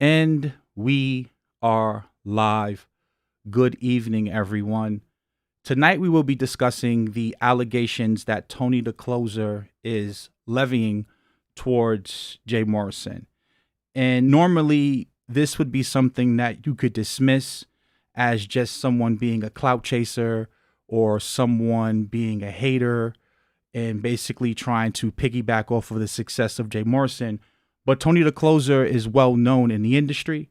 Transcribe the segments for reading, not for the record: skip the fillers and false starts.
And we are live. Good evening, everyone. Tonight we will be discussing the allegations that Tony the Closer is levying towards Jay Morrison. And normally this would be something that you could dismiss as just someone being a clout chaser or someone being a hater and basically trying to piggyback off of the success of Jay Morrison. But Tony the Closer is well known in the industry.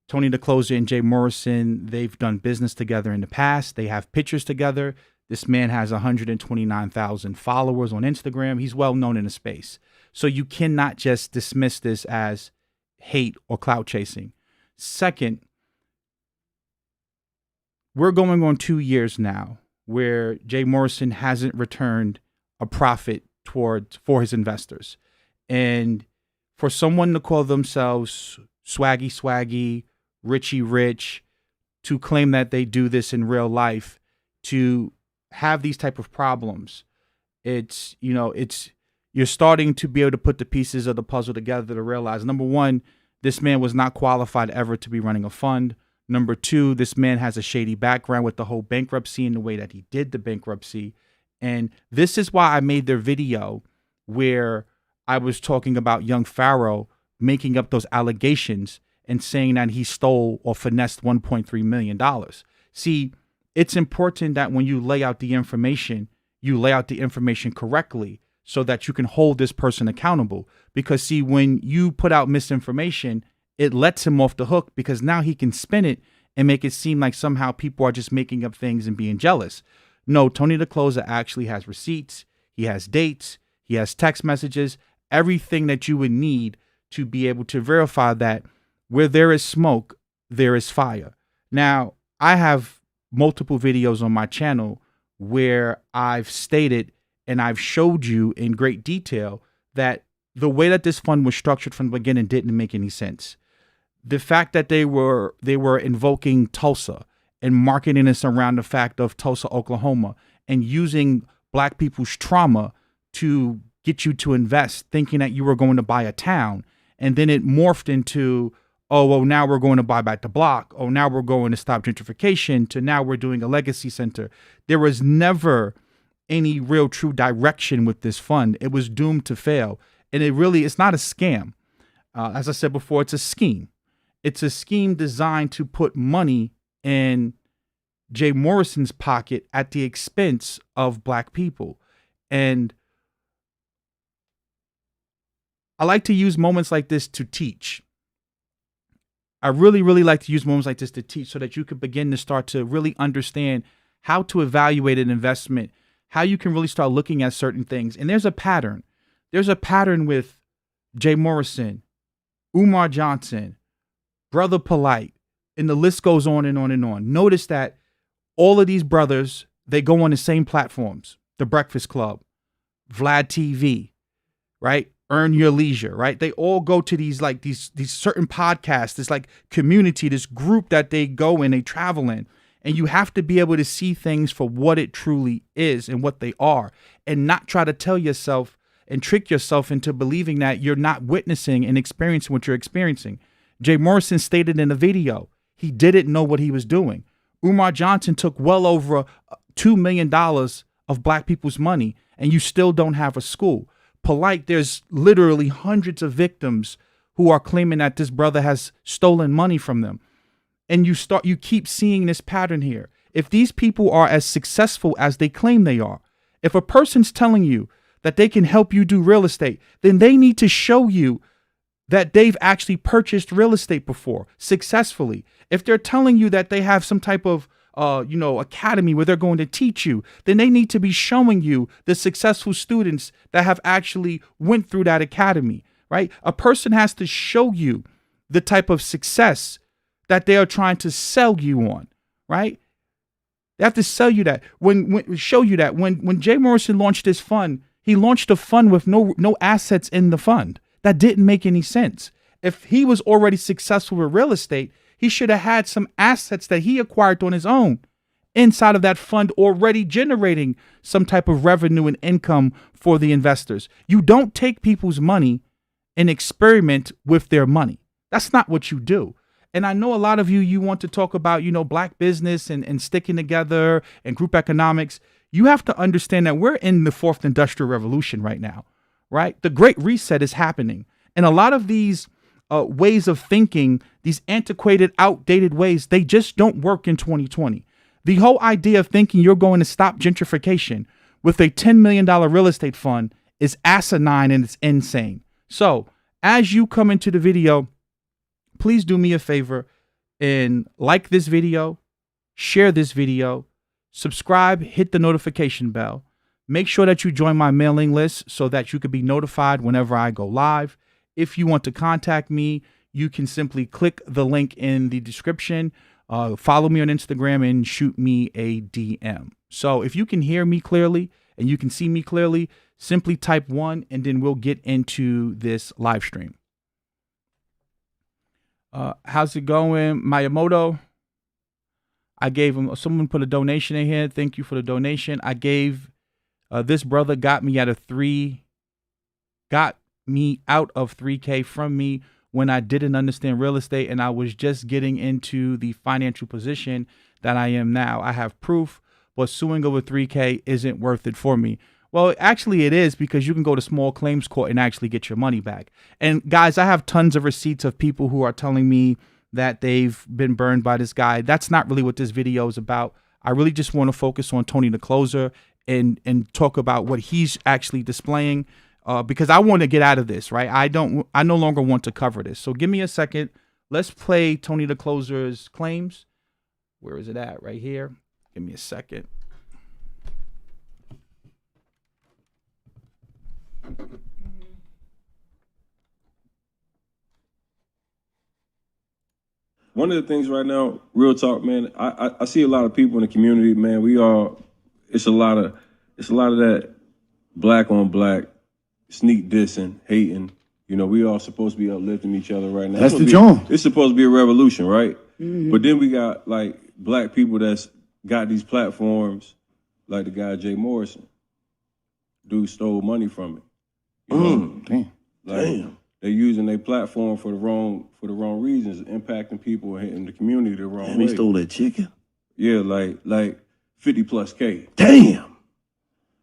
Tony the Closer and Jay Morrison, they've done business together in the past. They have pictures together. This man has 129,000 followers on Instagram. He's well known in the space. So you cannot just dismiss this as hate or clout chasing. Second, we're going on 2 years now where Jay Morrison hasn't returned a profit for his investors. And for someone to call themselves swaggy, richy rich, to claim that they do this in real life, to have these type of problems, you're starting to be able to put the pieces of the puzzle together to realize, number one, this man was not qualified ever to be running a fund. Number two, this man has a shady background with the whole bankruptcy and the way that he did the bankruptcy. And this is why I made their video where I was talking about young Pharaoh making up those allegations and saying that he stole or finessed $1.3 million. See, it's important that when you lay out the information, you lay out the information correctly so that you can hold this person accountable. Because see, when you put out misinformation, it lets him off the hook because now he can spin it and make it seem like somehow people are just making up things and being jealous. No, Tony the Closer actually has receipts. He has dates. He has text messages, everything that you would need to be able to verify that where there is smoke, there is fire. Now, I have multiple videos on my channel where I've stated and I've showed you in great detail that the way that this fund was structured from the beginning didn't make any sense. The fact that they were invoking Tulsa and marketing this around the fact of Tulsa, Oklahoma, and using black people's trauma to get you to invest, thinking that you were going to buy a town. And then it morphed into, oh, well, now we're going to buy back the block. Oh, now we're going to stop gentrification, to now we're doing a legacy center. There was never any real true direction with this fund. It was doomed to fail. And it's not a scam. As I said before, it's a scheme. It's a scheme designed to put money in Jay Morrison's pocket at the expense of black people. And I like to use moments like this to teach. I really, really like to use moments like this to teach so that you can begin to start to really understand how to evaluate an investment, how you can really start looking at certain things. And there's a pattern. There's a pattern with Jay Morrison, Umar Johnson, Brother Polite, and the list goes on and on and on. Notice that all of these brothers, they go on the same platforms. The Breakfast Club, Vlad TV, right? Earn Your Leisure, right? They all go to these certain podcasts, this like community, this group that they go in, they travel in. And you have to be able to see things for what it truly is and what they are, and not try to tell yourself and trick yourself into believing that you're not witnessing and experiencing what you're experiencing. Jay Morrison stated in the video, he didn't know what he was doing. Umar Johnson took well over $2 million of black people's money, and you still don't have a school. Polite, there's literally hundreds of victims who are claiming that this brother has stolen money from them. And you keep seeing this pattern here. If these people are as successful as they claim they are, if a person's telling you that they can help you do real estate, then they need to show you that they've actually purchased real estate before successfully. If they're telling you that they have some type of academy where they're going to teach you, then they need to be showing you the successful students that have actually went through that academy, right? A person has to show you the type of success that they are trying to sell you on, right? They have to sell you that. Show you that when Jay Morrison launched this fund, he launched a fund with no assets in the fund. That didn't make any sense. If he was already successful with real estate, he should have had some assets that he acquired on his own inside of that fund, already generating some type of revenue and income for the investors. You don't take people's money and experiment with their money. That's not what you do. And I know a lot of you want to talk about, black business and sticking together and group economics. You have to understand that we're in the fourth industrial revolution right now, right? The great reset is happening. And a lot of these ways of thinking, these antiquated, outdated ways, they just don't work in 2020. The whole idea of thinking you're going to stop gentrification with a $10 million real estate fund is asinine and it's insane. So as you come into the video, please do me a favor and like this video, share this video, subscribe, hit the notification bell. Make sure that you join my mailing list so that you can be notified whenever I go live. If you want to contact me, you can simply click the link in the description, follow me on Instagram, and shoot me a DM. So if you can hear me clearly and you can see me clearly, simply type 1 and then we'll get into this live stream. How's it going, Miyamoto? I gave him, someone put a donation in here. Thank you for the donation. I gave, this brother got me out of 3K from me when I didn't understand real estate and I was just getting into the financial position that I am now. I have proof, but suing over 3K isn't worth it for me. Well, actually it is, because you can go to small claims court and actually get your money back. And guys, I have tons of receipts of people who are telling me that they've been burned by this guy. That's not really what this video is about. I really just want to focus on Tony the Closer and talk about what he's actually displaying, because I want to get out of this, right? I no longer want to cover this. So give me a second. Let's play Tony the Closer's claims. Where is it at? Right here. Give me a second. One of the things right now, real talk, man, I see a lot of people in the community, man. It's a lot of that black on black, sneak dissing, hating. We all supposed to be uplifting each other right now. That's the joint. It's supposed to be a revolution, right? Mm-hmm. But then we got like black people that's got these platforms, like the guy Jay Morrison. Dude stole money from me. Damn. Damn. They're using their platform for the wrong reasons, impacting people and hitting the community the wrong way. He stole that chicken? Yeah, like 50 plus K. Damn.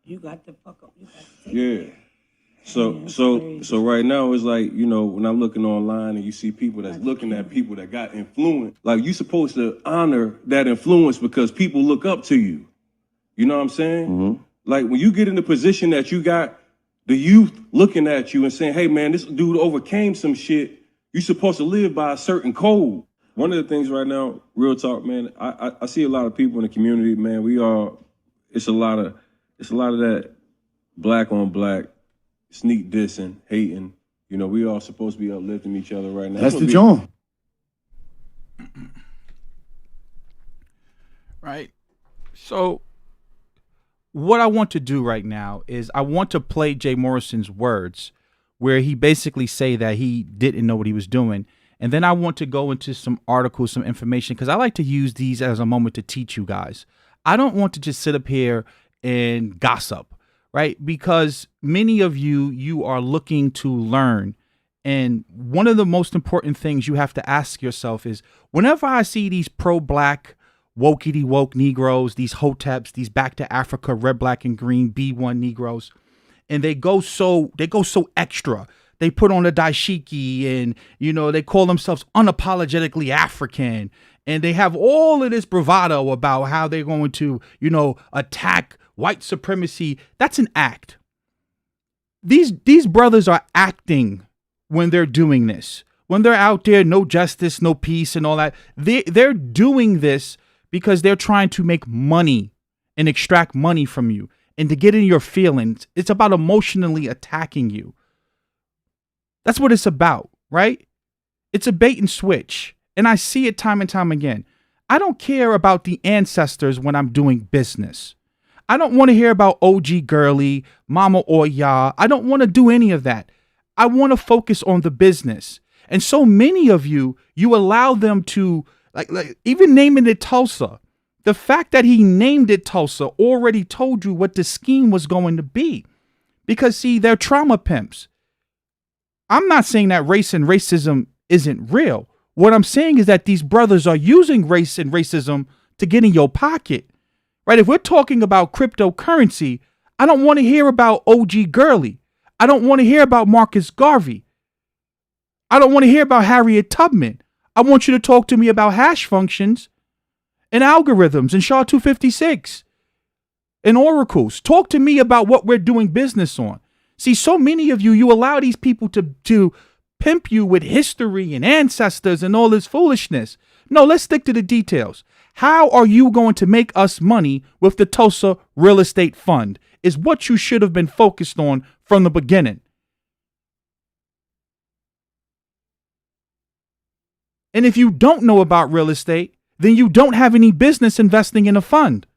You got to fuck up. You got to take Yeah. So right now it's like, when I'm looking online and you see people that's looking at people that got influence, like you're supposed to honor that influence because people look up to you. You know what I'm saying? Mm-hmm. Like when you get in the position that you got the youth looking at you and saying, hey, man, this dude overcame some shit. You're supposed to live by a certain code. One of the things right now, real talk, man, I see a lot of people in the community, man. It's a lot of that black on black, sneak dissing, hating. We all supposed to be uplifting each other right now. That's the joint. Right. So what I want to do right now is I want to play Jay Morrison's words where he basically say that he didn't know what he was doing. And then I want to go into some articles, some information, because I like to use these as a moment to teach you guys. I don't want to just sit up here and gossip, right? Because many of you are looking to learn. And one of the most important things you have to ask yourself is, whenever I see these pro-black, wokey woke Negroes, these hoteps, these back to Africa, red, black, and green B1 Negroes, and they go so extra. They put on a dashiki and, they call themselves unapologetically African. And they have all of this bravado about how they're going to, attack white supremacy. That's an act. These brothers are acting when they're doing this. When they're out there, no justice, no peace, and all that. They're doing this because they're trying to make money and extract money from you and to get in your feelings. It's about emotionally attacking you. That's what it's about, right? It's a bait and switch. And I see it time and time again. I don't care about the ancestors when I'm doing business. I don't want to hear about OG Girly, Mama Oya. I don't want to do any of that. I want to focus on the business. And so many of you allow them to, like even naming it Tulsa. The fact that he named it Tulsa already told you what the scheme was going to be. Because, see, they're trauma pimps. I'm not saying that race and racism isn't real. What I'm saying is that these brothers are using race and racism to get in your pocket, right? If we're talking about cryptocurrency, I don't want to hear about OG Gurley. I don't want to hear about Marcus Garvey. I don't want to hear about Harriet Tubman. I want you to talk to me about hash functions and algorithms and SHA-256 and oracles. Talk to me about what we're doing business on. See, so many of you allow these people to pimp you with history and ancestors and all this foolishness. No, let's stick to the details. How are you going to make us money with the Tulsa Real Estate Fund is what you should have been focused on from the beginning. And if you don't know about real estate, then you don't have any business investing in a fund.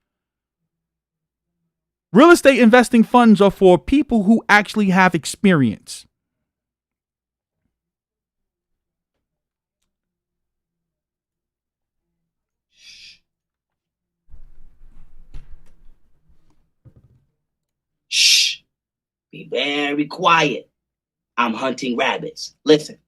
Real estate investing funds are for people who actually have experience. Shh. Be very quiet. I'm hunting rabbits. Listen.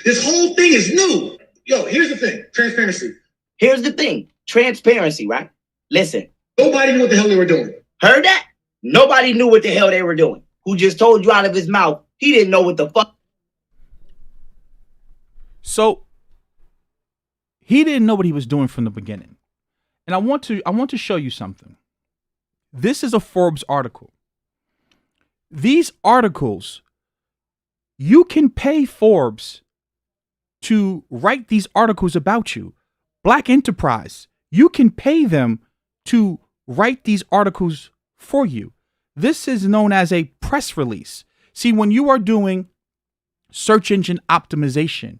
This whole thing is new. Yo, here's the thing. Transparency. Here's the thing. Transparency, right? Listen. Nobody knew what the hell they were doing. Heard that? Nobody knew what the hell they were doing. Who just told you out of his mouth he didn't know what the fuck. So he didn't know what he was doing from the beginning. And I want to show you something. This is a Forbes article. These articles, you can pay Forbes to write these articles about you. Black Enterprise, you can pay them to write these articles for you. This is known as a press release. See, when you are doing search engine optimization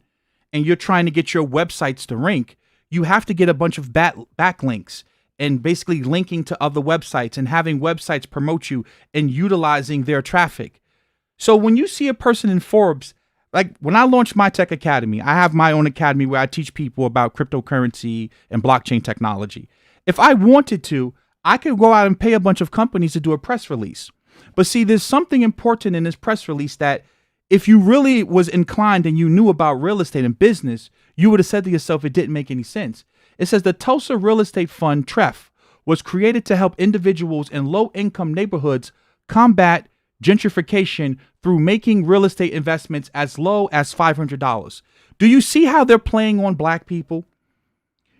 and you're trying to get your websites to rank, you have to get a bunch of backlinks and basically linking to other websites and having websites promote you and utilizing their traffic. So when you see a person in Forbes, like when I launched my tech academy, I have my own academy where I teach people about cryptocurrency and blockchain technology. If I wanted to, I could go out and pay a bunch of companies to do a press release. But see, there's something important in this press release that if you really was inclined and you knew about real estate and business, you would have said to yourself, it didn't make any sense. It says the Tulsa Real Estate Fund, TREF, was created to help individuals in low-income neighborhoods combat gentrification through making real estate investments as low as $500. Do you see how they're playing on black people?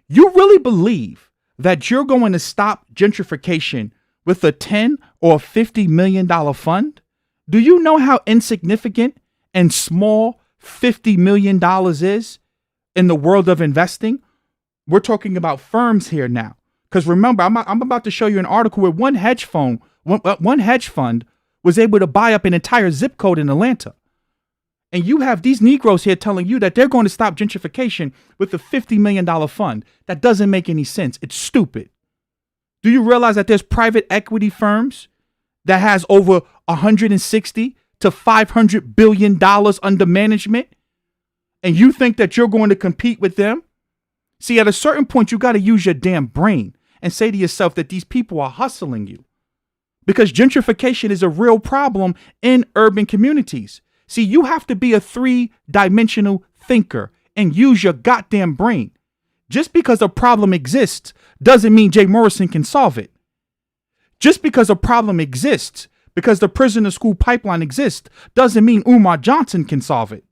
You really believe that you're going to stop gentrification with a $10 or $50 million fund? Do you know how insignificant and small $50 million is in the world of investing? We're talking about firms here now. Because remember, I'm about to show you an article where one hedge fund was able to buy up an entire zip code in Atlanta. And you have these Negroes here telling you that they're going to stop gentrification with a $50 million fund. That doesn't make any sense. It's stupid. Do you realize that there's private equity firms that has over 160 to $500 billion under management? And you think that you're going to compete with them? See, at a certain point, you got to use your damn brain and say to yourself that these people are hustling you. Because gentrification is a real problem in urban communities. See, you have to be a three-dimensional thinker and use your goddamn brain. Just because a problem exists doesn't mean Jay Morrison can solve it. Just because a problem exists, because the prison to school pipeline exists, doesn't mean Umar Johnson can solve it.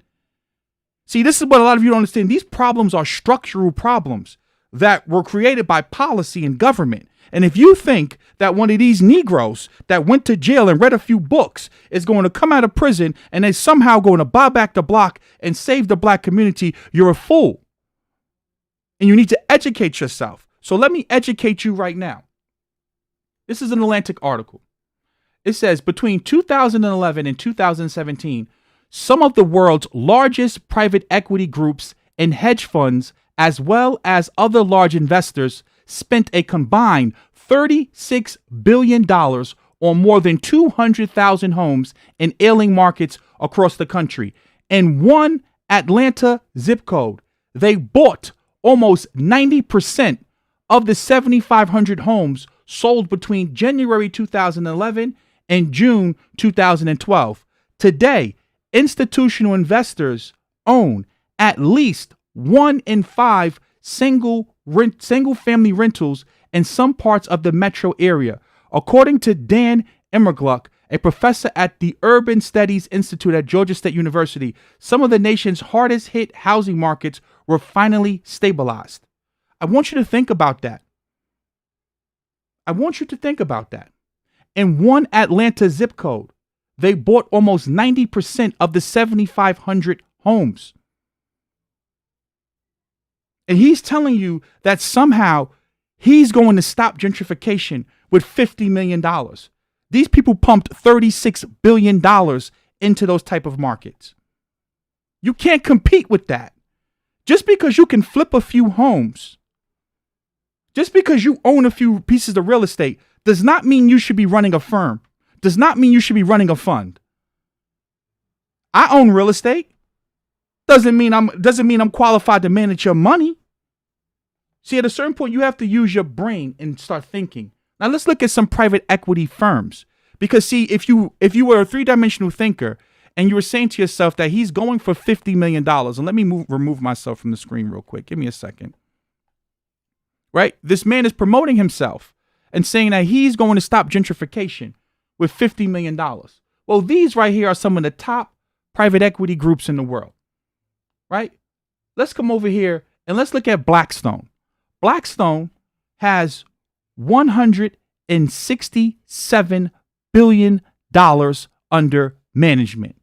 See, this is what a lot of you don't understand. These problems are structural problems that were created by policy and government. And if you think that one of these Negroes that went to jail and read a few books is going to come out of prison and they somehow going to buy back the block and save the black community, you're a fool. And you need to educate yourself. So let me educate you right now. This is an Atlantic article. It says between 2011 and 2017, some of the world's largest private equity groups and hedge funds, as well as other large investors, spent a combined $36 billion on more than 200,000 homes in ailing markets across the country. In one Atlanta zip code, they bought almost 90% of the 7,500 homes sold between January 2011 and June 2012. Today, institutional investors own at least 1 in 5 single family rentals in some parts of the metro area. According to Dan Immergluck, a professor at the Urban Studies Institute at Georgia State University, some of the nation's hardest hit housing markets were finally stabilized. I want you to think about that. In one Atlanta zip code, they bought almost 90% of the 7,500 homes. And he's telling you that somehow he's going to stop gentrification with $50 million. These people pumped $36 billion into those type of markets. You can't compete with that. Just because you can flip a few homes, just because you own a few pieces of real estate, does not mean you should be running a firm. Does not mean you should be running a fund. I own real estate. Doesn't mean I'm qualified to manage your money. See, at a certain point, you have to use your brain and start thinking. Now let's look at some private equity firms. Because see, if you were a three-dimensional thinker and you were saying to yourself that he's going for $50 million, and let me remove myself from the screen real quick. Give me a second. Right? This man is promoting himself and saying that he's going to stop gentrification with $50 million. Well, these right here are some of the top private equity groups in the world. Right? Let's come over here and let's look at Blackstone. Blackstone has $167 billion under management.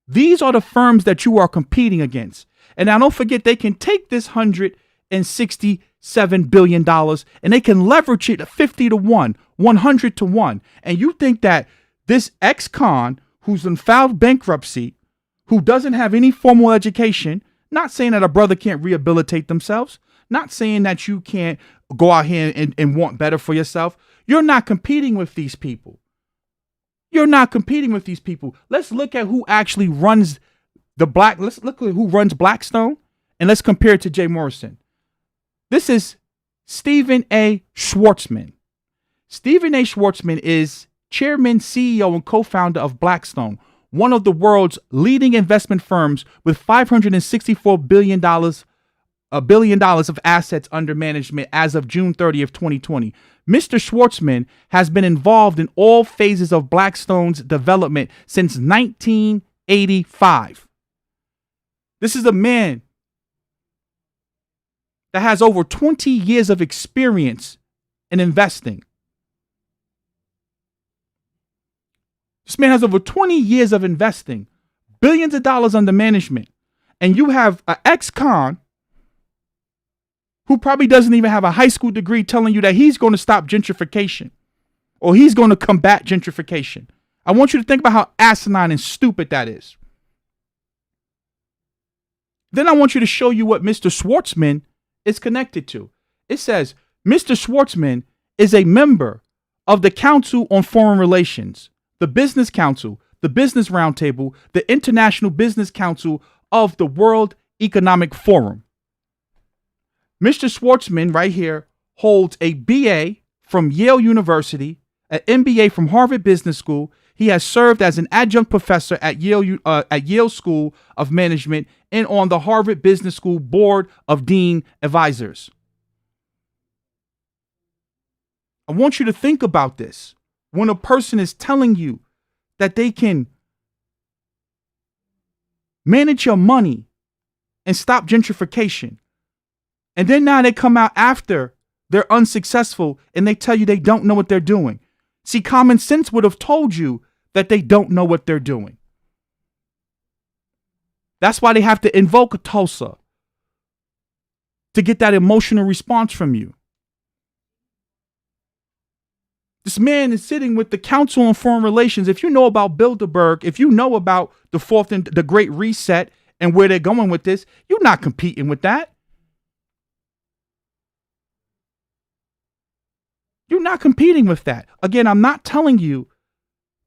These are the firms that you are competing against. And now don't forget, they can take this $167 billion and they can leverage it 50 to 1, 100 to 1. And you think that this ex-con who's in filed bankruptcy, who doesn't have any formal education, not saying that a brother can't rehabilitate themselves, not saying that you can't go out here and want better for yourself. You're not competing with these people. Let's look at who actually runs let's look at who runs Blackstone, and let's compare it to Jay Morrison. This is Stephen A. Schwartzman. Stephen A. Schwartzman is chairman, CEO, and co-founder of Blackstone, one of the world's leading investment firms with $564 billion of assets under management as of June 30th, 2020. Mr. Schwartzman has been involved in all phases of Blackstone's development since 1985. This is a man that has over 20 years of experience in investing. This man has over 20 years of investing, billions of dollars under management. And you have an ex-con who probably doesn't even have a high school degree telling you that he's going to stop gentrification or he's going to combat gentrification. I want you to think about how asinine and stupid that is. Then I want you to show you what Mr. Schwartzman is connected to. It says, Mr. Schwartzman is a member of the Council on Foreign Relations, the Business Council, the Business Roundtable, the International Business Council of the World Economic Forum. Mr. Schwartzman right here holds a BA from Yale University, an MBA from Harvard Business School. He has served as an adjunct professor at Yale School of Management and on the Harvard Business School Board of Dean Advisors. I want you to think about this. When a person is telling you that they can manage your money and stop gentrification, and then now they come out after they're unsuccessful and they tell you they don't know what they're doing. See, common sense would have told you that they don't know what they're doing. That's why they have to invoke a Tulsa to get that emotional response from you. This man is sitting with the Council on Foreign Relations. If you know about Bilderberg, if you know about the Great Reset and where they're going with this, you're not competing with that. You're not competing with that. Again, I'm not telling you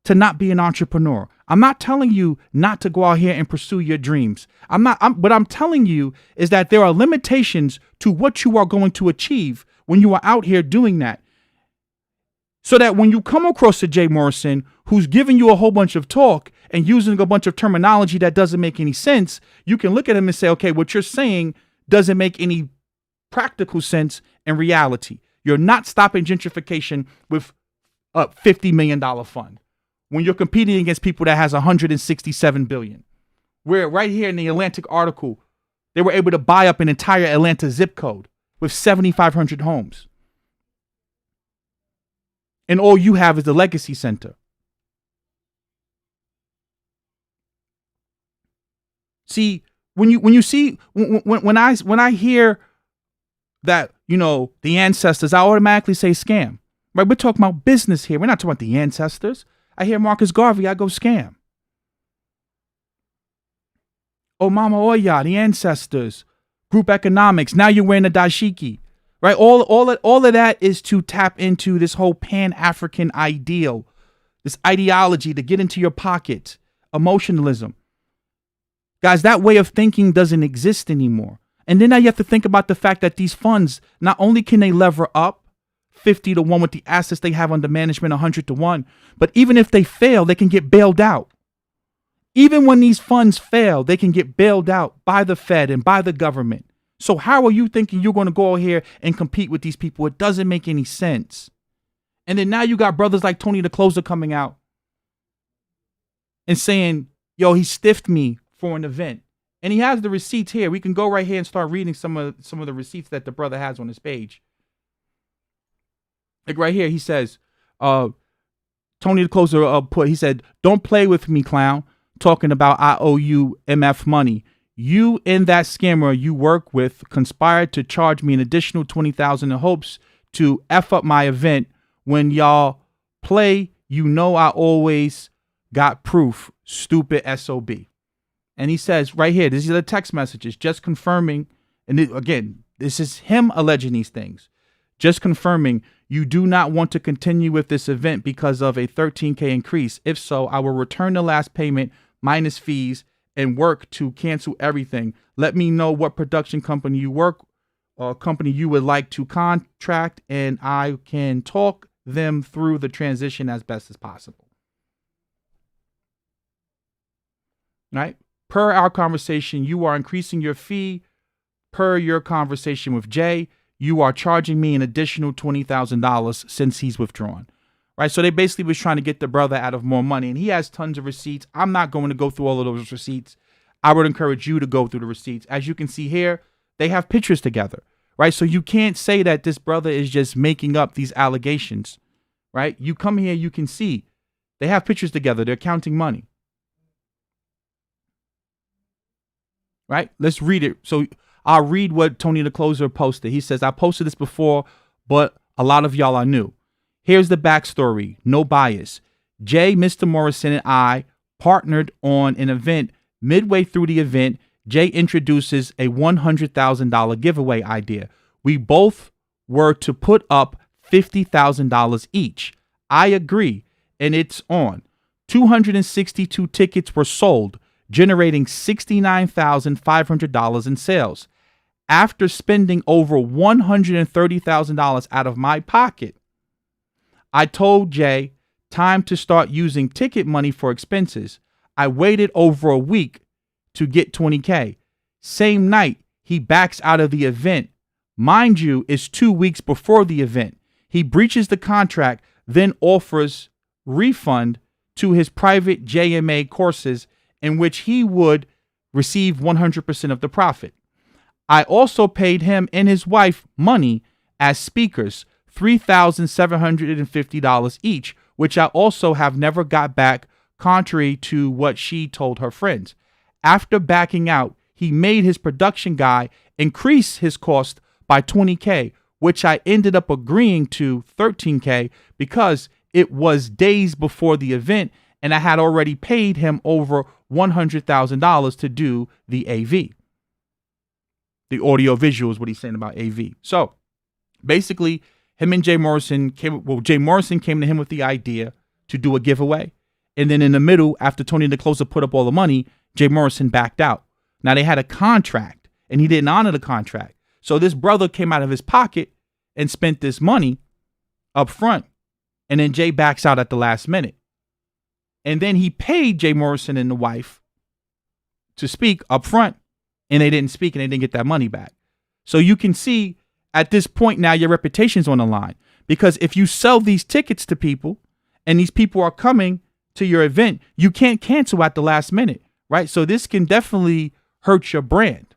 to not be an entrepreneur. I'm not telling you not to go out here and pursue your dreams. What I'm telling you is that there are limitations to what you are going to achieve when you are out here doing that. So that when you come across a Jay Morrison who's giving you a whole bunch of talk and using a bunch of terminology that doesn't make any sense, you can look at him and say, okay, what you're saying doesn't make any practical sense in reality. You're not stopping gentrification with a $50 million fund when you're competing against people that has $167 billion. Where right here in the Atlantic article, they were able to buy up an entire Atlanta zip code with 7,500 homes. And all you have is the Legacy Center. See, when I hear that, you know, the ancestors, I automatically say scam. Right? We're talking about business here. We're not talking about the ancestors. I hear Marcus Garvey, I go scam. Oh, Mama Oya, the ancestors, group economics. Now you're wearing a dashiki, right? All of that is to tap into this whole Pan-African ideal, this ideology to get into your pocket, emotionalism. Guys, that way of thinking doesn't exist anymore. And then now you have to think about the fact that these funds, not only can they lever up 50 to 1 with the assets they have under management, 100 to 1, but even if they fail, they can get bailed out. Even when these funds fail, they can get bailed out by the Fed and by the government. So how are you thinking you're going to go out here and compete with these people? It doesn't make any sense. And then now you got brothers like Tony the Closer coming out and saying, yo, he stiffed me for an event. And he has the receipts here. We can go right here and start reading some of the receipts that the brother has on his page. Like right here, he says, Tony the Closer he said, don't play with me, clown. Talking about I owe you MF money. You and that scammer you work with conspired to charge me an additional $20,000 in hopes to F up my event. When y'all play, you know I always got proof. Stupid SOB. And he says right here, these are the text messages, just confirming. And again, this is him alleging these things. Just confirming you do not want to continue with this event because of a $13K increase. If so, I will return the last payment minus fees and work to cancel everything. Let me know what production company you work or company you would like to contract, and I can talk them through the transition as best as possible. Right? Per our conversation, you are increasing your fee. Per your conversation with Jay, you are charging me an additional $20,000 since he's withdrawn. Right. So they basically was trying to get the brother out of more money, and he has tons of receipts. I'm not going to go through all of those receipts. I would encourage you to go through the receipts. As you can see here, they have pictures together. Right. So you can't say that this brother is just making up these allegations. Right. You come here, you can see they have pictures together. They're counting money. Right. Let's read it. So I'll read what Tony the Closer posted. He says, I posted this before, but a lot of y'all are new. Here's the backstory. No bias. Jay, Mr. Morrison, and I partnered on an event. Midway through the event, Jay introduces a $100,000 giveaway idea. We both were to put up $50,000 each. I agree, and it's on. 262 tickets were sold, generating $69,500 in sales. After spending over $130,000 out of my pocket, I told Jay, time to start using ticket money for expenses. I waited over a week to get $20K. Same night, he backs out of the event. Mind you, it's 2 weeks before the event. He breaches the contract, then offers refund to his private JMA courses in which he would receive 100% of the profit. I also paid him and his wife money as speakers, $3,750 each, which I also have never got back, contrary to what she told her friends. After backing out, he made his production guy increase his cost by $20K, which I ended up agreeing to $13K because it was days before the event and I had already paid him over $100,000 to do the AV. The audio visual is what he's saying about AV. So basically, him and Jay Morrison came to him with the idea to do a giveaway. And then in the middle, after Tony the Closer put up all the money, Jay Morrison backed out. Now they had a contract and he didn't honor the contract. So this brother came out of his pocket and spent this money up front. And then Jay backs out at the last minute. And then he paid Jay Morrison and the wife to speak up front, and they didn't speak and they didn't get that money back. So you can see at this point now your reputation's on the line, because if you sell these tickets to people and these people are coming to your event, you can't cancel at the last minute, right? So this can definitely hurt your brand.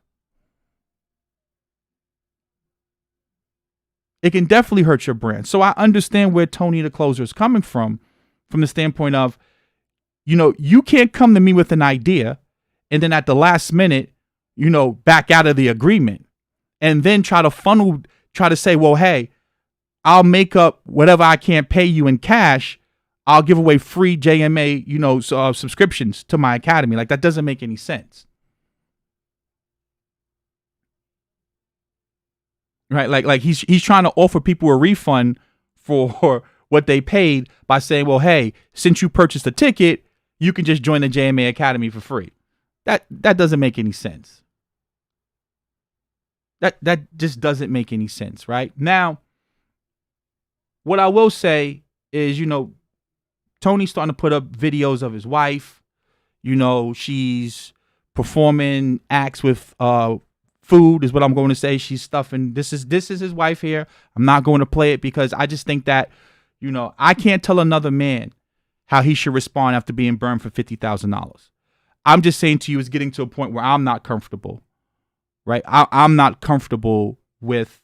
It can definitely hurt your brand. So I understand where Tony the Closer is coming from the standpoint of, you can't come to me with an idea and then at the last minute, back out of the agreement and then try to say, well, hey, I'll make up whatever I can't pay you in cash. I'll give away free JMA, subscriptions to my academy. Like, that doesn't make any sense. Right? Like he's trying to offer people a refund for what they paid by saying, well, hey, since you purchased a ticket, you can just join the JMA Academy for free. That doesn't make any sense. That just doesn't make any sense, right? Now, what I will say is, Tony's starting to put up videos of his wife. She's performing acts with food is what I'm going to say. She's stuffing. This is his wife here. I'm not going to play it because I just think that, I can't tell another man how he should respond after being burned for $50,000. I'm just saying to you, it's getting to a point where I'm not comfortable, right? I'm not comfortable with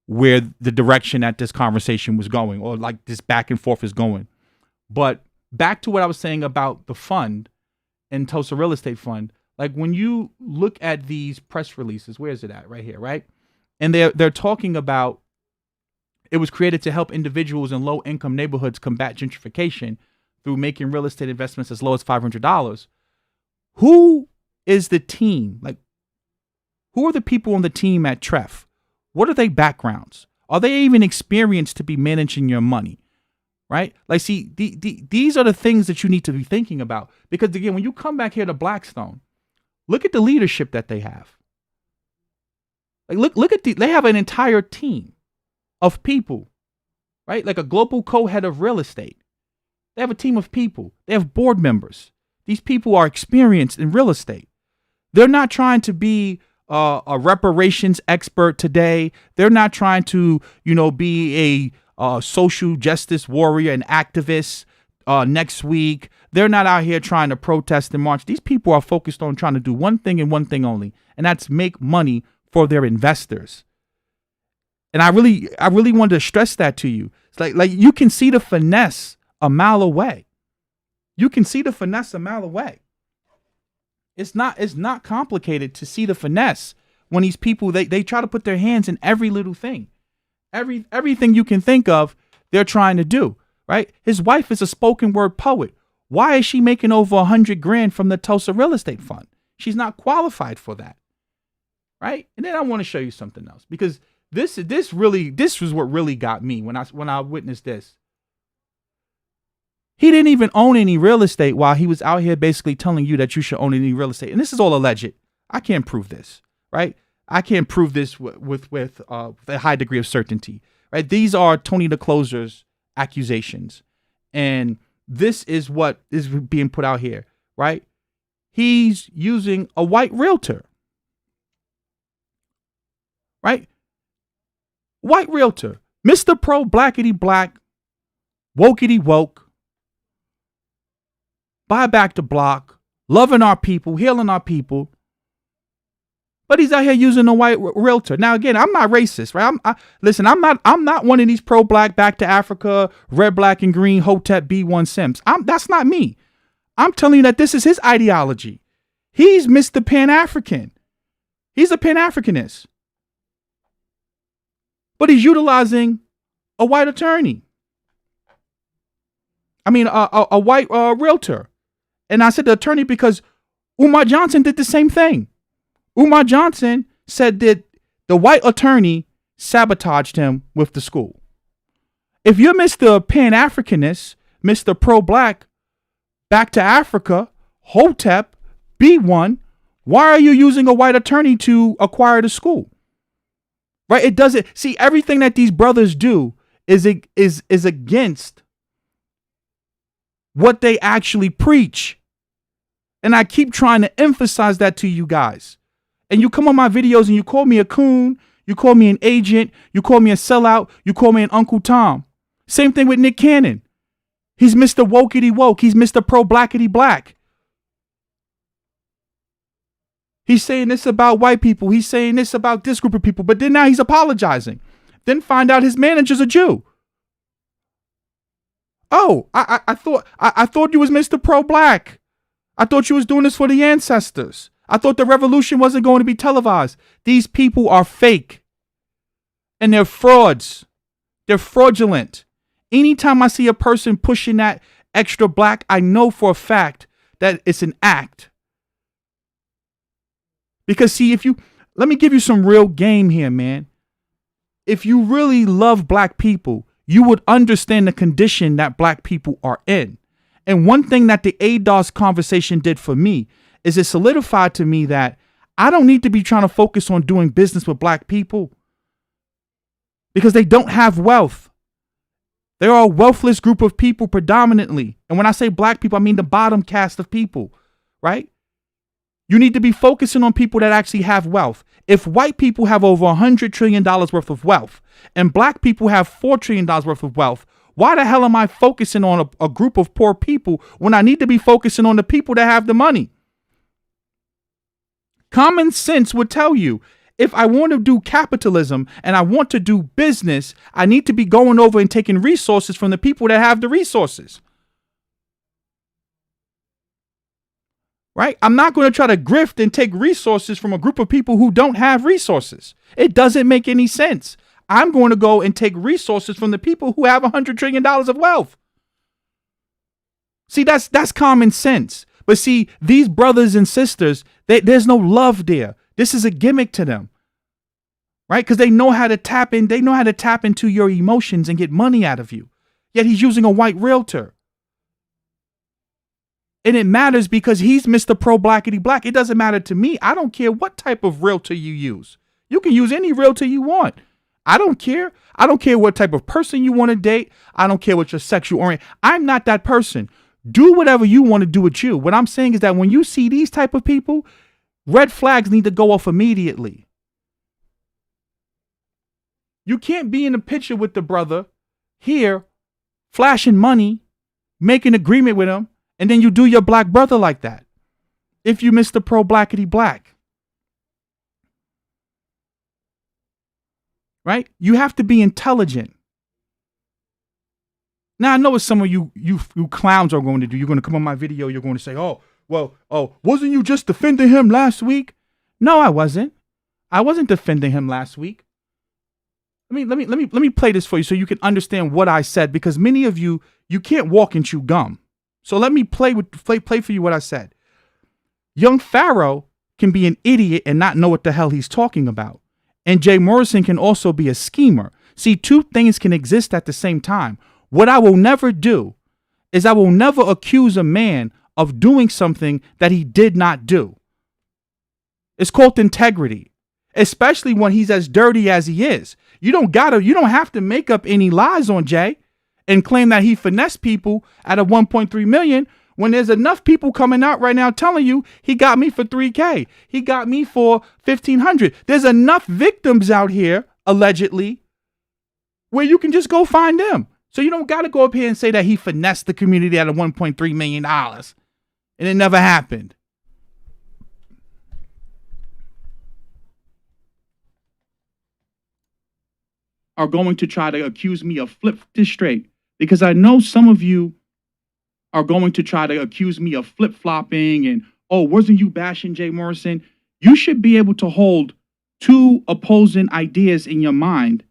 where the direction that this conversation was going, or like this back and forth is going. But back to what I was saying about the fund and Tulsa Real Estate Fund. Like, when you look at these press releases, where is it at? Right here, right? And they're talking about it was created to help individuals in low-income neighborhoods combat gentrification through making real estate investments as low as $500. Who is the team? Like, who are the people on the team at TREF? What are their backgrounds? Are they even experienced to be managing your money? Right? Like, see, these are the things that you need to be thinking about. Because, again, when you come back here to Blackstone, look at the leadership that they have. Like, look at they have an entire team of people, right? Like a global co-head of real estate. They have a team of people. They have board members. These people are experienced in real estate. They're not trying to be a reparations expert today. They're not trying to, be a social justice warrior and activist next week. They're not out here trying to protest and march. These people are focused on trying to do one thing and one thing only, and that's make money for their investors. And I really wanted to stress that to you. It's like you can see the finesse a mile away. You can see the finesse a mile away. It's not complicated to see the finesse when these people, they try to put their hands in every little thing. Everything you can think of, they're trying to do, right? His wife is a spoken word poet. Why is she making over $100,000 from the Tulsa Real Estate Fund? She's not qualified for that, right? And then I want to show you something else, because this was what really got me when I witnessed this. He didn't even own any real estate while he was out here basically telling you that you should own any real estate. And this is all alleged. I can't prove this, right? I can't prove this with a high degree of certainty, right? These are Tony the Closer's accusations. And this is what is being put out here, right? He's using a white realtor, right? White realtor, Mr. Pro Blackity Black, Wokety Woke, buy back the block, loving our people, healing our people. But he's out here using a white realtor. Now, again, I'm not racist, right? Listen, I'm not one of these pro-black, back to Africa, red, black, and green, Hotep B1 Simps. That's not me. I'm telling you that this is his ideology. He's Mr. Pan-African. He's a Pan-Africanist. But he's utilizing a white attorney. I mean, a white realtor. And I said the attorney because Umar Johnson did the same thing. Umar Johnson said that the white attorney sabotaged him with the school. If you're Mr. Pan-Africanist, Mr. Pro-Black, back to Africa, Hotep, B1, why are you using a white attorney to acquire the school? Right? It doesn't, see, everything that these brothers do is against what they actually preach. And I keep trying to emphasize that to you guys. And you come on my videos and you call me a coon, you call me an agent, you call me a sellout, you call me an Uncle Tom. Same thing with Nick Cannon. He's Mr. Wokety Woke. He's Mr. Pro-Blackety Black. He's saying this about white people. He's saying this about this group of people. But then now he's apologizing. Then find out his manager's a Jew. Oh, I thought you was Mr. Pro-Black. I thought you was doing this for the ancestors. I thought the revolution wasn't going to be televised. These people are fake. And they're frauds. They're fraudulent. Anytime I see a person pushing that extra black, I know for a fact that it's an act. Because see, let me give you some real game here, man. If you really love black people, you would understand the condition that black people are in. And one thing that the ADOS conversation did for me is it solidified to me that I don't need to be trying to focus on doing business with black people because they don't have wealth. They are a wealthless group of people predominantly. And when I say black people, I mean the bottom caste of people, right? You need to be focusing on people that actually have wealth. If white people have over $100 trillion worth of wealth and black people have $4 trillion worth of wealth, why the hell am I focusing on a group of poor people when I need to be focusing on the people that have the money? Common sense would tell you, if I want to do capitalism and I want to do business, I need to be going over and taking resources from the people that have the resources. Right? I'm not going to try to grift and take resources from a group of people who don't have resources. It doesn't make any sense. I'm going to go and take resources from the people who have $100 trillion of wealth. See, that's common sense. But see, these brothers and sisters, there's no love there. This is a gimmick to them. Right? Because they know how to tap in. They know how to tap into your emotions and get money out of you. Yet he's using a white realtor. And it matters because he's Mr. Pro-Blackety Black. It doesn't matter to me. I don't care what type of realtor you use. You can use any realtor you want. I don't care. I don't care what type of person you want to date. I don't care what your sexual orientation. I'm not that person. Do whatever you want to do with you. What I'm saying is that when you see these type of people, red flags need to go off immediately. You can't be in a picture with the brother here, flashing money, make an agreement with him, and then you do your black brother like that. If you Mr. Pro-Blackety Black. Right? You have to be intelligent. Now, I know what some of you clowns are going to do. You're going to come on my video. You're going to say, wasn't you just defending him last week? No, I wasn't. I wasn't defending him last week. Let me play this for you so you can understand what I said, because many of you can't walk and chew gum. So let me play for you what I said. Young Pharaoh can be an idiot and not know what the hell he's talking about. And Jay Morrison can also be a schemer. See, two things can exist at the same time. What I will never do is I will never accuse a man of doing something that he did not do. It's called integrity, especially when he's as dirty as he is. You don't have to make up any lies on Jay and claim that he finessed people out of 1.3 million when there's enough people coming out right now telling you he got me for $3,000. He got me for $1,500. There's enough victims out here, allegedly, where you can just go find them. So you don't got to go up here and say that he finessed the community out of $1.3 million. And it never happened. Are going to try to accuse me of flip this straight, because I know some of you are going to try to accuse me of flip-flopping and, wasn't you bashing Jay Morrison? You should be able to hold two opposing ideas in your mind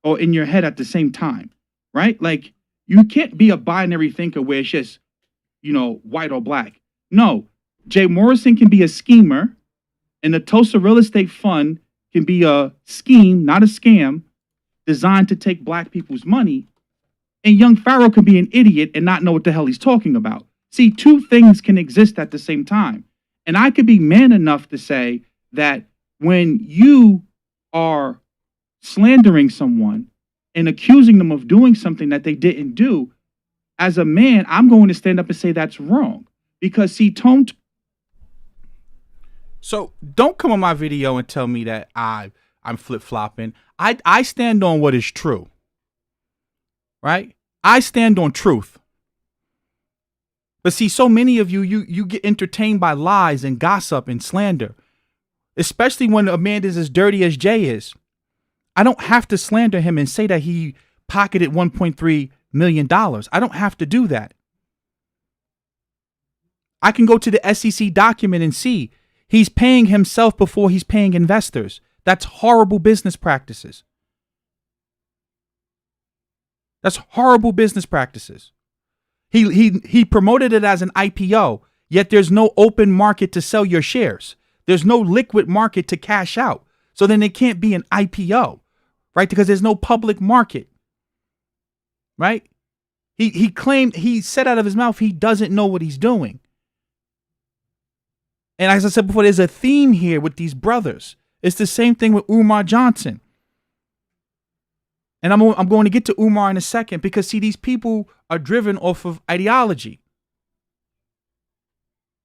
or in your head at the same time, right? Like, you can't be a binary thinker where it's just, white or black. No, Jay Morrison can be a schemer, and the Tulsa Real Estate Fund can be a scheme, not a scam, designed to take black people's money. And young Pharaoh can be an idiot and not know what the hell he's talking about. See, two things can exist at the same time. And I could be man enough to say that when you are slandering someone and accusing them of doing something that they didn't do, as a man, I'm going to stand up and say that's wrong. Because see, Tone. So don't come on my video and tell me that I'm flip-flopping. I stand on what is true. Right? I stand on truth. But see, so many of you get entertained by lies and gossip and slander, especially when a man is as dirty as Jay is. I don't have to slander him and say that he pocketed $1.3 million. I don't have to do that. I can go to the SEC document and see he's paying himself before he's paying investors. That's horrible business practices. That's horrible business practices. He promoted it as an IPO, yet there's no open market to sell your shares. There's no liquid market to cash out. So then it can't be an IPO, right? Because there's no public market, right? He claimed, he said out of his mouth, he doesn't know what he's doing. And as I said before, there's a theme here with these brothers. It's the same thing with Umar Johnson. And I'm going to get to Umar in a second because, see, these people are driven off of ideology.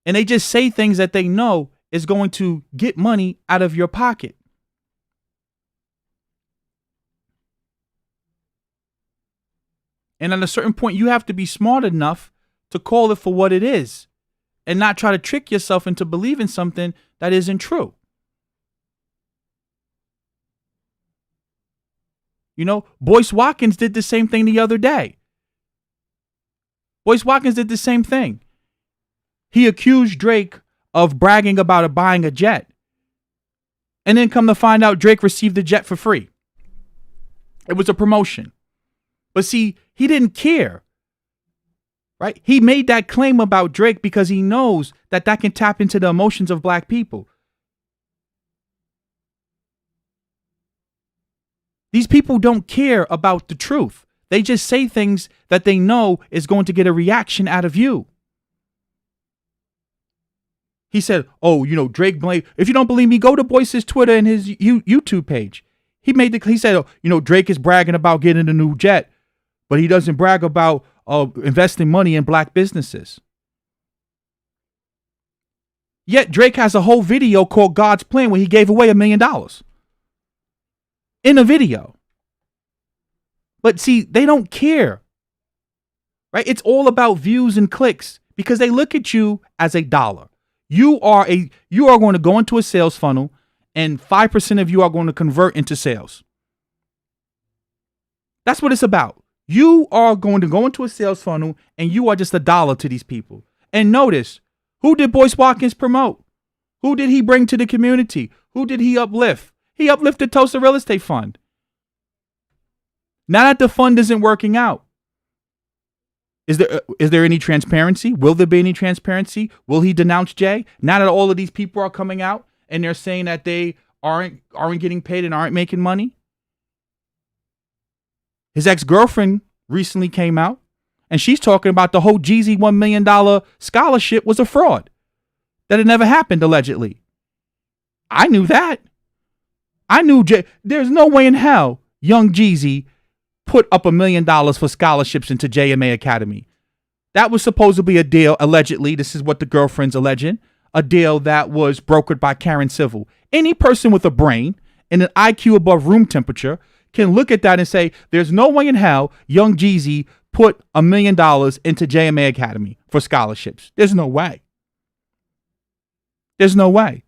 And they just say things that they know is going to get money out of your pocket. And at a certain point, you have to be smart enough to call it for what it is and not try to trick yourself into believing something that isn't true. You know, Boyce Watkins did the same thing the other day. Boyce Watkins did the same thing. He accused Drake of bragging about buying a jet. And then come to find out Drake received the jet for free. It was a promotion. But see, he didn't care. Right? He made that claim about Drake because he knows that that can tap into the emotions of black people. These people don't care about the truth. They just say things that they know is going to get a reaction out of you. He said, oh, you know, Drake blame. If you don't believe me, go to Boyce's Twitter and his YouTube page. He said, oh, you know, Drake is bragging about getting a new jet, but he doesn't brag about investing money in black businesses. Yet Drake has a whole video called God's Plan where he gave away $1 million. In a video. But see, they don't care. Right? It's all about views and clicks because they look at you as a dollar. You are going to go into a sales funnel and 5% of you are going to convert into sales. That's what it's about. You are going to go into a sales funnel and you are just a dollar to these people. And notice, who did Boyce Watkins promote? Who did he bring to the community? Who did he uplift? He uplifted Tulsa Real Estate Fund. Now that the fund isn't working out, is there any transparency? Will there be any transparency? Will he denounce Jay? Now that all of these people are coming out and they're saying that they aren't getting paid and aren't making money? His ex-girlfriend recently came out and she's talking about the whole Jeezy $1 million scholarship was a fraud. That it never happened, allegedly. I knew that. I knew there's no way in hell young Jeezy put up $1 million for scholarships into JMA Academy. That was supposedly a deal, allegedly. This is what the girlfriend's alleging. A deal that was brokered by Karen Civil. Any person with a brain and an IQ above room temperature can look at that and say, there's no way in hell young Jeezy put $1 million into JMA Academy for scholarships. There's no way. There's no way.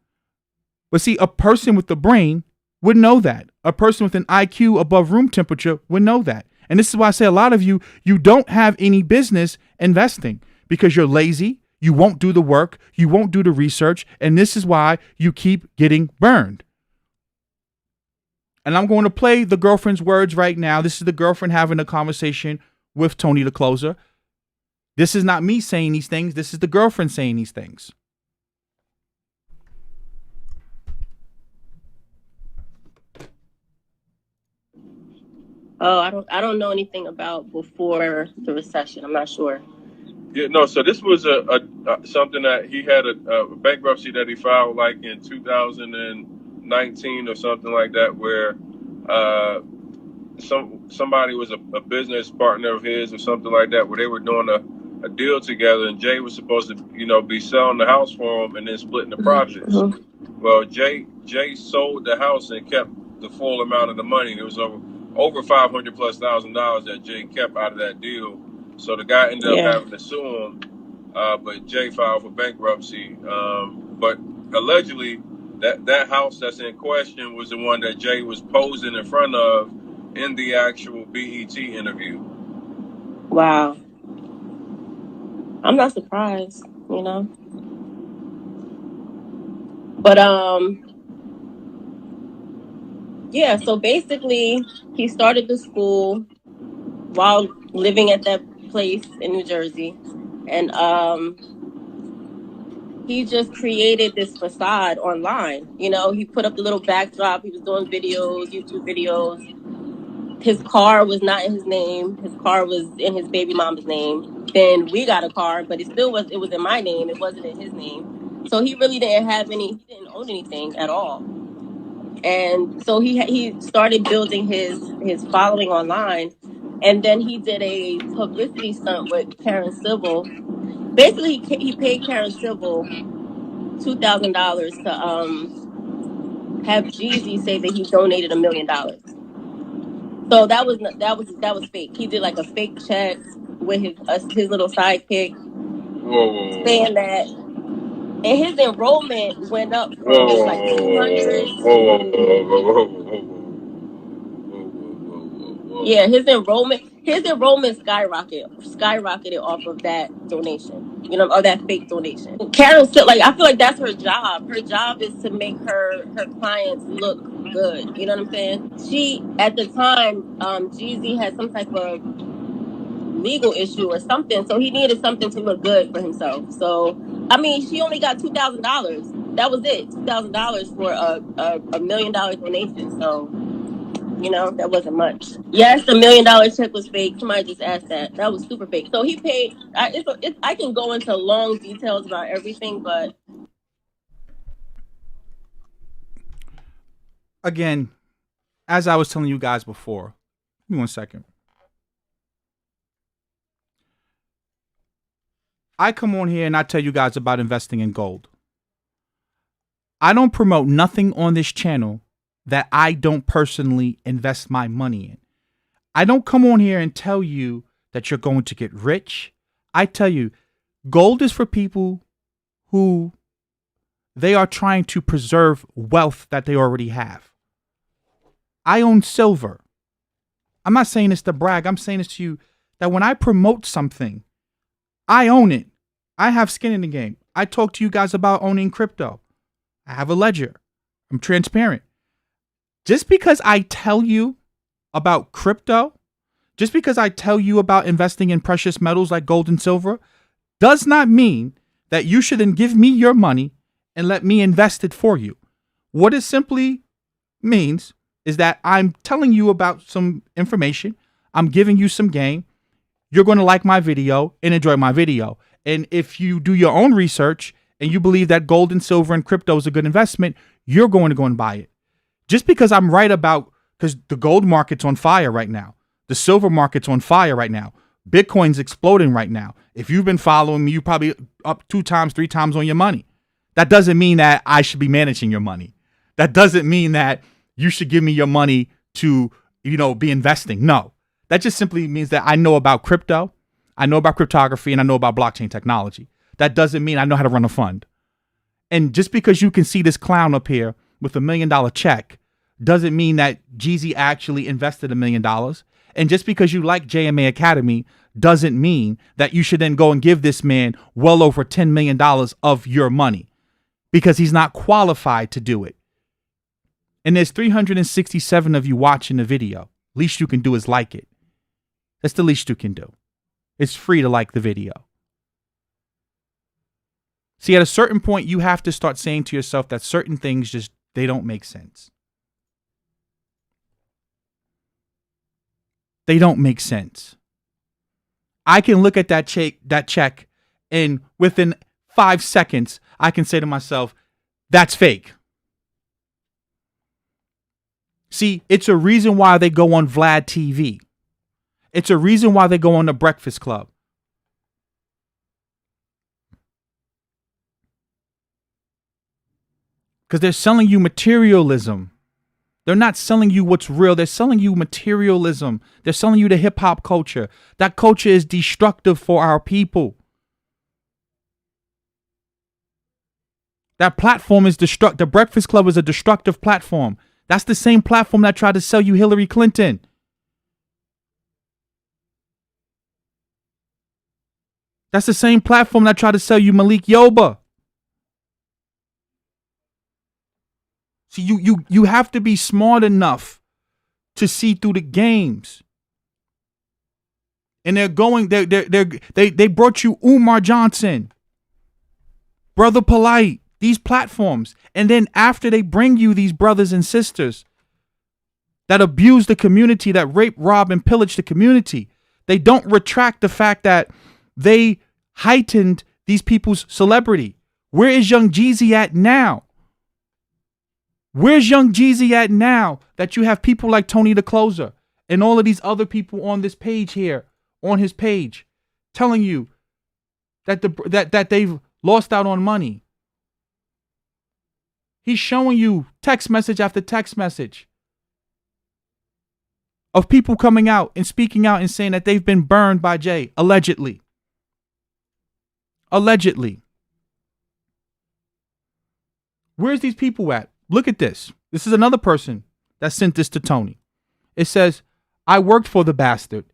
But see, a person with the brain would know that. A person with an IQ above room temperature would know that. And this is why I say a lot of you don't have any business investing because you're lazy. You won't do the work. You won't do the research. And this is why you keep getting burned. And I'm going to play the girlfriend's words right now. This is the girlfriend having a conversation with Tony the Closer. This is not me saying these things. This is the girlfriend saying these things. Oh, I don't know anything about before the recession. I'm not sure. Yeah, no. So this was something that he had a bankruptcy that he filed like in 2019 or something like that, where somebody was a business partner of his or something like that, where they were doing a deal together, and Jay was supposed to, be selling the house for him and then splitting the profits. Well, Jay sold the house and kept the full amount of the money. It was over $500,000+ that Jay kept out of that deal. So the guy ended up having to sue him, but Jay filed for bankruptcy. But allegedly, that house that's in question was the one that Jay was posing in front of in the actual BET interview. Wow. I'm not surprised, But yeah, so basically he started the school while living at that place in New Jersey. And he just created this facade online. He put up the little backdrop, he was doing videos, YouTube videos. His car was not in his name. His car was in his baby mama's name. Then we got a car, but it was in my name. It wasn't in his name. So he really didn't he didn't own anything at all. And so he started building his following online. And then he did a publicity stunt with Karen Civil. Basically, he paid Karen Civil $2,000 to have Jeezy say that he donated $1 million. So that was fake. He did like a fake check with his little sidekick, saying that, and his enrollment went up from like 200 to yeah, his enrollment skyrocketed off of that donation, or that fake donation. Karen said, like, I feel like that's her job. Her job is to make her clients look good. You know what I'm saying? She, at the time, Jeezy had some type of legal issue or something, so he needed something to look good for himself. So, I mean, she only got $2,000. That was it, $2,000 for a $1 million donation. So, that wasn't much. Yes, the $1 million check was fake. Somebody just asked that. That was super fake. So he paid. I can go into long details about everything, but Again, as I was telling you guys before, give me 1 second. I come on here and I tell you guys about investing in gold. I don't promote nothing on this channel that I don't personally invest my money in. I don't come on here and tell you that you're going to get rich. I tell you, gold is for people who they are trying to preserve wealth that they already have. I own silver. I'm not saying this to brag. I'm saying this to you that when I promote something, I own it. I have skin in the game. I talk to you guys about owning crypto. I have a ledger. I'm transparent. Just because I tell you about crypto, just because I tell you about investing in precious metals like gold and silver, does not mean that you should then give me your money and let me invest it for you. What it simply means is that I'm telling you about some information. I'm giving you some game. You're going to like my video and enjoy my video. And if you do your own research and you believe that gold and silver and crypto is a good investment, you're going to go and buy it. Just because I'm right because the gold market's on fire right now. The silver market's on fire right now. Bitcoin's exploding right now. If you've been following me, you're probably up 2 times, 3 times on your money. That doesn't mean that I should be managing your money. That doesn't mean that you should give me your money to, be investing. No, that just simply means that I know about crypto, I know about cryptography, and I know about blockchain technology. That doesn't mean I know how to run a fund. And just because you can see this clown up here with $1 million check doesn't mean that Jeezy actually invested $1 million. And just because you like JMA Academy doesn't mean that you should then go and give this man well over $10 million of your money, because he's not qualified to do it. And there's 367 of you watching the video. Least you can do is like it. That's the least you can do. It's free to like the video. See, at a certain point, you have to start saying to yourself that certain things they don't make sense. They don't make sense. I can look at that check, and within 5 seconds, I can say to myself, that's fake. See, it's a reason why they go on Vlad TV. It's a reason why they go on the Breakfast Club. Because they're selling you materialism. They're not selling you what's real. They're selling you materialism. They're selling you the hip hop culture. That culture is destructive for our people. That platform is destructive. The Breakfast Club is a destructive platform. That's the same platform that tried to sell you Hillary Clinton. That's the same platform that tried to sell you Malik Yoba. See, you have to be smart enough to see through the games. And they brought you Umar Johnson, Brother Polite, these platforms. And then after they bring you these brothers and sisters that abuse the community, that rape, rob, and pillage the community, they don't retract the fact that they heightened these people's celebrity. Where is Young Jeezy at now? Where's Young Jeezy at now that you have people like Tony the Closer and all of these other people on this page here, on his page, telling you that that they've lost out on money? He's showing you text message after text message of people coming out and speaking out and saying that they've been burned by Jay, allegedly. Allegedly. Where's these people at? Look at this. This is another person that sent this to Tony. It says, I worked for the bastard.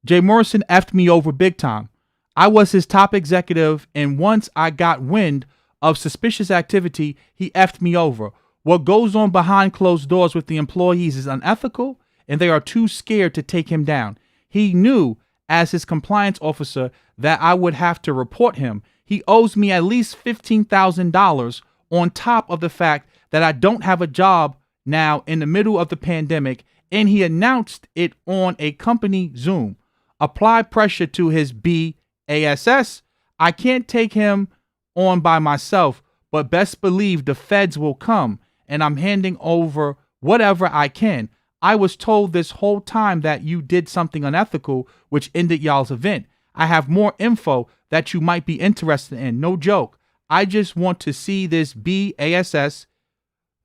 Jay Morrison effed me over big time. I was his top executive, and once I got wind of suspicious activity, he effed me over. What goes on behind closed doors with the employees is unethical, and they are too scared to take him down. He knew, as his compliance officer, that I would have to report him. He owes me at least $15,000 on top of the fact that I don't have a job now in the middle of the pandemic, and he announced it on a company Zoom. Apply pressure to his BASS. I can't take him on by myself, but best believe the feds will come, and I'm handing over whatever I can. I was told this whole time that you did something unethical, which ended y'all's event. I have more info that you might be interested in. No joke. I just want to see this BASS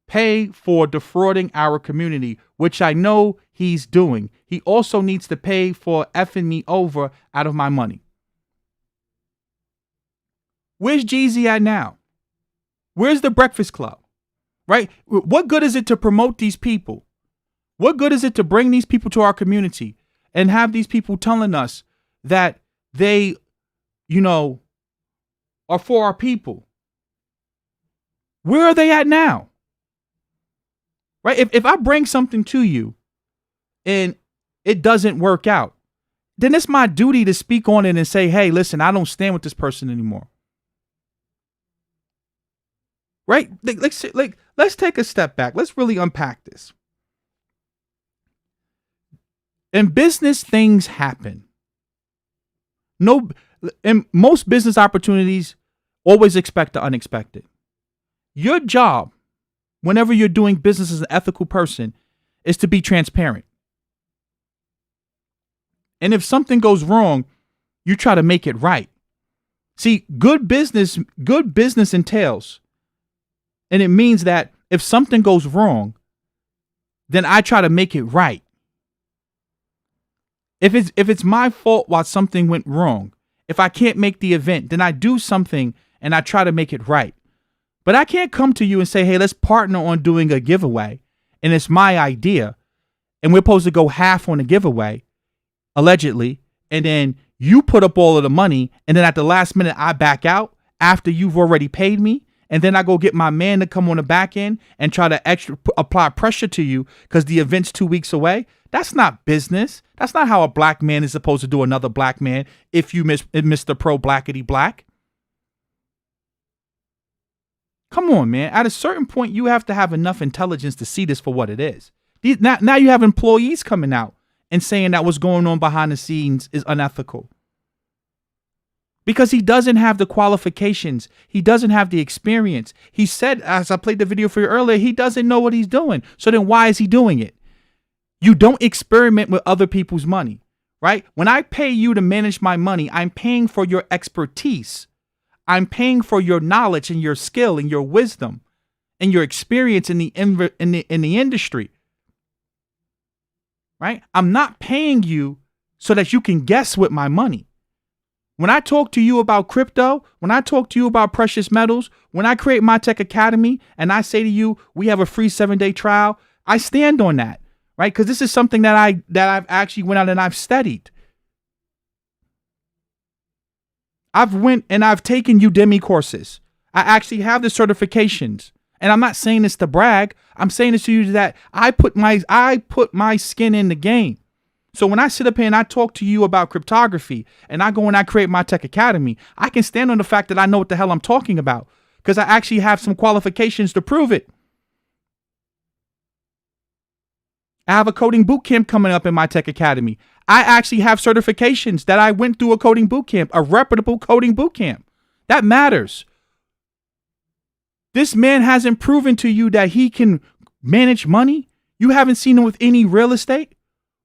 pay for defrauding our community, which I know he's doing. He also needs to pay for effing me over out of my money. Where's Jeezy at now? Where's the Breakfast Club? Right? What good is it to promote these people? What good is it to bring these people to our community and have these people telling us that they, are for our people? Where are they at now? Right? If I bring something to you and it doesn't work out, then it's my duty to speak on it and say, hey, listen, I don't stand with this person anymore. Right? Let's take a step back. Let's really unpack this. In business, things happen. And most business opportunities always expect the unexpected. Your job, whenever you're doing business as an ethical person, is to be transparent. And if something goes wrong, you try to make it right. See, good business entails, and it means that if something goes wrong, then I try to make it right. If it's my fault why something went wrong, if I can't make the event, then I do something and I try to make it right. But I can't come to you and say, hey, let's partner on doing a giveaway, and it's my idea, and we're supposed to go half on the giveaway, allegedly, and then you put up all of the money, and then at the last minute I back out after you've already paid me, and then I go get my man to come on the back end and try to apply pressure to you because the event's 2 weeks away. That's not business. That's not how a black man is supposed to do another black man if you Mr. Pro Blackity Black. Come on, man. At a certain point, you have to have enough intelligence to see this for what it is. Now you have employees coming out and saying that what's going on behind the scenes is unethical. Because he doesn't have the qualifications. He doesn't have the experience. He said, as I played the video for you earlier, he doesn't know what he's doing. So then why is he doing it? You don't experiment with other people's money, right? When I pay you to manage my money, I'm paying for your expertise. I'm paying for your knowledge and your skill and your wisdom and your experience in the industry, right? I'm not paying you so that you can guess with my money. When I talk to you about crypto, when I talk to you about precious metals, when I create my tech academy and I say to you, we have a free 7-day trial, I stand on that, right? Because this is something that I've actually went out and I've studied. I've went and I've taken Udemy courses. I actually have the certifications. And I'm not saying this to brag. I'm saying this to you that I put my skin in the game. So when I sit up here and I talk to you about cryptography and I go and I create my tech academy, I can stand on the fact that I know what the hell I'm talking about because I actually have some qualifications to prove it. I have a coding boot camp coming up in my tech academy. I actually have certifications that I went through a coding boot camp, a reputable coding boot camp. That matters. This man hasn't proven to you that he can manage money. You haven't seen him with any real estate.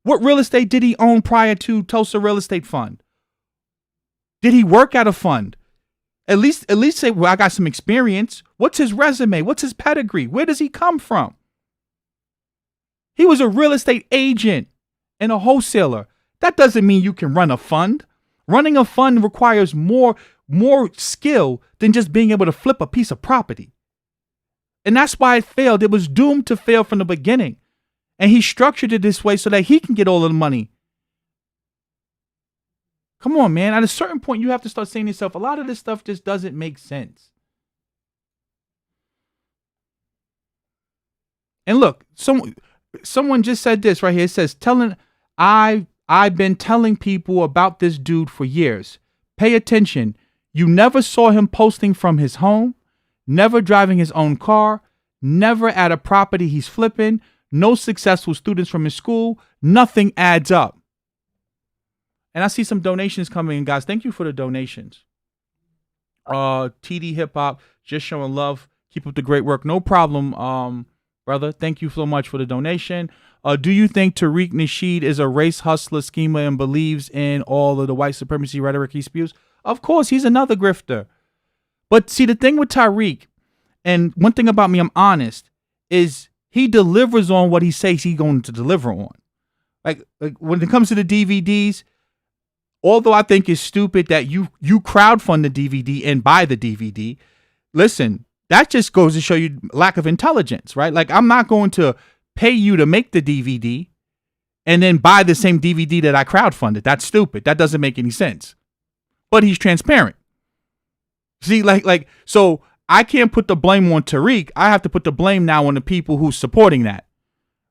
What real estate did he own prior to Tulsa Real Estate Fund? Did he work at a fund? At least say, well, I got some experience. What's his resume? What's his pedigree? Where does he come from? He was a real estate agent and a wholesaler. That doesn't mean you can run a fund. Running a fund requires more skill than just being able to flip a piece of property. And that's why it failed. It was doomed to fail from the beginning. And he structured it this way so that he can get all of the money. Come on, man. At a certain point, you have to start saying to yourself, a lot of this stuff just doesn't make sense. And look, someone just said this right here. It says, I've been telling people about this dude for years. Pay attention. You never saw him posting from his home, never driving his own car, never at a property he's flipping, no successful students from his school. Nothing adds up. And I see some donations coming in, guys. Thank you for the donations. TD Hip Hop, just showing love. Keep up the great work. No problem, brother. Thank you so much for the donation. Do you think Tariq Nasheed is a race hustler, schemer, and believes in all of the white supremacy rhetoric he spews? Of course, he's another grifter. But see, the thing with Tariq, and one thing about me, I'm honest, is he delivers on what he says he's going to deliver on. Like when it comes to the DVDs, although I think it's stupid that you crowdfund the DVD and buy the DVD, listen, that just goes to show you lack of intelligence, right? Like I'm not going to pay you to make the DVD and then buy the same DVD that I crowdfunded. That's stupid. That doesn't make any sense. But he's transparent. See, so I can't put the blame on Tariq. I have to put the blame now on the people who's supporting that,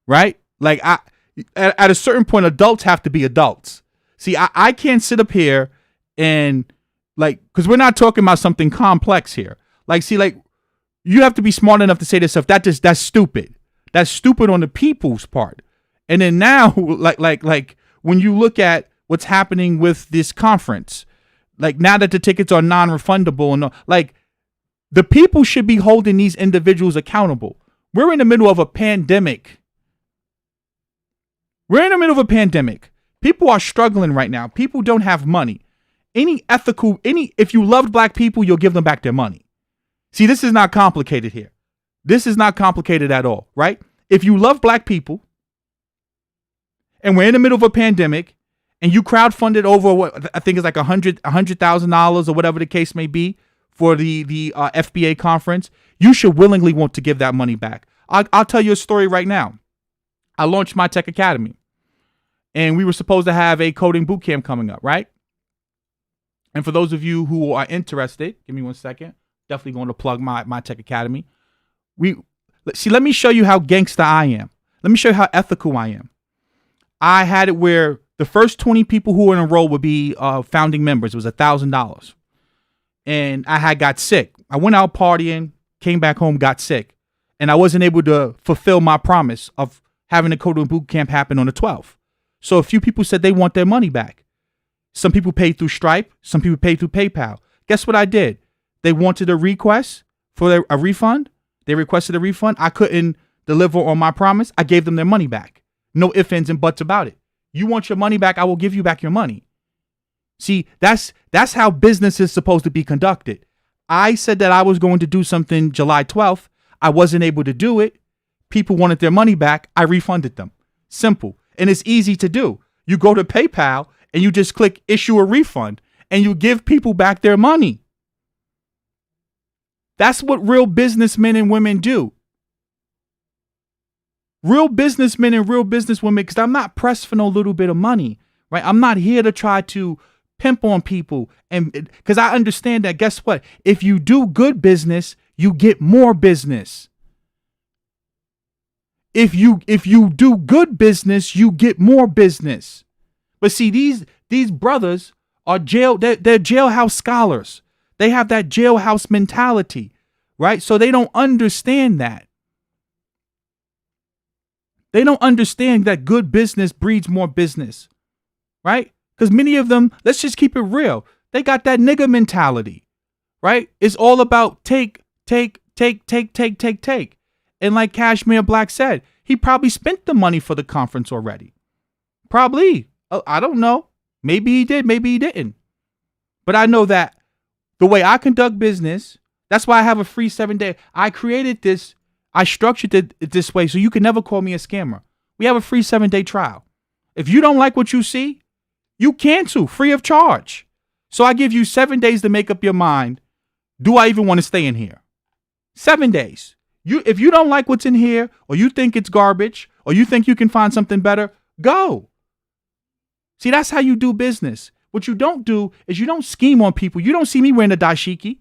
right? Like at a certain point, adults have to be adults. See, I can't sit up here and because we're not talking about something complex here. You have to be smart enough to say to yourself, that's stupid. That's stupid on the people's part. And then now, like when you look at what's happening with this conference, now that the tickets are non-refundable and the people should be holding these individuals accountable. We're in the middle of a pandemic. People are struggling right now. People don't have money. If you loved black people, you'll give them back their money. See, this is not complicated here. This is not complicated at all, right? If you love black people and we're in the middle of a pandemic and you crowdfunded over what I think is like $100,000 or whatever the case may be for the FBA conference, you should willingly want to give that money back. I'll tell you a story right now. I launched my tech academy and we were supposed to have a coding boot camp coming up, right? And for those of you who are interested, give me 1 second. Definitely going to plug my tech academy. Let me show you how gangsta I am. Let me show you how ethical I am. I had it where the first 20 people who were enrolled would be founding members. It was $1,000. And I got sick. I went out partying, came back home, got sick. And I wasn't able to fulfill my promise of having the coding boot camp happen on the 12th. So a few people said they want their money back. Some people paid through Stripe. Some people paid through PayPal. Guess what I did? They wanted a request for a refund. They requested a refund. I couldn't deliver on my promise. I gave them their money back. No ifs, ands, and buts about it. You want your money back, I will give you back your money. See, that's how business is supposed to be conducted. I said that I was going to do something July 12th. I wasn't able to do it. People wanted their money back. I refunded them. Simple. And it's easy to do. You go to PayPal and you just click issue a refund and you give people back their money. That's what real businessmen and women do. Real businessmen and real businesswomen, because I'm not pressed for no little bit of money, right? I'm not here to try to pimp on people. And because I understand that, guess what? If you do good business, you get more business. If you do good business, you get more business. But see, these brothers are they're jailhouse scholars. They have that jailhouse mentality, right? So they don't understand that. They don't understand that good business breeds more business, right? Because many of them, let's just keep it real, they got that nigga mentality, right? It's all about take. And like Cashmere Black said, he probably spent the money for the conference already. Probably. I don't know. Maybe he did, maybe he didn't. But I know that the way I conduct business, that's why I have a free 7-day. I created this, I structured it this way so you can never call me a scammer. We have a free 7-day trial. If you don't like what you see, you cancel free of charge. So I give you 7 days to make up your mind. Do I even want to stay in here? 7 days. If you don't like what's in here, or you think it's garbage, or you think you can find something better, go. See, that's how you do business. What you don't do is you don't scheme on people. You don't see me wearing a dashiki,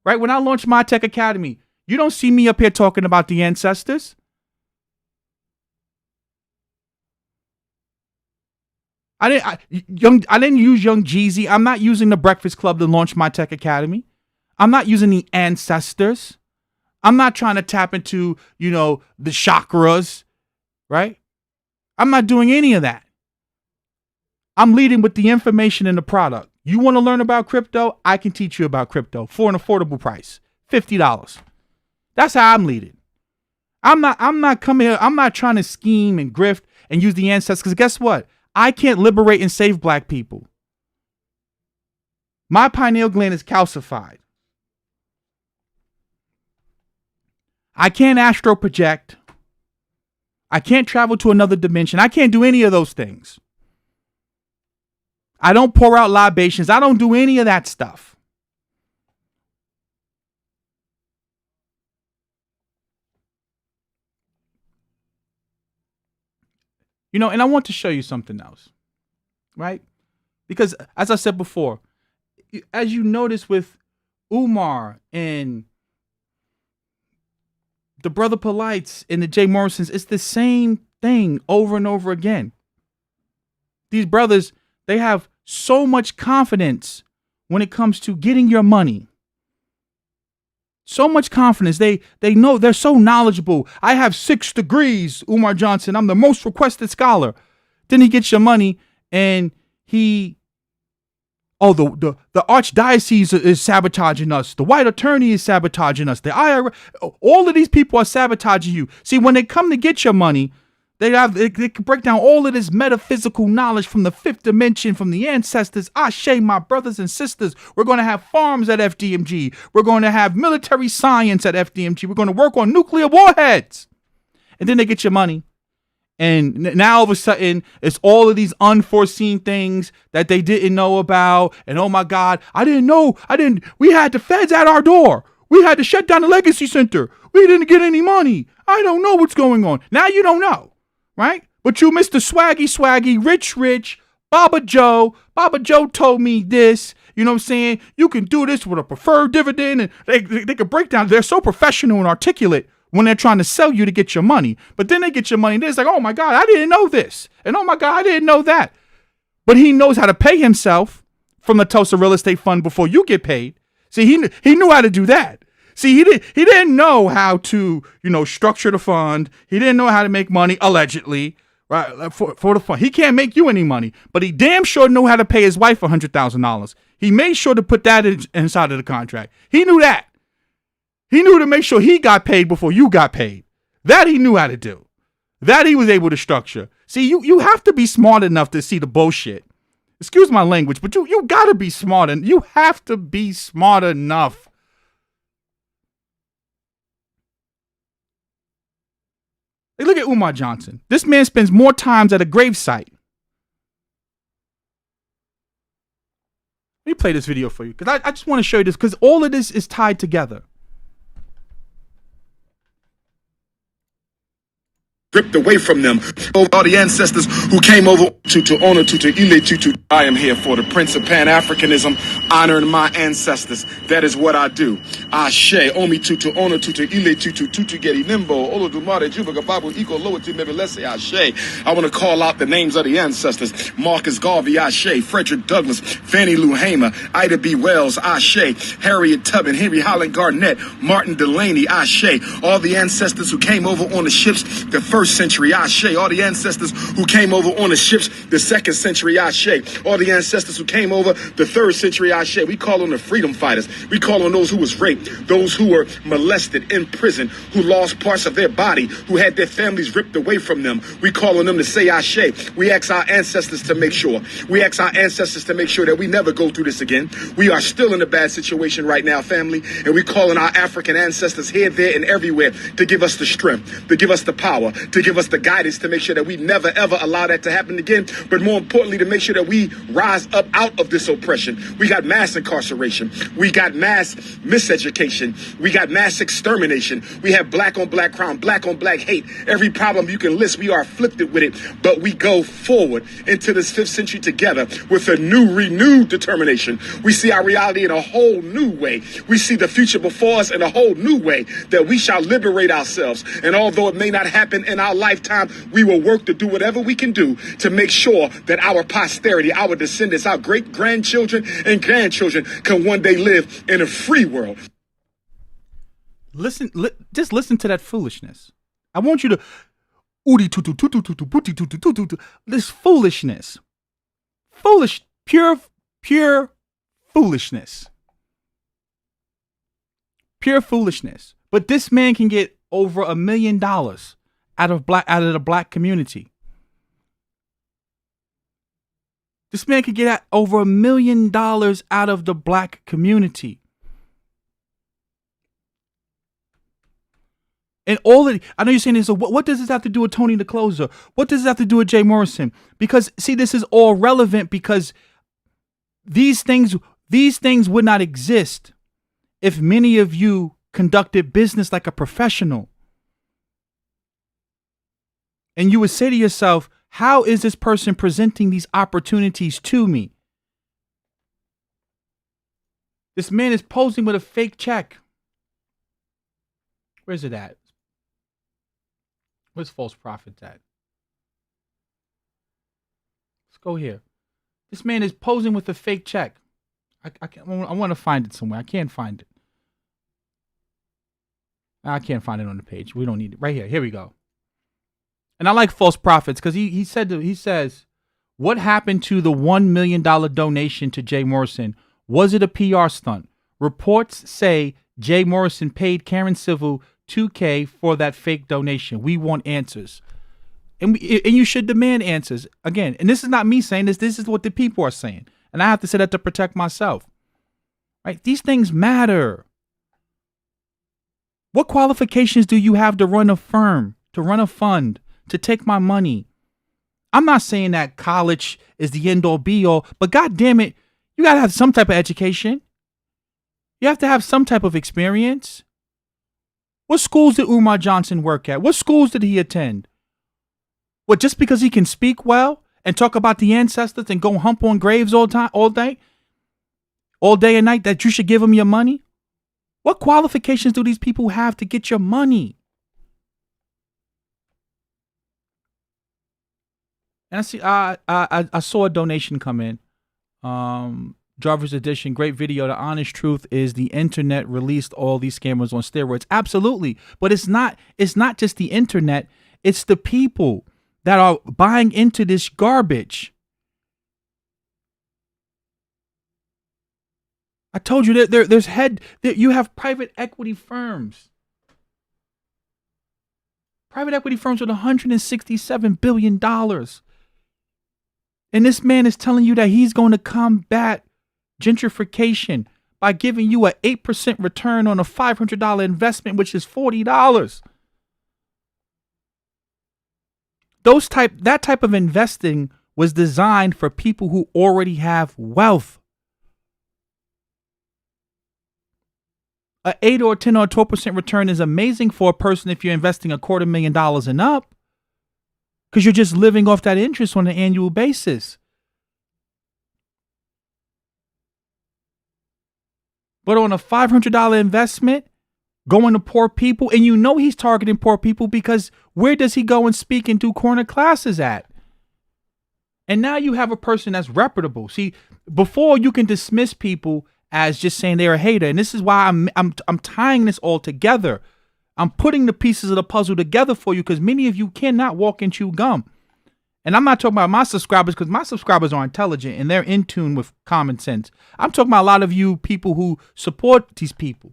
right? When I launched My Tech Academy, you don't see me up here talking about the ancestors. I didn't use Young Jeezy. I'm not using the Breakfast Club to launch My Tech Academy. I'm not using the ancestors. I'm not trying to tap into, the chakras, right? I'm not doing any of that. I'm leading with the information and the product. You want to learn about crypto? I can teach you about crypto for an affordable price, $50. That's how I'm leading. I'm not coming here. I'm not trying to scheme and grift and use the ancestors, because guess what? I can't liberate and save black people. My pineal gland is calcified. I can't astral project. I can't travel to another dimension. I can't do any of those things. I don't pour out libations. I don't do any of that stuff. And I want to show you something else, right? Because as I said before, as you notice with Umar and the Brother Polites and the Jay Morrisons, it's the same thing over and over again. These brothers, they have so much confidence when it comes to getting your money. So much confidence. They know, they're so knowledgeable. I have 6 degrees, Umar Johnson. I'm the most requested scholar. Then he gets your money and the archdiocese is sabotaging us. The white attorney is sabotaging us. The IRS, all of these people are sabotaging you. See, when they come to get your money, they can break down all of this metaphysical knowledge from the 5th dimension, from the ancestors. Ashe, my brothers and sisters. We're going to have farms at FDMG. We're going to have military science at FDMG. We're going to work on nuclear warheads. And then they get your money. And now all of a sudden, it's all of these unforeseen things that they didn't know about. And oh my God, we had the feds at our door. We had to shut down the Legacy Center. We didn't get any money. I don't know what's going on. Now you don't know, right? But you Mr. Swaggy, rich, Baba Joe. Baba Joe told me this. You know what I'm saying? You can do this with a preferred dividend. And they can break down. They're so professional and articulate when they're trying to sell you to get your money. But then they get your money and it's like, oh my God, I didn't know this. And oh my God, I didn't know that. But he knows how to pay himself from the Tulsa Real Estate Fund before you get paid. See, he knew how to do that. See, he didn't know how to, structure the fund. He didn't know how to make money, allegedly, right, for the fund. He can't make you any money, but he damn sure knew how to pay his wife $100,000. He made sure to put that inside of the contract. He knew that. He knew to make sure he got paid before you got paid. That he knew how to do. That he was able to structure. See, you have to be smart enough to see the bullshit. Excuse my language, but you gotta be smart, and you have to be smart enough. Hey, look at Umar Johnson. This man spends more times at a gravesite. Let me play this video for you, because I just want to show you this, because all of this is tied together. Ripped away from them. All the ancestors who came over to honor to ile to. I am here for the Prince of Pan-Africanism, honoring my ancestors. That is what I do. Ashe, omi to honor to ile to geti nimbo, olodumare jubaga babu iko loati mebelese ashe. I want to call out the names of the ancestors. Marcus Garvey, Ashe, Frederick Douglass, Fannie Lou Hamer, Ida B. Wells, Ashe, Harriet Tubman, Henry Highland Garnett, Martin Delaney, Ashe. All the ancestors who came over on the ships, the first century, Ashe. All the ancestors who came over on the ships, the second century, Ashe. All the ancestors who came over the third century, Ashe. We call on the freedom fighters. We call on those who was raped, those who were molested in prison, who lost parts of their body, who had their families ripped away from them. We call on them to say Ashe. We ask our ancestors to make sure. We ask our ancestors to make sure that we never go through this again. We are still in a bad situation right now, family, and we call on our African ancestors here, there, and everywhere to give us the strength, to give us the power, to give us the guidance to make sure that we never, ever allow that to happen again. But more importantly, to make sure that we rise up out of this oppression. We got mass incarceration. We got mass miseducation. We got mass extermination. We have black on black crime, black on black hate. Every problem you can list, we are afflicted with it. But we go forward into this 5th century together with a new, renewed determination. We see our reality in a whole new way. We see the future before us in a whole new way, that we shall liberate ourselves. And although it may not happen in our lifetime, we will work to do whatever we can do to make sure that our posterity, our descendants, our great grandchildren and grandchildren can one day live in a free world. Just listen to that foolishness. I want you to this foolishness. Pure foolishness. Pure foolishness. But this man can get over $1 million out of the black community. This man could get over $1 million out of the black community. And I know you're saying this, so what does this have to do with Tony the Closer? What does this have to do with Jay Morrison? Because, see, this is all relevant, because these things would not exist if many of you conducted business like a professional. And you would say to yourself, how is this person presenting these opportunities to me? This man is posing with a fake check. Where's it at? Where's false prophets at? Let's go here. This man is posing with a fake check. I want to find it somewhere. I can't find it. I can't find it on the page. We don't need it. Right here. Here we go. And I like false prophets, because he says, what happened to the $1 million donation to Jay Morrison? Was it a PR stunt? Reports say Jay Morrison paid Karen Civil $2K for that fake donation. We want answers. And you should demand answers. Again, and this is not me saying this. This is what the people are saying. And I have to say that to protect myself. Right? These things matter. What qualifications do you have to run a firm, to run a fund, to take my money? I'm not saying that college is the end all be all, but God damn it, you got to have some type of education. You have to have some type of experience. What schools did Umar Johnson work at? What schools did he attend? What, just because he can speak well and talk about the ancestors and go hump on graves all day and night, that you should give him your money? What qualifications do these people have to get your money? And I saw a donation come in. Jarvis Edition, great video. The honest truth is the internet released all these scammers on steroids. Absolutely. But it's not just the internet. It's the people that are buying into this garbage. I told you that you have private equity firms Private equity firms with $167 billion. And this man is telling you that he's going to combat gentrification by giving you an 8% return on a $500 investment, which is $40. That type of investing was designed for people who already have wealth. A 8 or 10 or 12% return is amazing for a person if you're investing $250,000 and up, because you're just living off that interest on an annual basis. But on a $500 investment, going to poor people, and you know he's targeting poor people because where does he go and speak and do corner classes at? And now you have a person that's reputable. See, before you can dismiss people as just saying they're a hater, and this is why I'm tying this all together. I'm putting the pieces of the puzzle together for you because many of you cannot walk and chew gum. And I'm not talking about my subscribers because my subscribers are intelligent and they're in tune with common sense. I'm talking about a lot of you people who support these people.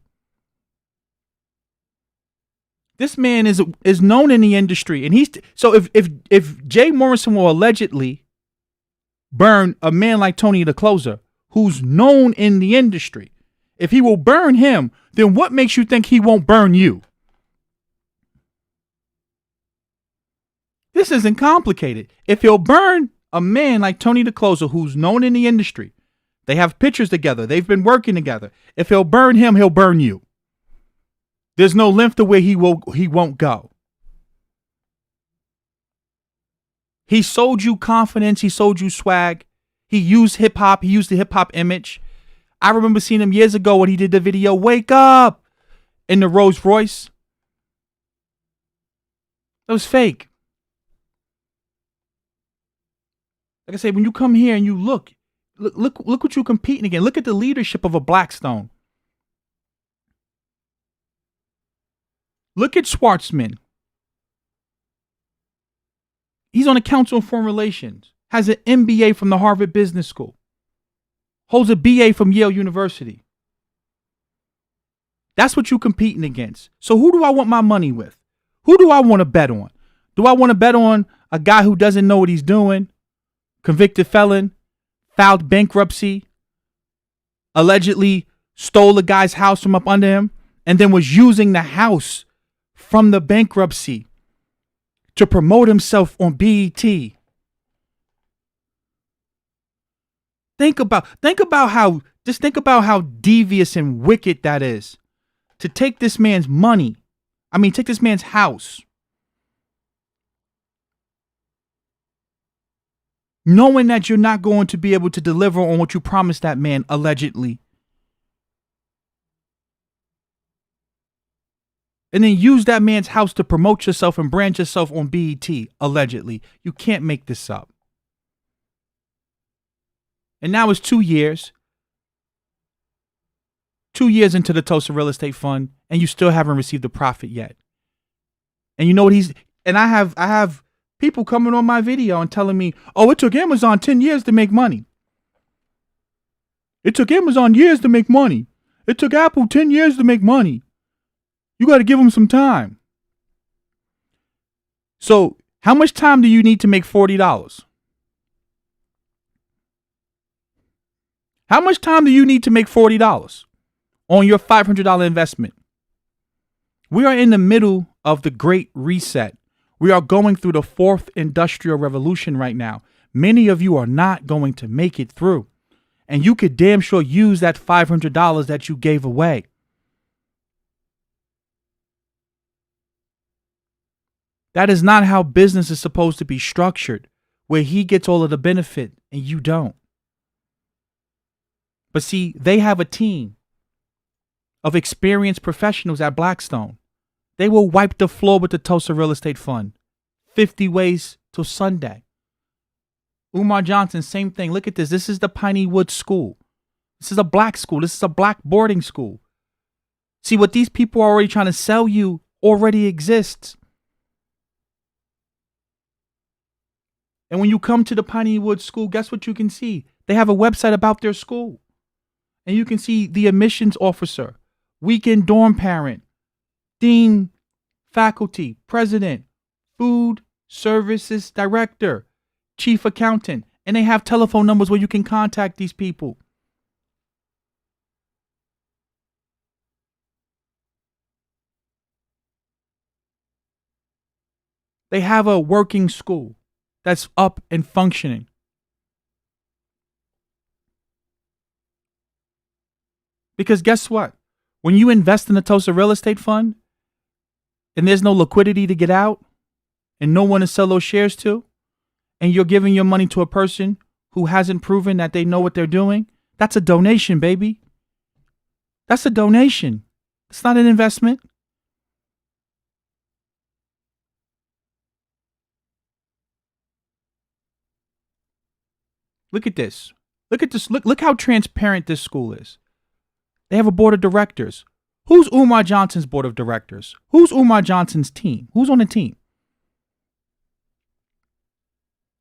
This man is known in the industry, and so if Jay Morrison will allegedly burn a man like Tony the Closer, who's known in the industry, if he will burn him, then what makes you think he won't burn you? This isn't complicated. If he'll burn a man like Tony the Closer, who's known in the industry, they have pictures together, they've been working together. If he'll burn him, he'll burn you. There's no length to where he won't go. He sold you confidence. He sold you swag. He used hip hop. He used the hip hop image. I remember seeing him years ago when he did the video "Wake Up" in the Rolls Royce. That was fake. Like I said, when you come here and you look what you're competing against. Look at the leadership of a Blackstone. Look at Schwartzman. He's on the Council on Foreign Relations, has an MBA from the Harvard Business School, holds a BA from Yale University. That's what you're competing against. So who do I want my money with? Who do I want to bet on? Do I want to bet on a guy who doesn't know what he's doing, convicted felon, filed bankruptcy, allegedly stole a guy's house from up under him, and then was using the house from the bankruptcy to promote himself on BET? Think about how devious and wicked that is. To take this man's money, take this man's house, knowing that you're not going to be able to deliver on what you promised that man, allegedly. And then use that man's house to promote yourself and brand yourself on BET, allegedly. You can't make this up. And now it's 2 years. 2 years into the Tulsa Real Estate Fund, and you still haven't received a profit yet. And you know what I have people coming on my video and telling me, oh, it took Amazon 10 years to make money. It took Amazon years to make money. It took Apple 10 years to make money. You got to give them some time. So how much time do you need to make $40? How much time do you need to make $40 on your $500 investment? We are in the middle of the Great Reset. We are going through the fourth industrial revolution right now. Many of you are not going to make it through. And you could damn sure use that $500 that you gave away. That is not how business is supposed to be structured, where he gets all of the benefit and you don't. But see, they have a team of experienced professionals at Blackstone. They will wipe the floor with the Tulsa Real Estate Fund. 50 ways till Sunday. Umar Johnson, same thing. Look at this. This is the Piney Woods School. This is a black school. This is a black boarding school. See, what these people are already trying to sell you already exists. And when you come to the Piney Woods School, guess what you can see? They have a website about their school. And you can see the admissions officer, weekend dorm parent, dean, faculty, president, food services director, chief accountant, and they have telephone numbers where you can contact these people. They have a working school that's up and functioning. Because guess what? When you invest in the Tulsa real estate fund and there's no liquidity to get out and no one to sell those shares to, and you're giving your money to a person who hasn't proven that they know what they're doing, that's a donation, baby. That's a donation. It's not an investment. Look at this. Look at this. Look how transparent this school is. They have a board of directors. Who's Umar Johnson's board of directors? Who's Umar Johnson's team? Who's on the team?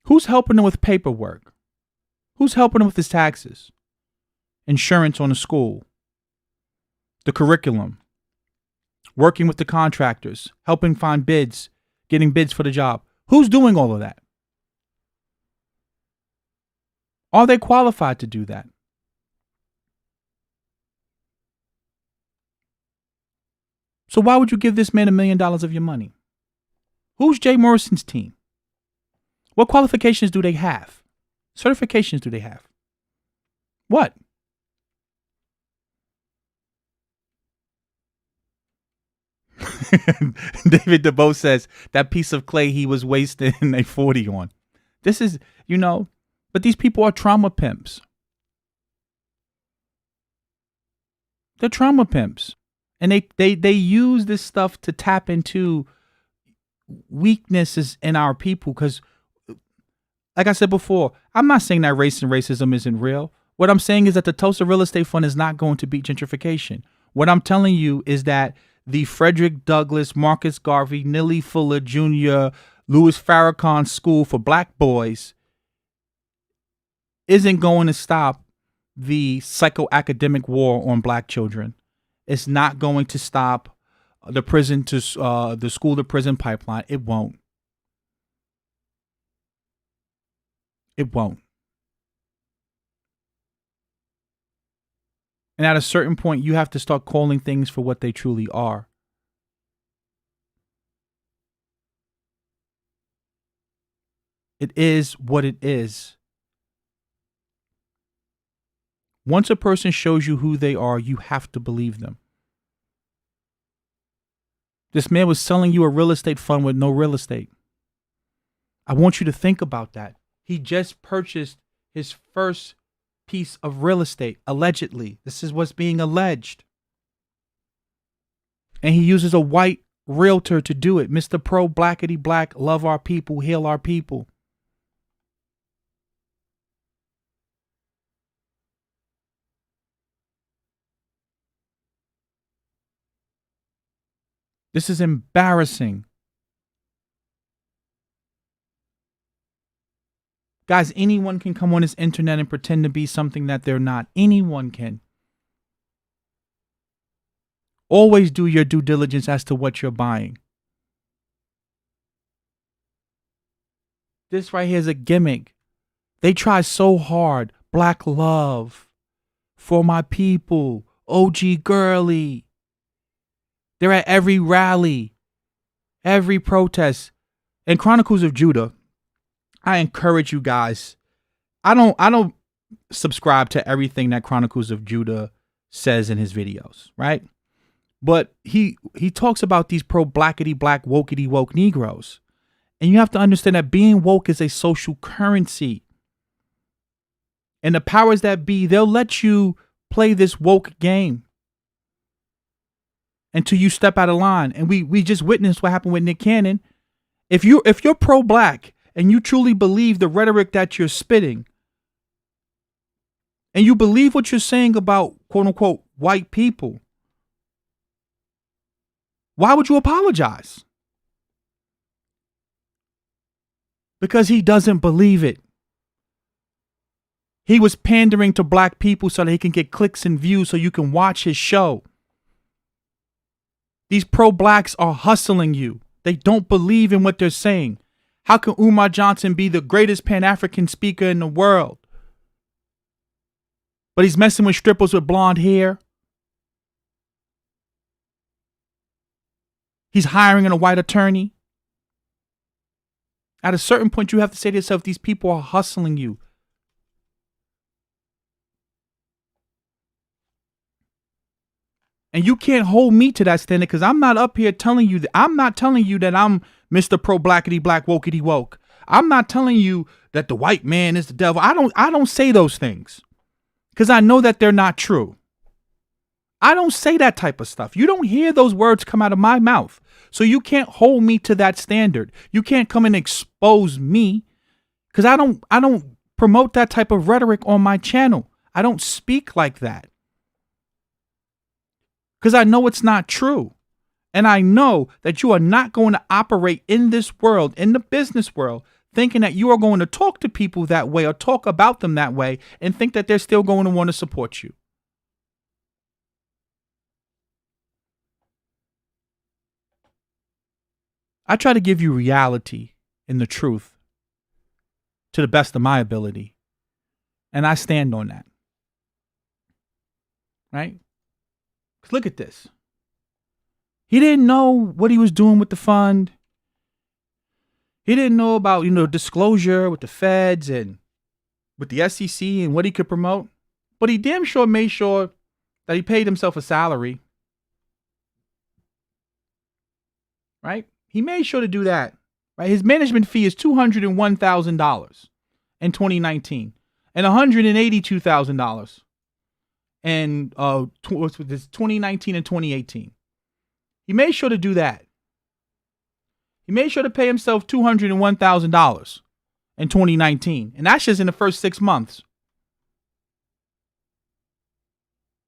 Who's helping him with paperwork? Who's helping him with his taxes? Insurance on the school? The curriculum? Working with the contractors? Helping find bids? Getting bids for the job? Who's doing all of that? Are they qualified to do that? So why would you give this man $1 million of your money? Who's Jay Morrison's team? What qualifications do they have? Certifications do they have? What? David DeBoe says that piece of clay he was wasting a 40 on. This is, but these people are trauma pimps. They're trauma pimps. And they use this stuff to tap into weaknesses in our people. Because, like I said before, I'm not saying that race and racism isn't real. What I'm saying is that the Tulsa Real Estate Fund is not going to beat gentrification. What I'm telling you is that the Frederick Douglass, Marcus Garvey, Neely Fuller Jr., Louis Farrakhan School for Black Boys isn't going to stop the psychoacademic war on black children. It's not going to stop the prison to the school to prison pipeline. It won't. It won't. And at a certain point, you have to start calling things for what they truly are. It is what it is. Once a person shows you who they are, you have to believe them. This man was selling you a real estate fund with no real estate. I want you to think about that. He just purchased his first piece of real estate, allegedly. This is what's being alleged. And he uses a white realtor to do it. Mr. Pro Blackity Black, love our people, heal our people. This is embarrassing. Guys, anyone can come on this internet and pretend to be something that they're not. Anyone can. Always do your due diligence as to what you're buying. This right here is a gimmick. They try so hard. Black love. For my people. OG girly. They're at every rally. Every protest. And Chronicles of Judah, I encourage you guys. I don't subscribe to everything that Chronicles of Judah says in his videos, right? But he talks about these pro-blackity black wokety woke Negroes. And you have to understand that being woke is a social currency. And the powers that be, they'll let you play this woke game until you step out of line. And we just witnessed what happened with Nick Cannon. If you're pro-black and you truly believe the rhetoric that you're spitting, and you believe what you're saying about quote unquote white people, why would you apologize? Because he doesn't believe it. He was pandering to black people so that he can get clicks and views so you can watch his show. These pro-blacks are hustling you. They don't believe in what they're saying. How can Umar Johnson be the greatest Pan-African speaker in the world? But he's messing with strippers with blonde hair. He's hiring a white attorney. At a certain point, you have to say to yourself, these people are hustling you. And you can't hold me to that standard because I'm not up here telling you that I'm Mr. Pro Blackity Black Wokety Woke. I'm not telling you that the white man is the devil. I don't say those things because I know that they're not true. I don't say that type of stuff. You don't hear those words come out of my mouth. So you can't hold me to that standard. You can't come and expose me because I don't promote that type of rhetoric on my channel. I don't speak like that. Because I know it's not true. And I know that you are not going to operate in this world, in the business world, thinking that you are going to talk to people that way or talk about them that way and think that they're still going to want to support you. I try to give you reality and the truth to the best of my ability. And I stand on that. Right? Look at this. He didn't know what he was doing with the fund. He didn't know about, disclosure with the feds and with the SEC and what he could promote. But he damn sure made sure that he paid himself a salary. Right? He made sure to do that. Right? His management fee is $201,000 in 2019 and $182,000. And what's with this 2019 and 2018. He made sure to do that. He made sure to pay himself $201,000 in 2019. And that's just in the first 6 months.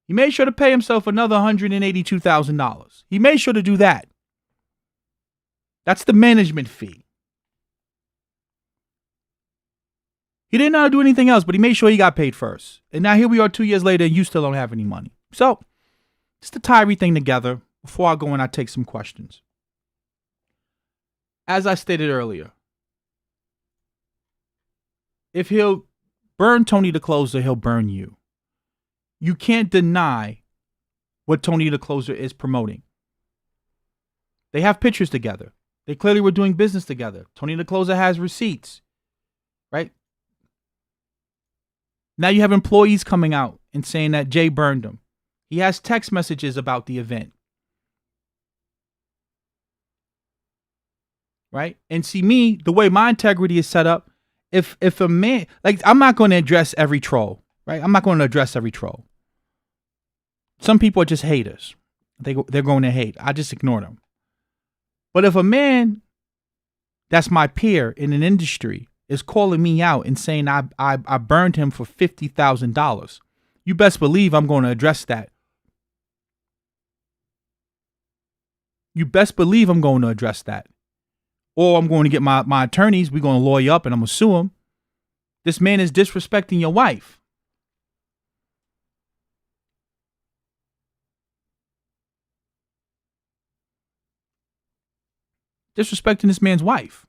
He made sure to pay himself another $182,000. He made sure to do that. That's the management fee. He didn't know how to do anything else, but he made sure he got paid first. And now here we are 2 years later and you still don't have any money. So, just to tie everything together, before I go and I take some questions. As I stated earlier, if he'll burn Tony the Closer, he'll burn you. You can't deny what Tony the Closer is promoting. They have pictures together. They clearly were doing business together. Tony the Closer has receipts, right? Now you have employees coming out and saying that Jay burned them. He has text messages about the event. Right? And see me, the way my integrity is set up, if a man, like I'm not going to address every troll, right? I'm not going to address every troll. Some people are just haters. They're going to hate. I just ignore them. But if a man that's my peer in an industry is calling me out and saying I burned him for $50,000, you best believe I'm going to address that. You best believe I'm going to address that. Or I'm going to get my attorneys, we're going to lawyer up and I'm going to sue him. This man is disrespecting your wife. Disrespecting this man's wife.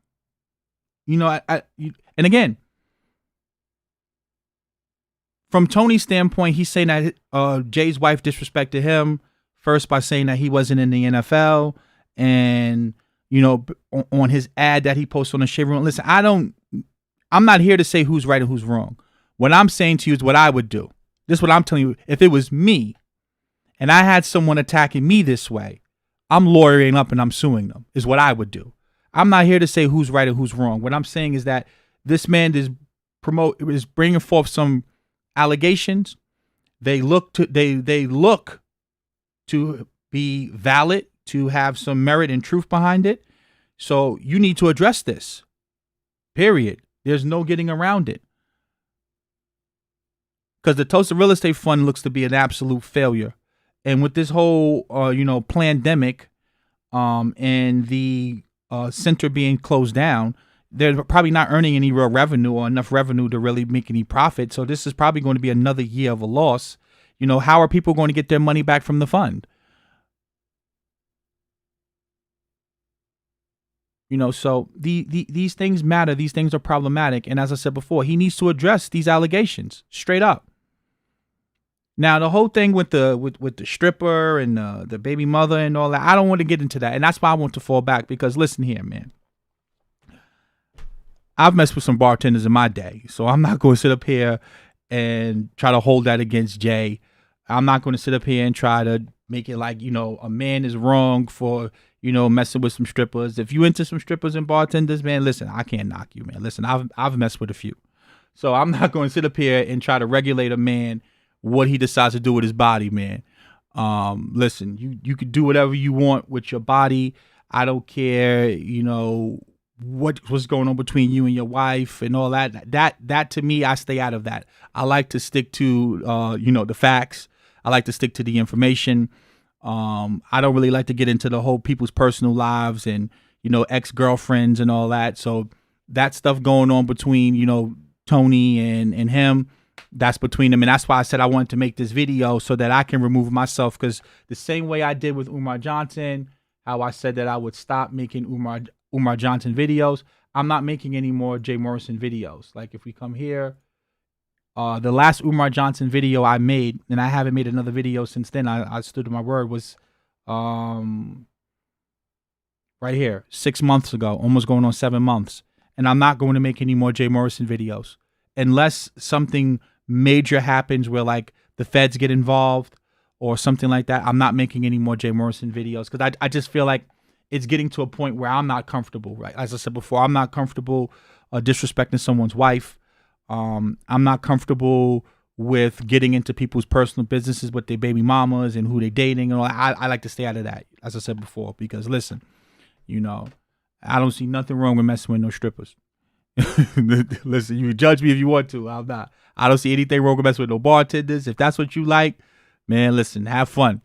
And again, from Tony's standpoint, he's saying that Jay's wife disrespected him first by saying that he wasn't in the NFL and, on his ad that he posted on the Shade Room. Listen, I'm not here to say who's right and who's wrong. What I'm saying to you is what I would do. This is what I'm telling you. If it was me and I had someone attacking me this way, I'm lawyering up and I'm suing them, is what I would do. I'm not here to say who's right and who's wrong. What I'm saying is that this man is bringing forth some allegations. They look to be valid, to have some merit and truth behind it. So you need to address this. Period. There's no getting around it. Because the Tulsa Real Estate Fund looks to be an absolute failure. And with this whole, pandemic, and the center being closed down, they're probably not earning any real revenue or enough revenue to really make any profit. So this is probably going to be another year of a loss. How are people going to get their money back from the fund? You know, so these things matter. These things are problematic. And as I said before, he needs to address these allegations straight up. Now, the whole thing with the stripper and the baby mother and all that, I don't want to get into that. And that's why I want to fall back, because listen here, man. I've messed with some bartenders in my day, so I'm not going to sit up here and try to hold that against Jay. I'm not going to sit up here and try to make it like, you know, a man is wrong for, you know, messing with some strippers. If you into some strippers and bartenders, man, listen, I can't knock you, man. Listen, I've messed with a few. So I'm not going to sit up here and try to regulate a man what he decides to do with his body, man. Listen, you could do whatever you want with your body. I don't care, you know, what's going on between you and your wife and all that. That to me, I stay out of that. I like to stick to you know, the facts. I like to stick to the information. I don't really like to get into the whole people's personal lives and, you know, ex-girlfriends and all that. So that stuff going on between, you know, Tony and him, that's between them. And that's why I said I wanted to make this video so that I can remove myself, because the same way I did with Umar Johnson, how I said that I would stop making Umar Johnson videos, I'm not making any more Jay Morrison videos. Like if we come here, the last Umar Johnson video I made, and I haven't made another video since then, I stood to my word, was right here, 6 months ago, almost going on 7 months. And I'm not going to make any more Jay Morrison videos unless something major happens where like the feds get involved or something like that. I'm not making any more Jay Morrison videos, because I just feel like it's getting to a point where I'm not comfortable, right? As I said before, I'm not comfortable disrespecting someone's wife. I'm not comfortable with getting into people's personal businesses with their baby mamas and who they're dating and all that. I like to stay out of that, as I said before, because listen, you know, I don't see nothing wrong with messing with no strippers. Listen, you can judge me if you want to. I'm not. I don't see anything wrong with messing with no bartenders. If that's what you like, man, listen, have fun.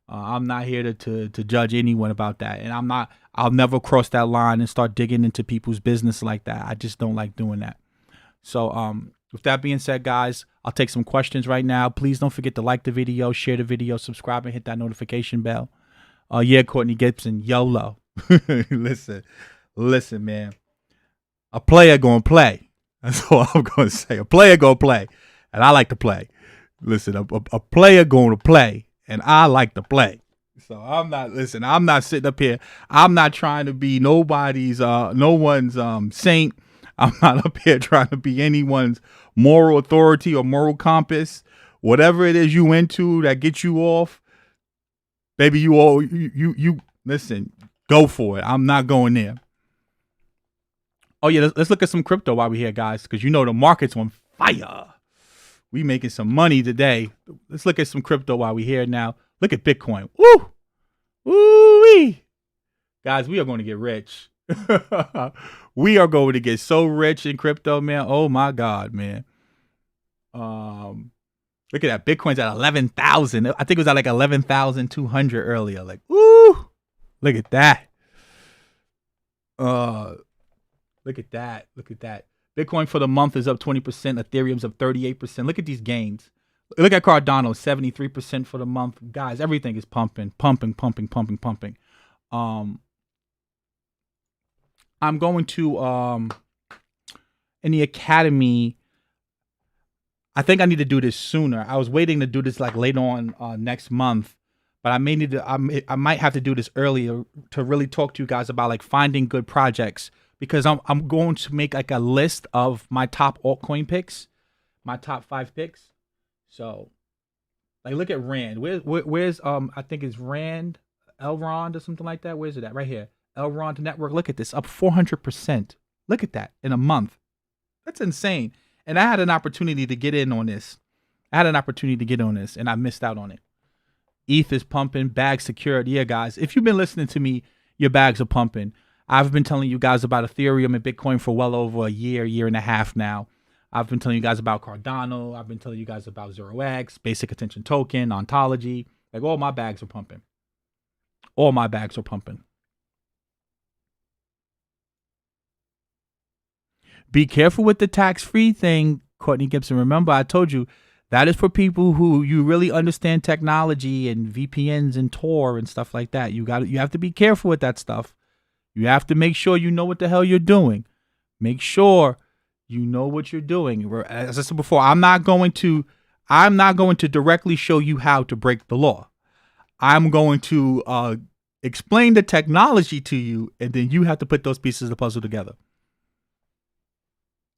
I'm not here to judge anyone about that. And I'll never cross that line and start digging into people's business like that. I just don't like doing that. So with that being said, guys, I'll take some questions right now. Please don't forget to like the video, share the video, subscribe, and hit that notification bell. Yeah, Courtney Gibson, YOLO. Listen, man. A player gonna play. That's all I'm gonna say. A player gonna play, and I like to play. Listen, a player gonna play, and I like to play. So I'm not sitting up here. I'm not trying to be no one's saint. I'm not up here trying to be anyone's moral authority or moral compass. Whatever it is you into that gets you off, baby, you listen, go for it. I'm not going there. Oh yeah, let's look at some crypto while we're here, guys, because you know the market's on fire. We making some money today. Let's look at some crypto while we're here now. Look at Bitcoin. Woo! Woo-wee! Guys, we are going to get rich. We are going to get so rich in crypto, man. Oh my God, man. Look at that. Bitcoin's at 11,000. I think it was at like 11,200 earlier. Like, woo! Look at that. Look at that. Look at that. Bitcoin for the month is up 20%. Ethereum's up 38%. Look at these gains. Look at Cardano, 73% for the month. Guys, everything is pumping. I'm going to in the academy. I think I need to do this sooner. I was waiting to do this like later on next month, but I may need to. I might have to do this earlier to really talk to you guys about like finding good projects, because I'm going to make like a list of my top altcoin picks, my top 5 picks. So, like, look at Rand. Where's I think it's Rand, Elrond or something like that. Where's it at? Right here. Elrond Network. Look at this, up 400%. Look at that in a month. That's insane. And I had an opportunity to get in on this. And I missed out on it. ETH is pumping. Bags secured. Yeah, guys. If you've been listening to me, your bags are pumping. I've been telling you guys about Ethereum and Bitcoin for well over a year and a half now. I've been telling you guys about Cardano. I've been telling you guys about 0x, Basic Attention Token, Ontology. Like, all my bags are pumping. All my bags are pumping. Be careful with the tax-free thing, Courtney Gibson. Remember, I told you that is for people who you really understand technology and VPNs and Tor and stuff like that. You have to be careful with that stuff. You have to make sure you know what the hell you're doing. Make sure you know what you're doing. As I said before, I'm not going to directly show you how to break the law. I'm going to explain the technology to you, and then you have to put those pieces of the puzzle together.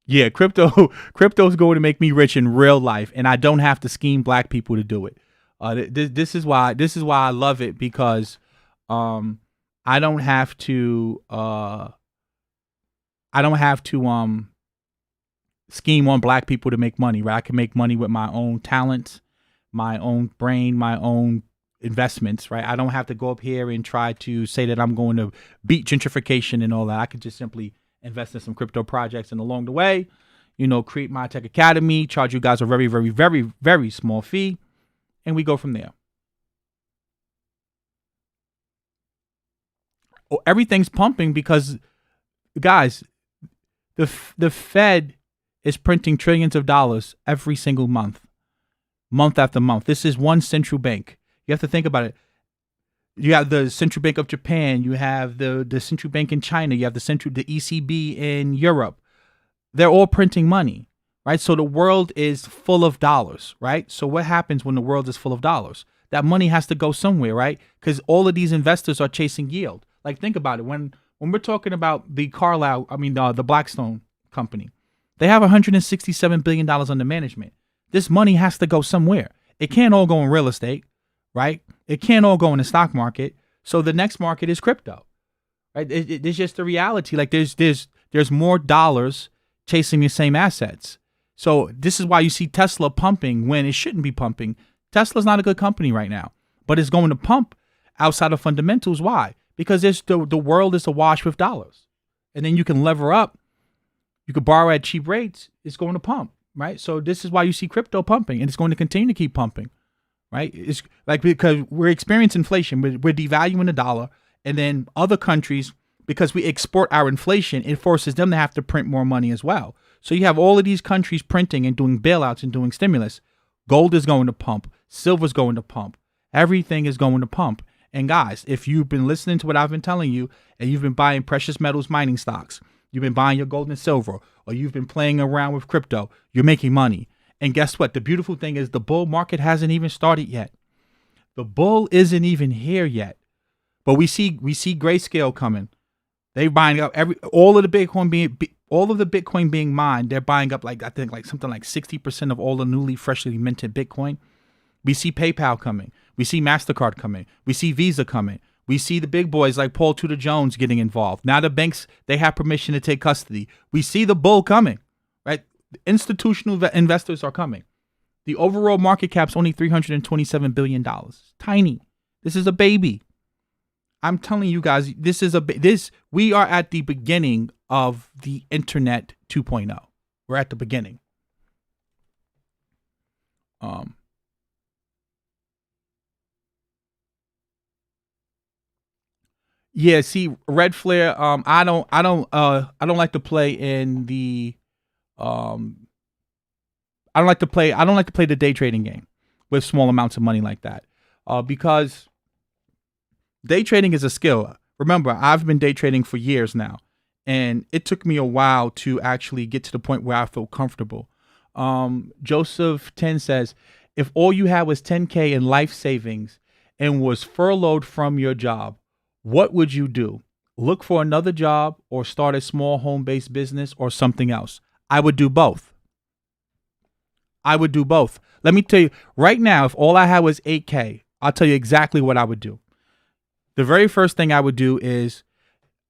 Yeah, crypto's going to make me rich in real life, and I don't have to scheme black people to do it. This is why I love it, because I don't have to scheme on black people to make money, right? I can make money with my own talents, my own brain, my own investments, right? I don't have to go up here and try to say that I'm going to beat gentrification and all that. I could just simply invest in some crypto projects, and along the way, create my tech academy, charge you guys a very, very, very, very small fee, and we go from there. Oh, everything's pumping because, guys, the Fed is printing trillions of dollars every single month after month. This is one central bank. You have to think about it. You have the Central Bank of Japan. You have the Central Bank in China. You have the ECB in Europe. They're all printing money, right? So the world is full of dollars, right? So what happens when the world is full of dollars? That money has to go somewhere, right? Because all of these investors are chasing yield. Like, think about it. When we're talking about the the Blackstone company, they have $167 billion under management. This money has to go somewhere. It can't all go in real estate, right? It can't all go in the stock market. So the next market is crypto, right? It's just the reality. Like, there's more dollars chasing the same assets. So this is why you see Tesla pumping when it shouldn't be pumping. Tesla's not a good company right now, but it's going to pump outside of fundamentals. Why? Because the world is awash with dollars, and then you can lever up. You could borrow at cheap rates. It's going to pump, right? So this is why you see crypto pumping, and it's going to continue to keep pumping, right? It's like, because we're experiencing inflation. We're devaluing the dollar, and then other countries, because we export our inflation, it forces them to have to print more money as well. So you have all of these countries printing and doing bailouts and doing stimulus. Gold is going to pump. Silver's going to pump. Everything is going to pump. And guys, if you've been listening to what I've been telling you, and you've been buying precious metals mining stocks, you've been buying your gold and silver, or you've been playing around with crypto, you're making money. And guess what? The beautiful thing is the bull market hasn't even started yet. The bull isn't even here yet. But we see Grayscale coming. They're buying up all of the Bitcoin being mined. They're buying up something like 60% of all the newly freshly minted Bitcoin. We see PayPal coming. We see MasterCard coming. We see Visa coming. We see the big boys like Paul Tudor Jones getting involved. Now the banks, they have permission to take custody. We see the bull coming, right? Institutional investors are coming. The overall market cap's only $327 billion. Tiny. This is a baby. I'm telling you guys, we are at the beginning of the internet 2.0. We're at the beginning. Yeah, see, Red Flare, I don't like to play in the I don't like to play the day trading game with small amounts of money like that. Because day trading is a skill. Remember, I've been day trading for years now, and it took me a while to actually get to the point where I feel comfortable. Joseph 10 says, if all you had was 10K in life savings and was furloughed from your job, what would you do? Look for another job or start a small home-based business or something else? I would do both. Let me tell you right now, if all I had was 8K, I'll tell you exactly what I would do. The very first thing I would do is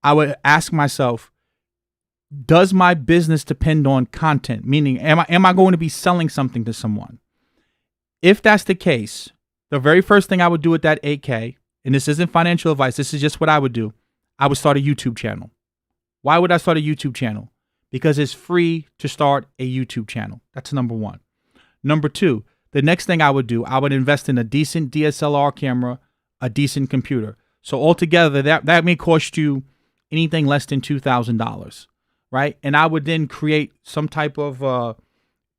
I would ask myself, does my business depend on content? Meaning, am I going to be selling something to someone? If that's the case, the very first thing I would do with that 8K, and this isn't financial advice, this is just what I would do, I would start a YouTube channel. Why would I start a YouTube channel? Because it's free to start a YouTube channel. That's number one. Number two, the next thing I would do, I would invest in a decent DSLR camera, a decent computer. So altogether, that may cost you anything less than $2,000, right? And I would then create some type of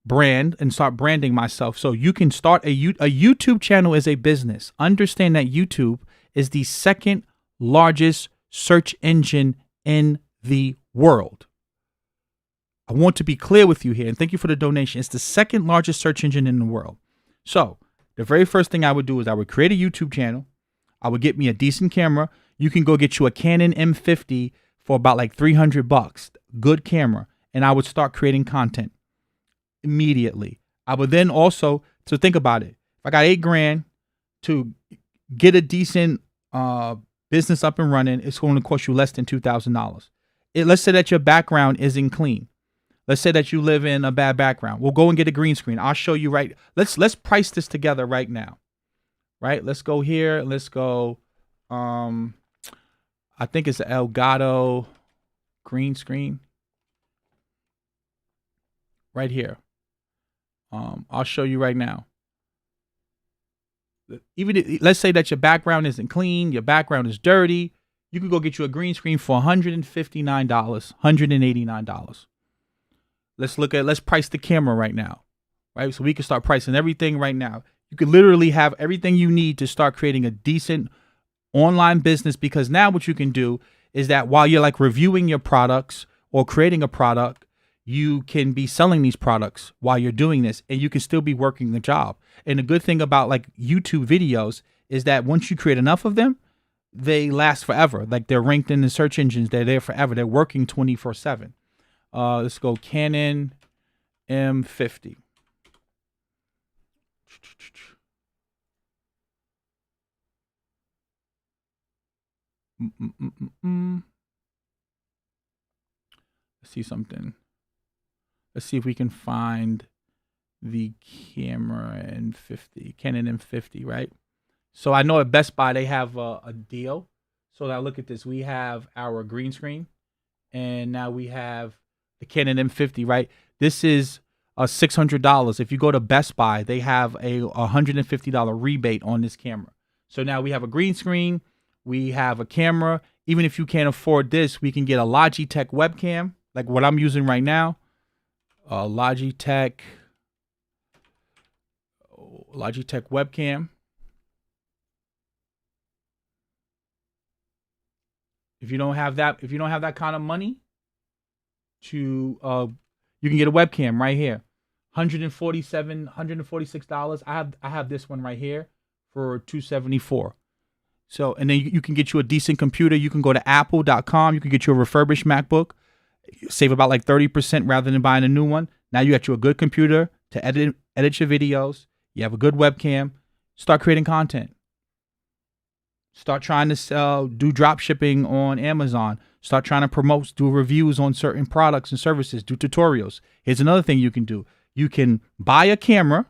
brand and start branding myself. So you can start a YouTube channel as a business. Understand that YouTube is the second largest search engine in the world. I want to be clear with you here, and thank you for the donation. It's the second largest search engine in the world. So the very first thing I would do is I would create a YouTube channel. I would get me a decent camera. You can go get you a Canon M50 for about like $300. Good camera. And I would start creating content immediately. I would then also, so think about it. If I got $8,000 to get a decent business up and running, it's going to cost you less than $2,000. Let's say that your background isn't clean. Let's say that you live in a bad background. We'll go and get a green screen. I'll show you right. Let's price this together right now. Right? Let's go here. Let's go. I think it's Elgato green screen. Right here. I'll show you right now. Let's say that your background isn't clean, your background is dirty. You could go get you a green screen for $159, $189. Let's price the camera right now, right? So we can start pricing everything right now. You could literally have everything you need to start creating a decent online business, because now what you can do is that while you're like reviewing your products or creating a product, you can be selling these products while you're doing this, and you can still be working the job. And the good thing about like YouTube videos is that once you create enough of them, they last forever. Like they're ranked in the search engines. They're there forever. They're working 24/7. Let's go Canon M50. Let's see something. Let's see if we can find the camera M50, Canon M50, right? So I know at Best Buy they have a deal. So now look at this. We have our green screen, and now we have the Canon M50, right? This is $600. If you go to Best Buy, they have a $150 rebate on this camera. So now we have a green screen, we have a camera. Even if you can't afford this, we can get a Logitech webcam, like what I'm using right now. Logitech webcam. If you don't have that kind of money, you can get a webcam right here. $146. I have this one right here for $274. So, and then you can get you a decent computer. You can go to apple.com. You can get you a refurbished MacBook. Save about like 30% rather than buying a new one. Now you got you a good computer to edit your videos. You have a good webcam. Start creating content. Start trying to do drop shipping on Amazon. Start trying to promote, do reviews on certain products and services, do tutorials. Here's another thing you can do. You can buy a camera,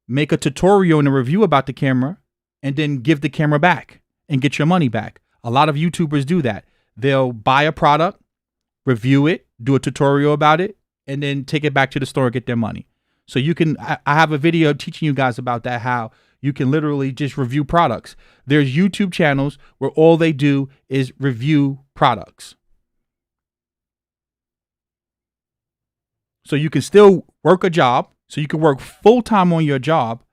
make a tutorial and a review about the camera, and then give the camera back and get your money back. A lot of YouTubers do that. They'll buy a product, review it, do a tutorial about it, and then take it back to the store and get their money. So you can, I have a video teaching you guys about that, how you can literally just review products. There's YouTube channels where all they do is review products. So you can still work a job. So you can work full-time on your job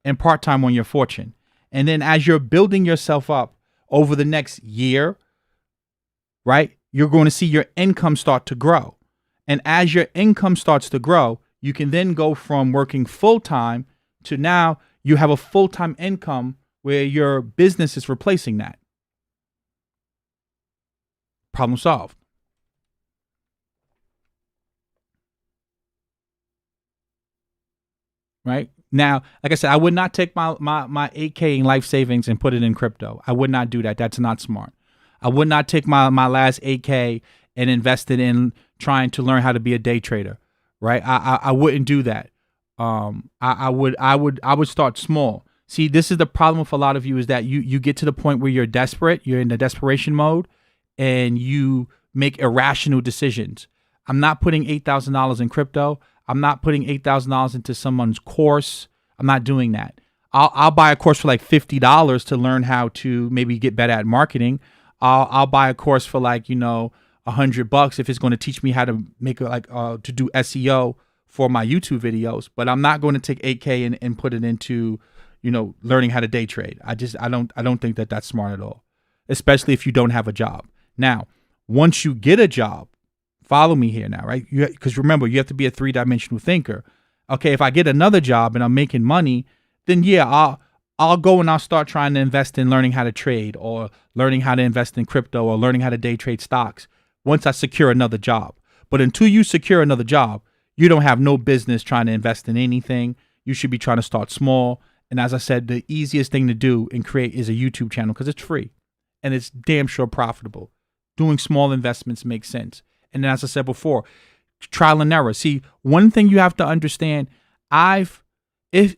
and part-time on your fortune. And then as you're building yourself up over the next year, right, you're going to see your income start to grow. And as your income starts to grow, you can then go from working full-time to now you have a full-time income where your business is replacing that. Problem solved. Right? Now, like I said, I would not take my $8K in life savings and put it in crypto. I would not do that. That's not smart. I would not take my last $8K and invest it in trying to learn how to be a day trader. Right? I wouldn't do that. I would start small. See, this is the problem with a lot of you, is that you get to the point where you're desperate, you're in the desperation mode, and you make irrational decisions. I'm not putting $8,000 in crypto. I'm not putting $8,000 into someone's course. I'm not doing that. I'll buy a course for like $50 to learn how to maybe get better at marketing. I'll buy a course for like, $100 if it's going to teach me how to make to do SEO for my YouTube videos. But I'm not going to take $8K and put it into, learning how to day trade. I don't think that that's smart at all. especially if you don't have a job. Now, once you get a job, follow me here now, right? Because remember, you have to be a 3-dimensional thinker. Okay, if I get another job and I'm making money, then yeah, I'll go and I'll start trying to invest in learning how to trade, or learning how to invest in crypto, or learning how to day trade stocks once I secure another job. But until you secure another job, you don't have no business trying to invest in anything. You should be trying to start small. And as I said, the easiest thing to do and create is a YouTube channel, because it's free and it's damn sure profitable. Doing small investments makes sense. And then, as I said before, trial and error. See, one thing you have to understand, it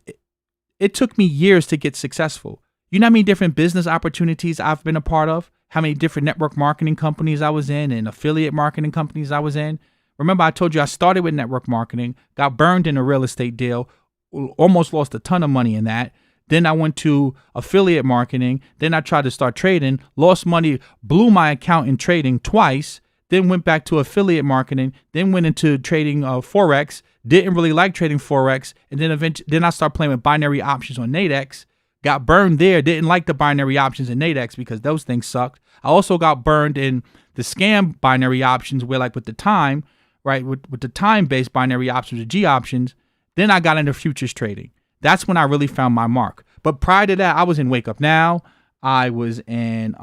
took me years to get successful. You know how many different business opportunities I've been a part of? How many different network marketing companies I was in and affiliate marketing companies I was in? Remember, I told you I started with network marketing, got burned in a real estate deal, almost lost a ton of money in that. Then I went to affiliate marketing. Then I tried to start trading, lost money, blew my account in trading twice. Then went back to affiliate marketing. Then went into trading Forex. Didn't really like trading Forex. And then then I started playing with binary options on Nadex. Got burned there. Didn't like the binary options in Nadex because those things sucked. I also got burned in the scam binary options where, like with the time, right, with the time-based binary options, the G options. Then I got into futures trading. That's when I really found my mark. But prior to that, I was in Wake Up Now. I was in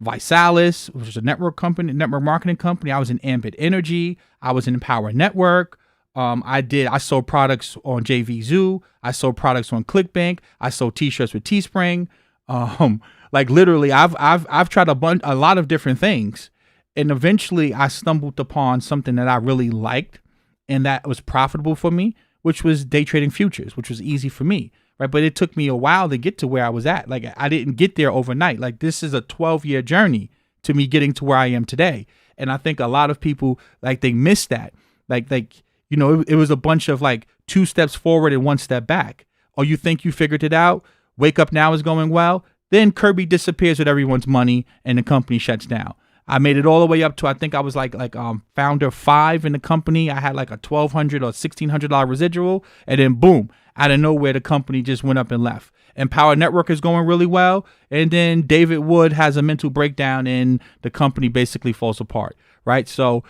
Visalis, which is a network marketing company. I was in Ambit Energy. I was in Power Network. I sold products on JVZoo. I sold products on ClickBank. I sold T-shirts with Teespring. Like literally, I've tried a lot of different things, and eventually I stumbled upon something that I really liked and that was profitable for me, which was day trading futures, which was easy for me, right? But it took me a while to get to where I was at. Like I didn't get there overnight. Like this is a 12-year journey to me getting to where I am today, and I think a lot of people they miss that. It was a bunch of 2 steps forward and 1 step back. Or you think you figured it out, Wake Up Now is going well, then Kirby disappears with everyone's money and the company shuts down. I made it all the way up to, I think I was founder 5 in the company. I had a $1,200 or $1,600 residual, and then boom, out of nowhere, the company just went up and left. And Power Network is going really well, and then David Wood has a mental breakdown and the company basically falls apart, right? So,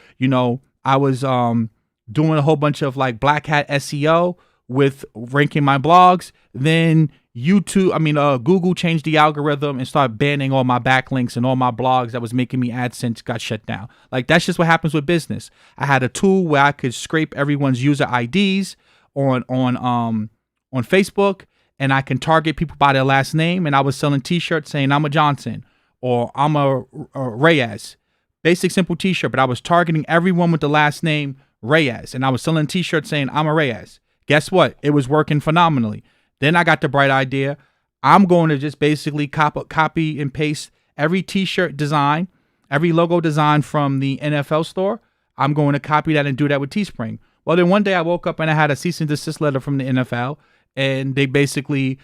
I was doing a whole bunch of black hat SEO with ranking my blogs. Then Google changed the algorithm and started banning all my backlinks, and all my blogs that was making me AdSense got shut down. That's just what happens with business. I had a tool where I could scrape everyone's user IDs on Facebook, and I can target people by their last name. And I was selling T-shirts saying I'm a Johnson or I'm a Reyes. Basic, simple T-shirt, but I was targeting everyone with the last name Reyes, and I was selling T-shirts saying I'm a Reyes. Guess what? It was working phenomenally. Then I got the bright idea. I'm going to just basically copy and paste every T-shirt design, every logo design from the NFL store. I'm going to copy that and do that with Teespring. Well, then one day I woke up and I had a cease and desist letter from the NFL, and they basically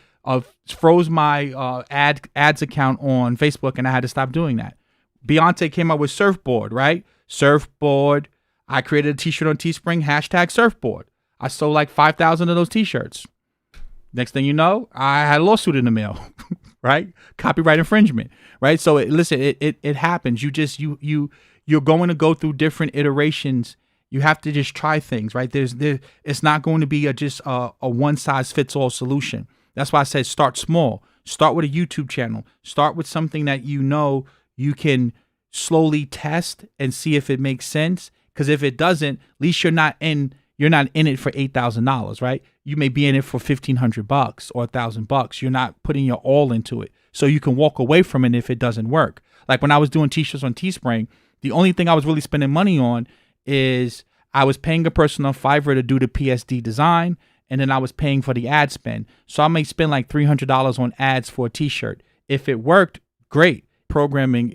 froze my ads account on Facebook, and I had to stop doing that. Beyonce came out with Surfboard, right? Surfboard. I created a T-shirt on Teespring, #Surfboard. I sold 5,000 of those T-shirts. Next thing you know, I had a lawsuit in the mail, right? Copyright infringement, right? So it happens. You're going to go through different iterations. You have to just try things, right? It's not going to be just a one-size-fits-all solution. That's why I said start small. Start with a YouTube channel. Start with something that you can slowly test and see if it makes sense. Because if it doesn't, at least you're not in it for $8,000, right? You may be in it for $1,500 or $1,000. You're not putting your all into it. So you can walk away from it if it doesn't work. Like when I was doing T-shirts on Teespring, the only thing I was really spending money on is I was paying a person on Fiverr to do the PSD design, and then I was paying for the ad spend. So I may spend $300 on ads for a T-shirt. If it worked, great. Programming,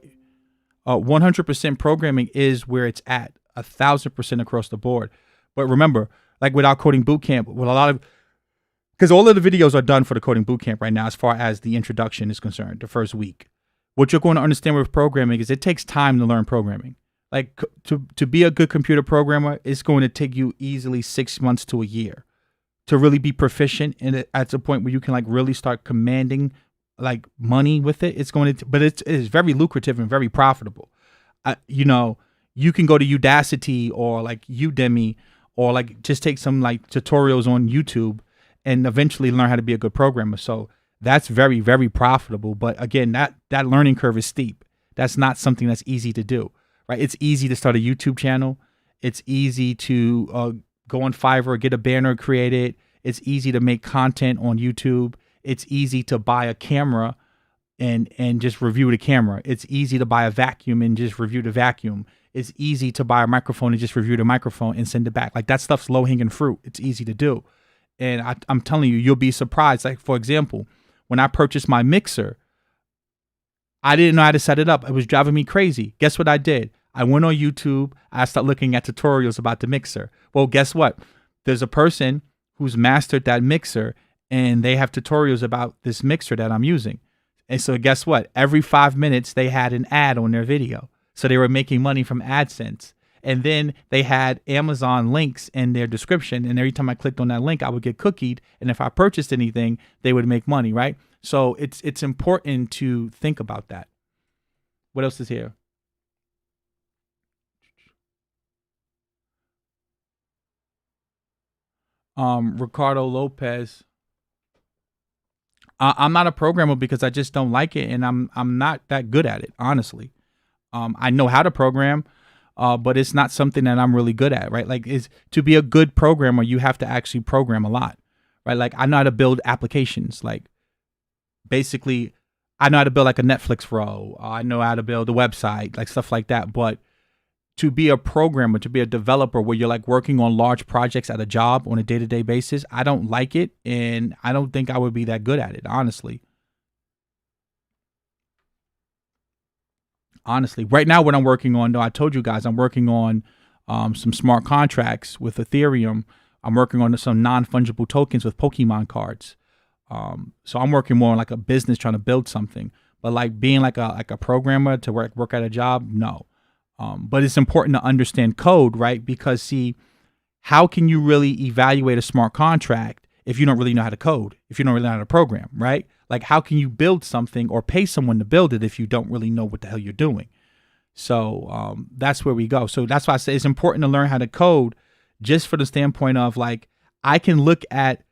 100% programming is where it's at, 1,000% across the board. But remember, with our coding bootcamp, because all of the videos are done for the coding bootcamp right now, as far as the introduction is concerned, the first week. What you're going to understand with programming is it takes time to learn programming. To be a good computer programmer, it's going to take you easily 6 months to a year to really be proficient, and at the point where you can really start commanding like money with it. It's going to, but it's very lucrative and very profitable. You know, you can go to Udacity or like Udemy or like just take some like tutorials on YouTube and eventually learn how to be a good programmer. So that's very, very profitable. But again, that learning curve is steep. That's not something that's easy to do, right? It's easy to start a YouTube channel. It's easy to go on Fiverr, get a banner created. It's easy to make content on YouTube. It's easy to buy a camera and just review the camera. It's easy to buy a vacuum and just review the vacuum. It's easy to buy a microphone and just review the microphone and send it back. Like that stuff's low hanging fruit. It's easy to do. And I'm telling you, you'll be surprised. Like for example, when I purchased my mixer, I didn't know how to set it up. It was driving me crazy. Guess what I did? I went on YouTube. I started looking at tutorials about the mixer. Well, guess what? There's a person who's mastered that mixer and they have tutorials about this mixer that I'm using. And so guess what? Every 5 minutes, they had an ad on their video. So they were making money from AdSense. And then they had Amazon links in their description. And every time I clicked on that link, I would get cookied. And if I purchased anything, they would make money, right? So it's important to think about that. What else is here? Ricardo Lopez. I'm not a programmer because I just don't like it, and I'm not that good at it, honestly. I know how to program, but it's not something that I'm really good at, right? Like, to be a good programmer, you have to actually program a lot, right? Like, I know how to build applications. Like, basically, I know how to build like a Netflix row. I know how to build a website, like stuff like that. But to be a programmer, to be a developer where you're like working on large projects at a job on a day-to-day basis, I don't like it, and I don't think I would be that good at it, honestly. Right now, what I'm working on, though, I told you guys, I'm working on some smart contracts with Ethereum. I'm working on some non-fungible tokens with Pokemon cards. So I'm working more on like a business trying to build something, but like being like a programmer to work at a job, no. But it's important to understand code, right? Because see, how can you really evaluate a smart contract if you don't really know how to code, if you don't really know how to program, right? Like how can you build something or pay someone to build it if you don't really know what the hell you're doing? So that's where we go. So that's why I say it's important to learn how to code, just for the standpoint of like, I can look at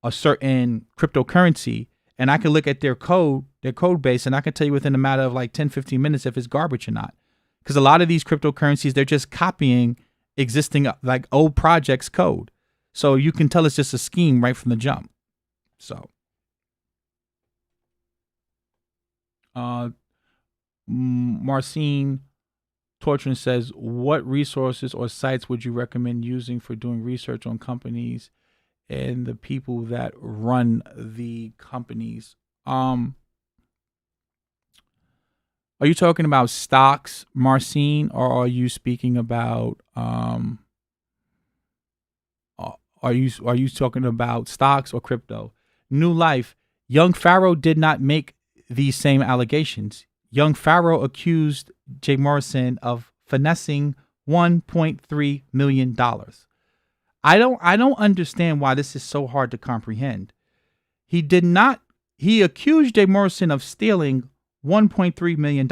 a certain cryptocurrency and I can look at their code base, and I can tell you within a matter of like 10, 15 minutes if it's garbage or not. Because a lot of these cryptocurrencies, they're just copying existing like old projects code. So you can tell it's just a scheme right from the jump. So Marcine Tortrin says, what resources or sites would you recommend using for doing research on companies and the people that run the companies? Are you talking about stocks, Marcine, or are you speaking about are you talking about stocks or crypto? New Life. Young Pharaoh did not make these same allegations. Young Pharaoh accused Jay Morrison of finessing $1.3 million. I don't understand why this is so hard to comprehend. He accused Jay Morrison of stealing $1.3 million.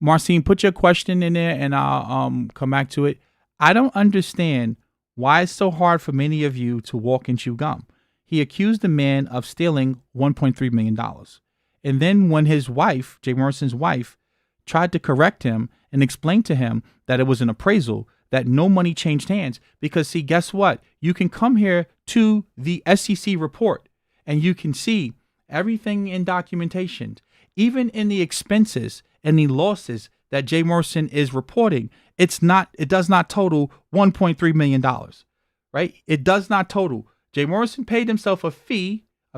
Marcine, put your question in there and I'll come back to it. I don't understand why it's so hard for many of you to walk and chew gum. He accused the man of stealing $1.3 million. And then when his wife, Jay Morrison's wife, tried to correct him and explain to him that it was an appraisal, that no money changed hands, because see, guess what? You can come here to the SEC report and you can see everything in documentation, even in the expenses and the losses that Jay Morrison is reporting. It does not total $1.3 million, right? It does not total. Jay Morrison paid himself a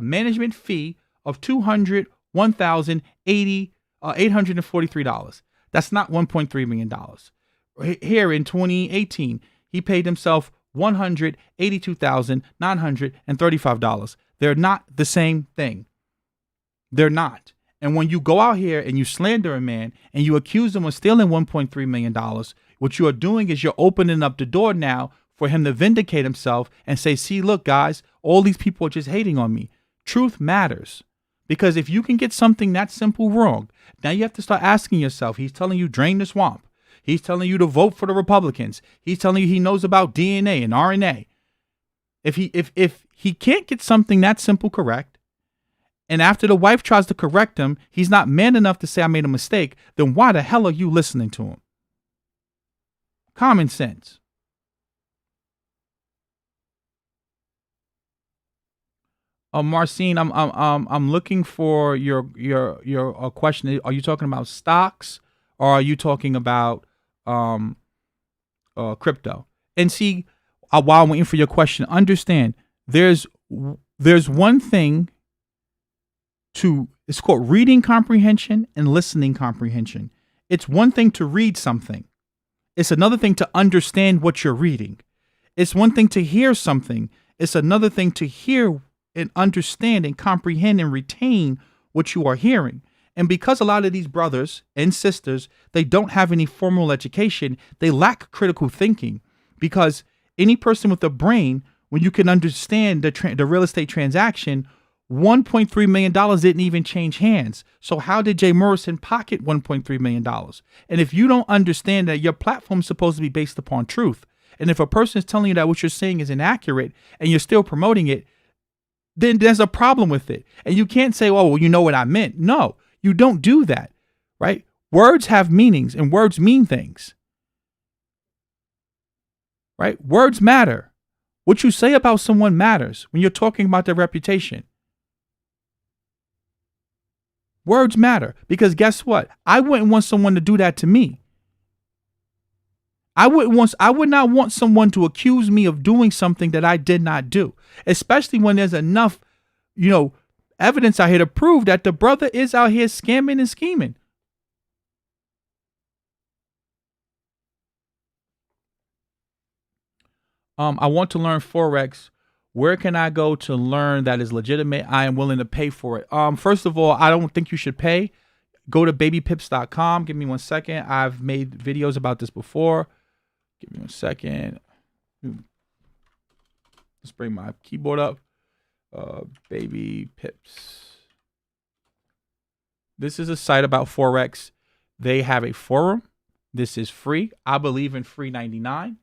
management fee of $843. That's not $1.3 million. Here in 2018, he paid himself $182,935. They're not the same thing. They're not. And when you go out here and you slander a man and you accuse him of stealing $1.3 million, what you are doing is you're opening up the door now for him to vindicate himself and say, see, look, guys, all these people are just hating on me. Truth matters. Because if you can get something that simple wrong, now you have to start asking yourself, he's telling you drain the swamp. He's telling you to vote for the Republicans. He's telling you he knows about DNA and RNA. If he can't get something that simple correct, and after the wife tries to correct him, he's not man enough to say I made a mistake, then why the hell are you listening to him? Common sense. Marcine, I'm looking for your question. Are you talking about stocks or are you talking about crypto? And see, while I'm waiting for your question, understand there's one thing it's called reading comprehension and listening comprehension. It's one thing to read something. It's another thing to understand what you're reading. It's one thing to hear something. It's another thing to hear and understand and comprehend and retain what you are hearing. And because a lot of these brothers and sisters, they don't have any formal education, they lack critical thinking. Because any person with a brain, when you can understand the real estate transaction, $1.3 million didn't even change hands. So how did Jay Morrison pocket $1.3 million? And if you don't understand that your platform is supposed to be based upon truth, and if a person is telling you that what you're saying is inaccurate and you're still promoting it, then there's a problem with it. And you can't say, oh, well, you know what I meant. No, you don't do that, right? Words have meanings and words mean things, right? Words matter. What you say about someone matters when you're talking about their reputation. Words matter because guess what? I wouldn't want someone to do that to me. I would not want someone to accuse me of doing something that I did not do, especially when there's enough, evidence out here to prove that the brother is out here scamming and scheming. I want to learn Forex. Where can I go to learn that is legitimate? I am willing to pay for it. First of all, I don't think you should pay. Go to babypips.com. Give me 1 second. I've made videos about this before. Give me 1 second. Let's bring my keyboard up. Baby Pips. This is a site about Forex. They have a forum. This is free. I believe in free 99.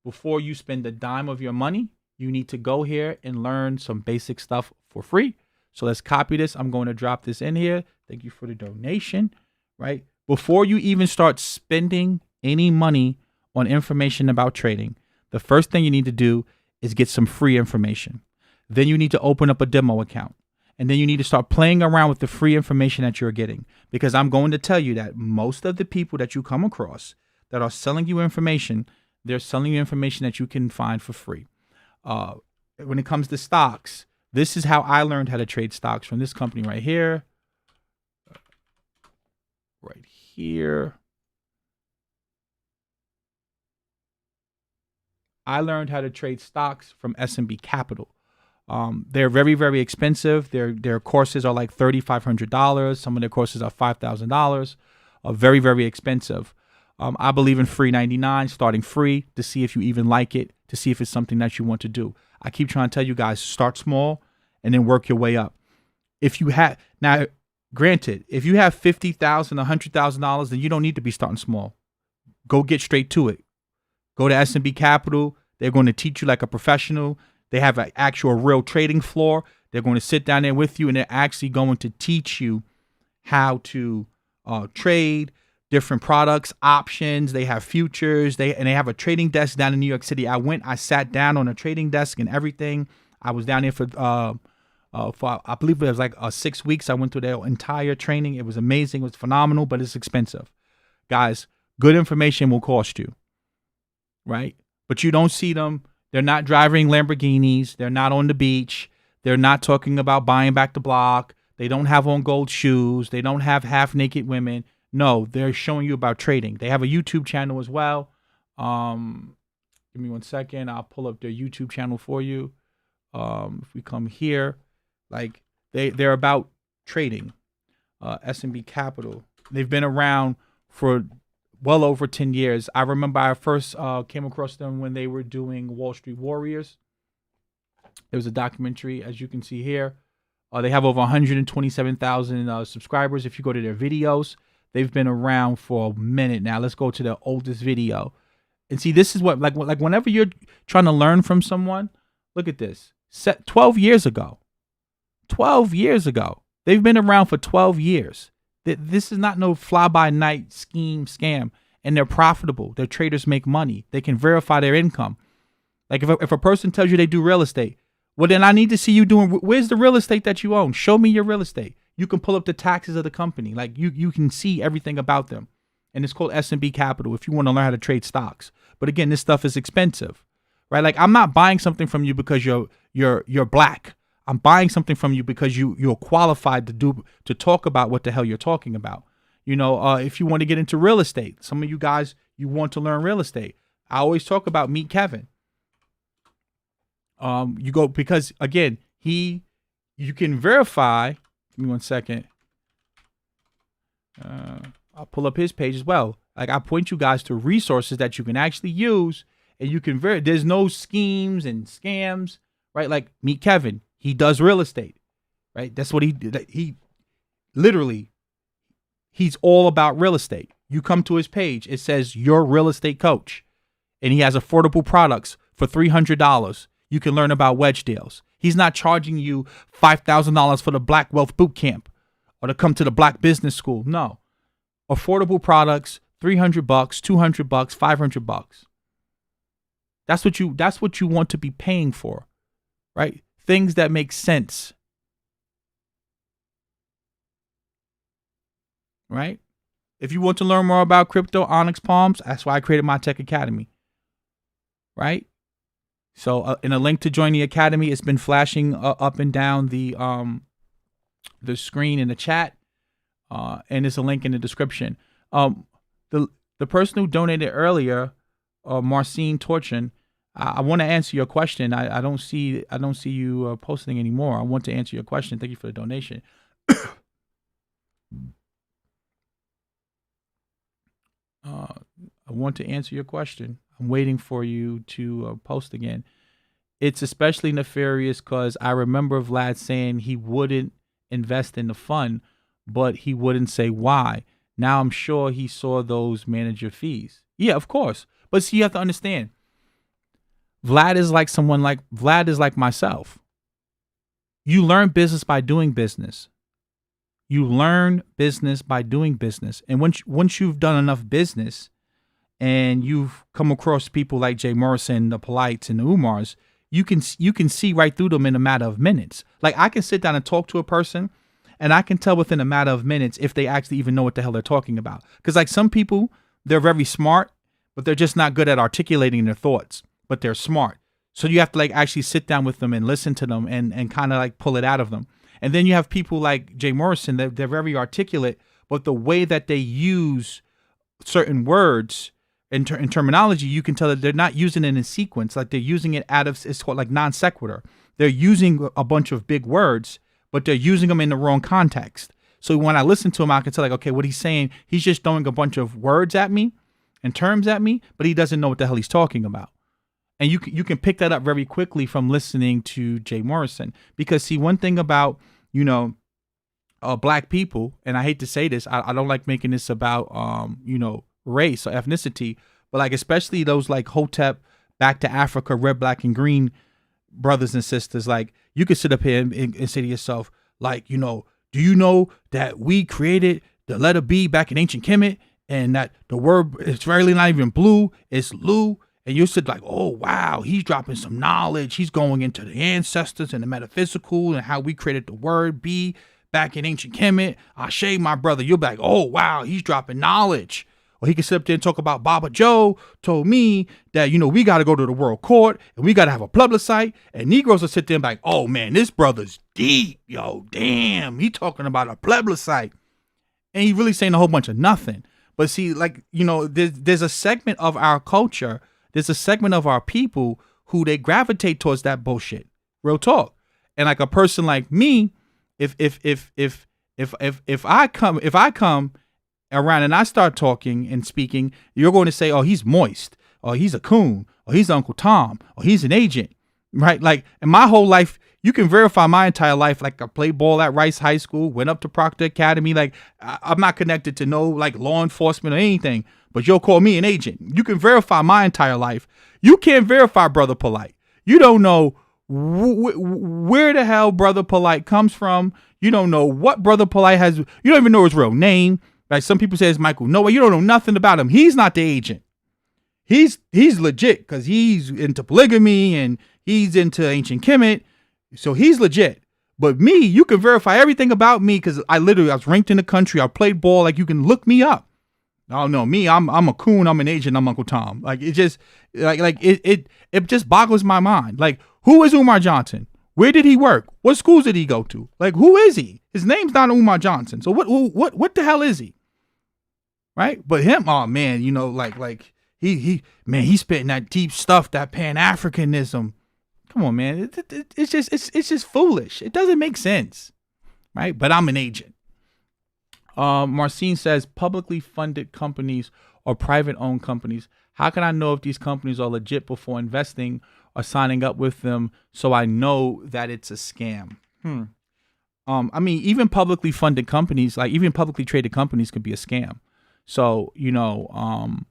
Before you spend a dime of your money, you need to go here and learn some basic stuff for free. So let's copy this. I'm going to drop this in here. Thank you for the donation, right? Before you even start spending any money on information about trading, the first thing you need to do is get some free information. Then you need to open up a demo account. And then you need to start playing around with the free information that you're getting. Because I'm going to tell you that most of the people that you come across that are selling you information, they're selling you information that you can find for free. When it comes to stocks, this is how I learned how to trade stocks from this company right here. Right here. I learned how to trade stocks from S&B Capital. They're very, very expensive. Their courses are like $3,500. Some of their courses are $5,000. Very, very expensive. I believe in free 99, starting free to see if you even like it, to see if it's something that you want to do. I keep trying to tell you guys, start small and then work your way up. If you have, now, granted, if you have $50,000, $100,000, then you don't need to be starting small. Go get straight to it. Go to S&B Capital. They're going to teach you like a professional. They have an actual real trading floor. They're going to sit down there with you and they're actually going to teach you how to trade different products, options. They have futures. They have a trading desk down in New York City. I sat down on a trading desk and everything. I was down there for I believe it was like 6 weeks. I went through their entire training. It was amazing. It was phenomenal, but it's expensive. Guys, good information will cost you, right? But you don't see them. They're not driving Lamborghinis. They're not on the beach. They're not talking about buying back the block. They don't have on gold shoes. They don't have half-naked women. No, they're showing you about trading. They have a YouTube channel as well. Give me 1 second. I'll pull up their YouTube channel for you. If we come here, like they're about trading. S&B Capital. They've been around for well over 10 years. I remember I first came across them when they were doing Wall Street Warriors. There was a documentary, as you can see here. They have over 127,000 subscribers. If you go to their videos, they've been around for a minute now. Let's go to the oldest video. And see, this is what, like whenever you're trying to learn from someone, look at this. 12 years ago. 12 years ago. They've been around for 12 years. This is not no fly-by-night scam. And they're profitable. Their traders make money. They can verify their income. Like if a person tells you they do real estate, well, then I need to see you doing, where's the real estate that you own? Show me your real estate. You can pull up the taxes of the company. Like you can see everything about them. And it's called S&B Capital if you want to learn how to trade stocks. But again, this stuff is expensive, right? Like I'm not buying something from you because you're black. I'm buying something from you because you're qualified to talk about what the hell you're talking about. You know, if you want to get into real estate, some of you guys, you want to learn real estate. I always talk about Meet Kevin. You go, because again, you can verify. Give me 1 second. I'll pull up his page as well. Like I point you guys to resources that you can actually use, and you can there's no schemes and scams, right? Like Meet Kevin, he does real estate, right? That's what he literally, he's all about real estate. You come to his page, it says your real estate coach, and he has affordable products for $300. You can learn about wedge deals. He's not charging you $5,000 for the Black Wealth Boot Camp or to come to the Black Business School. No. Affordable products, $300, $200, $500. That's what you want to be paying for, right? Things that make sense, right? If you want to learn more about crypto, Onyx Palms, that's why I created my Tech Academy, right? So in a link to join the academy, it's been flashing up and down the screen in the chat, and there's a link in the description. The person who donated earlier, Marcine Torchin, I want to answer your question. I don't see you posting anymore. I want to answer your question. Thank you for the donation. I want to answer your question. I'm waiting for you to post again. It's especially nefarious because I remember Vlad saying he wouldn't invest in the fund, but he wouldn't say why. Now I'm sure he saw those manager fees. Yeah, of course. But see, you have to understand, Vlad is like myself. You learn business by doing business. You learn business by doing business. And once you've done enough business and you've come across people like Jay Morrison, the Polites, and the Umars, you can see right through them in a matter of minutes. Like I can sit down and talk to a person, and I can tell within a matter of minutes if they actually even know what the hell they're talking about. Because like some people, they're very smart, but they're just not good at articulating their thoughts, but they're smart. So you have to like actually sit down with them and listen to them and kind of like pull it out of them. And then you have people like Jay Morrison, they're very articulate, but the way that they use certain words in terminology, you can tell that they're not using it in sequence. Like they're using it it's called like non sequitur. They're using a bunch of big words, but they're using them in the wrong context. So when I listen to him, I can tell like, okay, what he's saying, he's just throwing a bunch of words at me and terms at me, but he doesn't know what the hell he's talking about. And you can pick that up very quickly from listening to Jay Morrison. Because see, one thing about, black people, and I hate to say this, I don't like making this about, race or ethnicity, but like especially those like Hotep, Back to Africa, Red, Black, and Green brothers and sisters, like you could sit up here and say to yourself, like, do you know that we created the letter B back in ancient Kemet, and that the word it's really not even blue, it's Lu? And you said like, oh, wow, he's dropping some knowledge. He's going into the ancestors and the metaphysical and how we created the word B back in ancient Kemet. Ashe, my brother. You'll be like, oh, wow, he's dropping knowledge. Or he can sit up there and talk about Baba Joe told me that, we got to go to the world court and we got to have a plebiscite. And Negroes will sit there and be like, oh, man, this brother's deep. Yo, damn, he talking about a plebiscite. And he really saying a whole bunch of nothing. But see, like, there's a segment of our culture, there's a segment of our people who they gravitate towards that bullshit. Real talk. And like a person like me, if I come around and I start talking and speaking, you're going to say, oh, he's moist, or he's a coon, or he's Uncle Tom, or he's an agent, right? Like, in my whole life, You can verify my entire life. Like I played ball at Rice High School, went up to Proctor Academy. Like I'm not connected to no like law enforcement or anything, but you'll call me an agent. You can verify my entire life. You can't verify Brother Polite. You don't know where the hell Brother Polite comes from. You don't know what Brother Polite has. You don't even know his real name. Like some people say it's Michael Noah. You don't know nothing about him. He's not the agent. He's legit because he's into polygamy and he's into ancient Kemet. So he's legit. But me, you can verify everything about me because I was ranked in the country. I played ball. Like you can look me up. Oh no, me, I'm a coon. I'm an agent. I'm Uncle Tom. Like it just it just boggles my mind. Like who is Umar Johnson? Where did he work? What schools did he go to? Like who is he? His name's not Umar Johnson. So what the hell is he? Right? But him, oh man, you know, like he's spitting that deep stuff, that Pan-Africanism. Come on, man. It's just foolish. It doesn't make sense. Right? But I'm an agent. Marcine says publicly funded companies or private owned companies. How can I know if these companies are legit before investing or signing up with them so I know that it's a scam? I mean, even publicly funded companies, like even publicly traded companies could be a scam. So, Enron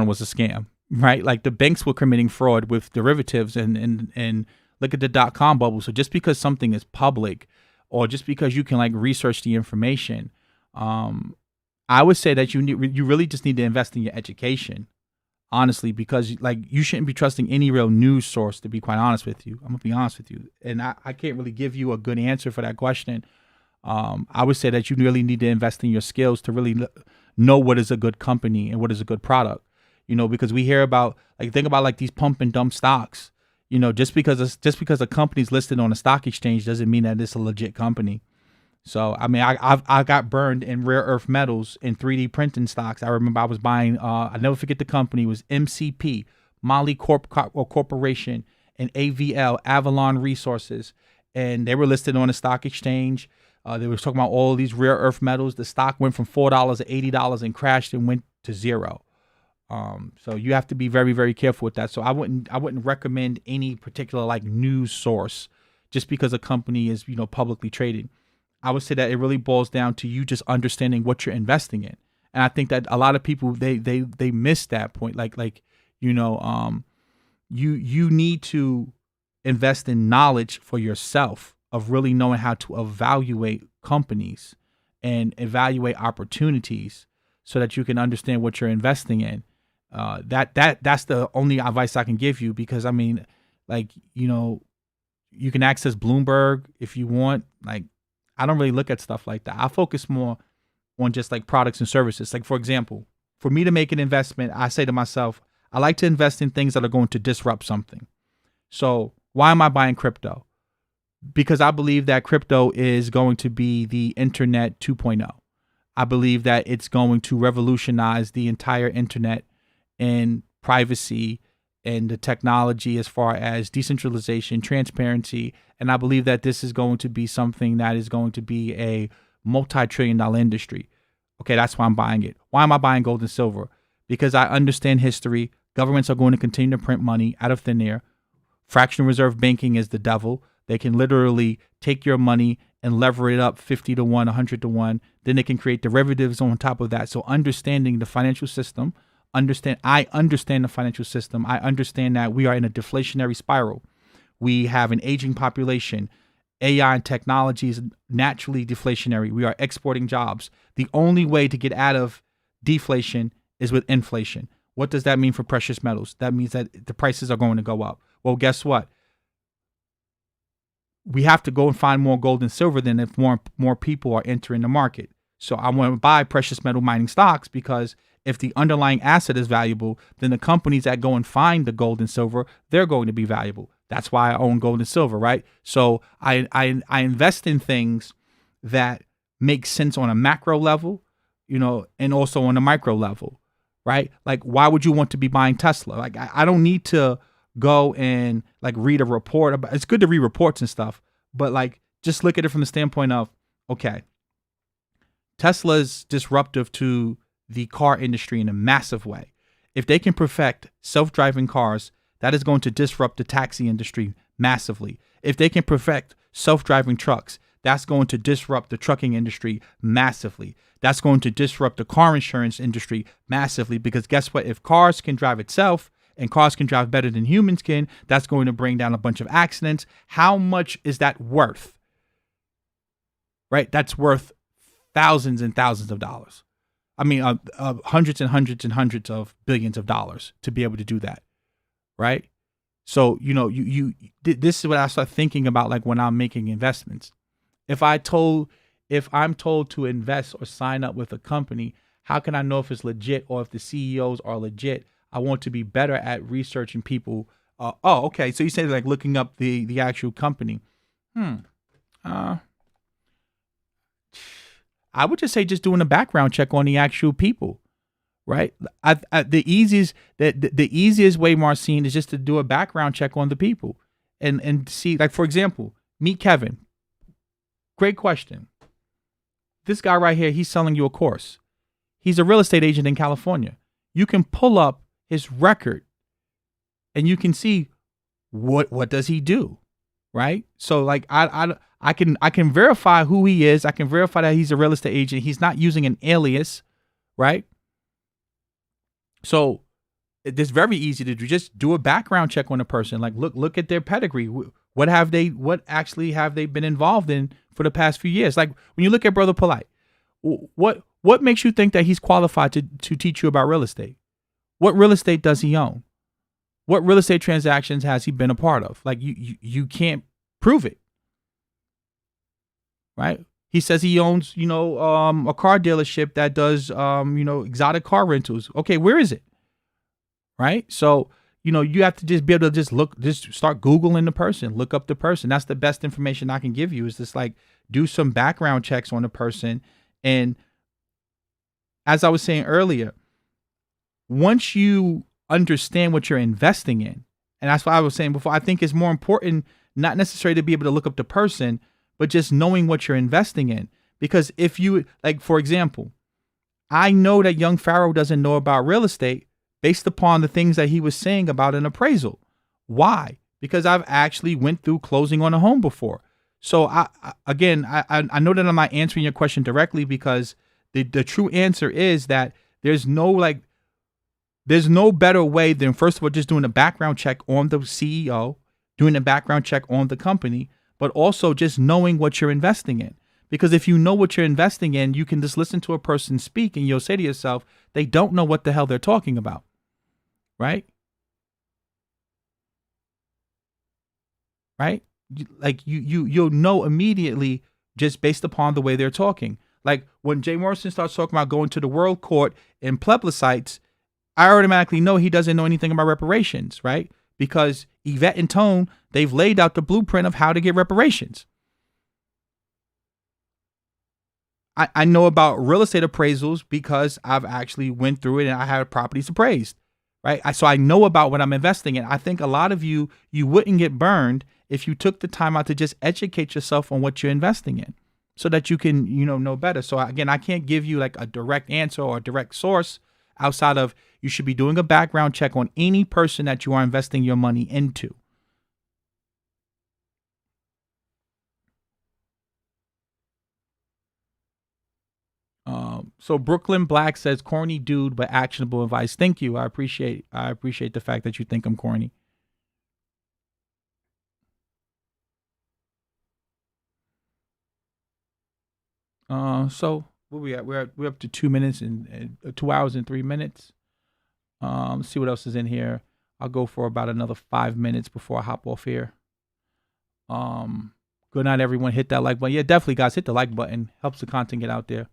was a scam, right? Like the banks were committing fraud with derivatives and look at the .com bubble. So just because something is public or just because you can like research the information, I would say that you really just need to invest in your education, honestly, because like you shouldn't be trusting any real news source, to be quite honest with you. I'm gonna be honest with you. And I can't really give you a good answer for that question. I would say that you really need to invest in your skills to really know what is a good company and what is a good product, because we hear about think about these pump and dump stocks, just because a company's listed on a stock exchange doesn't mean that it's a legit company. So, I mean, I got burned in rare earth metals and 3D printing stocks. I remember I was buying, I never forget the company, it was MCP, Molly Corporation, and AVL, Avalon Resources. And they were listed on a stock exchange. They were talking about all these rare earth metals. The stock went from $4 to $80 and crashed and went to zero. So you have to be very, very careful with that. So I wouldn't recommend any particular news source just because a company is, publicly traded. I would say that it really boils down to you just understanding what you're investing in. And I think that a lot of people, they miss that point. You need to invest in knowledge for yourself of really knowing how to evaluate companies and evaluate opportunities so that you can understand what you're investing in. That's the only advice I can give you, because I mean, you can access Bloomberg if you want. I don't really look at stuff like that. I focus more on just products and services. For example, for me to make an investment, I say to myself, I like to invest in things that are going to disrupt something. So why am I buying crypto? Because I believe that crypto is going to be the internet 2.0. I believe that it's going to revolutionize the entire internet and privacy and the technology as far as decentralization, transparency. And I believe that this is going to be something that is going to be a multi-trillion-dollar industry. Okay, that's why I'm buying it. Why am I buying gold and silver? Because I understand history. Governments are going to continue to print money out of thin air. Fractional reserve banking is the devil. They can literally take your money and lever it up 50 to 1, 100 to 1. Then they can create derivatives on top of that. So understanding the financial system, I understand the financial system. I understand that we are in a deflationary spiral. We have an aging population. AI and technology is naturally deflationary. We are exporting jobs. The only way to get out of deflation is with inflation. What does that mean for precious metals? That means that the prices are going to go up. Well, guess what? We have to go and find more gold and silver than if more people are entering the market. So I want to buy precious metal mining stocks, because if the underlying asset is valuable, then the companies that go and find the gold and silver, they're going to be valuable. That's why I own gold and silver, right? So I invest in things that make sense on a macro level, and also on a micro level, right? Why would you want to be buying Tesla? I don't need to go and read a report about. It's good to read reports and stuff, but just look at it from the standpoint of, okay, Tesla's disruptive to the car industry in a massive way. If they can perfect self-driving cars, that is going to disrupt the taxi industry massively. If they can perfect self-driving trucks, that's going to disrupt the trucking industry massively. That's going to disrupt the car insurance industry massively, because guess what? If cars can drive itself and cars can drive better than humans can, that's going to bring down a bunch of accidents. How much is that worth? Right? That's worth thousands and thousands of dollars. I mean, hundreds and hundreds and hundreds of billions of dollars to be able to do that. Right? So, this is what I start thinking about, like when I'm making investments. If I'm told to invest or sign up with a company, how can I know if it's legit or if the CEOs are legit? I want to be better at researching people. Okay. So you say like looking up the actual company. I would just say just doing a background check on the actual people, right? The easiest way, Marcin, is just to do a background check on the people and see, like, for example, meet Kevin. Great question. This guy right here, he's selling you a course. He's a real estate agent in California. You can pull up his record and you can see what does he do, right? So like I can verify who he is. I can verify that he's a real estate agent. He's not using an alias, right? So it's very easy to do. Just do a background check on a person. Like look at their pedigree. What actually have they been involved in for the past few years? Like when you look at Brother Polite, what makes you think that he's qualified to teach you about real estate? What real estate does he own? What real estate transactions has he been a part of? Like you can't prove it, right? He says he owns, a car dealership that does, exotic car rentals. Okay, where is it? Right? So, you have to just be able to just start Googling the person, look up the person. That's the best information I can give you, is just like do some background checks on the person. And as I was saying earlier, once you understand what you're investing in, and that's what I was saying before, I think it's more important not necessarily to be able to look up the person, but just knowing what you're investing in. Because if you, like, for example, I know that young Pharaoh doesn't know about real estate based upon the things that he was saying about an appraisal. Why? Because I've actually went through closing on a home before. So I know that I'm not answering your question directly, because the true answer is that there's no better way than, first of all, just doing a background check on the CEO, doing a background check on the company, but also just knowing what you're investing in. Because if you know what you're investing in, you can just listen to a person speak and you'll say to yourself, they don't know what the hell they're talking about. Right? Right? Like you'll know immediately just based upon the way they're talking. Like when Jay Morrison starts talking about going to the world court and plebiscites, I automatically know he doesn't know anything about reparations, right? Because Yvette and Tone, they've laid out the blueprint of how to get reparations. I know about real estate appraisals because I've actually went through it and I have properties appraised, right? So I know about what I'm investing in. I think a lot of you wouldn't get burned if you took the time out to just educate yourself on what you're investing in so that you can, know better. So again, I can't give you like a direct answer or a direct source outside of you should be doing a background check on any person that you are investing your money into. So Brooklyn Black says, corny dude, but actionable advice. Thank you. I appreciate the fact that you think I'm corny. So where we at? We're up to 2 minutes and 2 hours and 3 minutes. Let's see what else is in here. I'll go for about another 5 minutes before I hop off here. Good night, everyone. Hit that like button. Yeah, definitely, guys. Hit the like button. Helps the content get out there.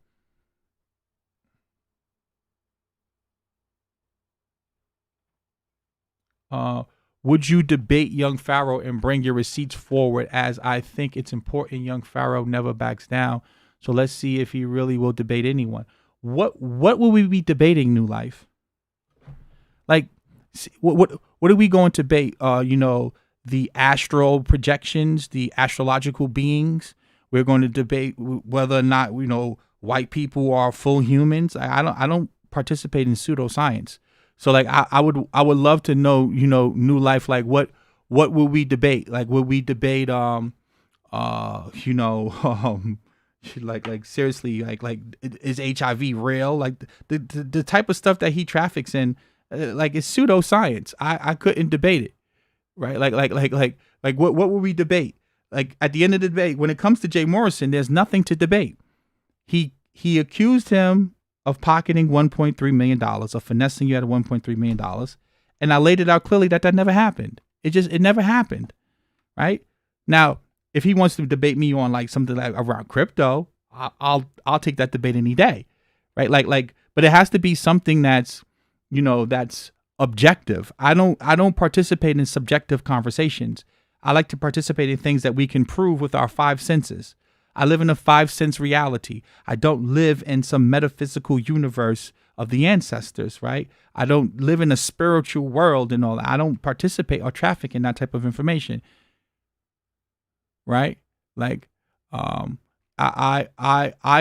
Would you debate young Pharaoh and bring your receipts forward? As I think it's important. Young Pharaoh never backs down. So let's see if he really will debate anyone. What will we be debating, New Life? Like, what are we going to debate? The astral projections, the astrological beings. We're going to debate whether or not white people are full humans. I don't participate in pseudoscience. So like I would love to know, New Life, like what what would we debate? Like, would we debate, like seriously, like is HIV real? Like the type of stuff that he traffics in, like it's pseudoscience. I couldn't debate it, right? Like what would we debate? Like at the end of the debate, when it comes to Jay Morrison, there's nothing to debate. He accused him of pocketing $1.3 million, of finessing you out of $1.3 million, and I laid it out clearly that never happened. It never happened, right? Now, if he wants to debate me on like something like around crypto, I'll take that debate any day, right? Like, but it has to be something that's, that's objective. I don't participate in subjective conversations. I like to participate in things that we can prove with our five senses. I live in a 5-sense reality. I don't live in some metaphysical universe of the ancestors, right? I don't live in a spiritual world and all that. I don't participate or traffic in that type of information, right? Like, I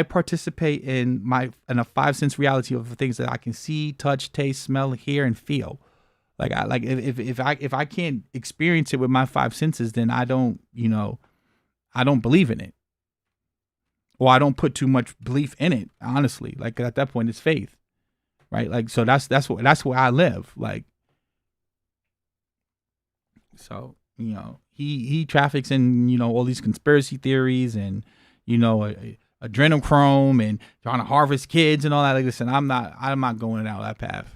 participate in a 5-sense reality of the things that I can see, touch, taste, smell, hear, and feel. Like if I can't experience it with my 5 senses, then I don't believe in it. Or I don't put too much belief in it, honestly. Like at that point, it's faith, right? Like so that's where I live. Like so, he traffics in all these conspiracy theories and adrenochrome and trying to harvest kids and all that. Like, listen, I'm not going down that path.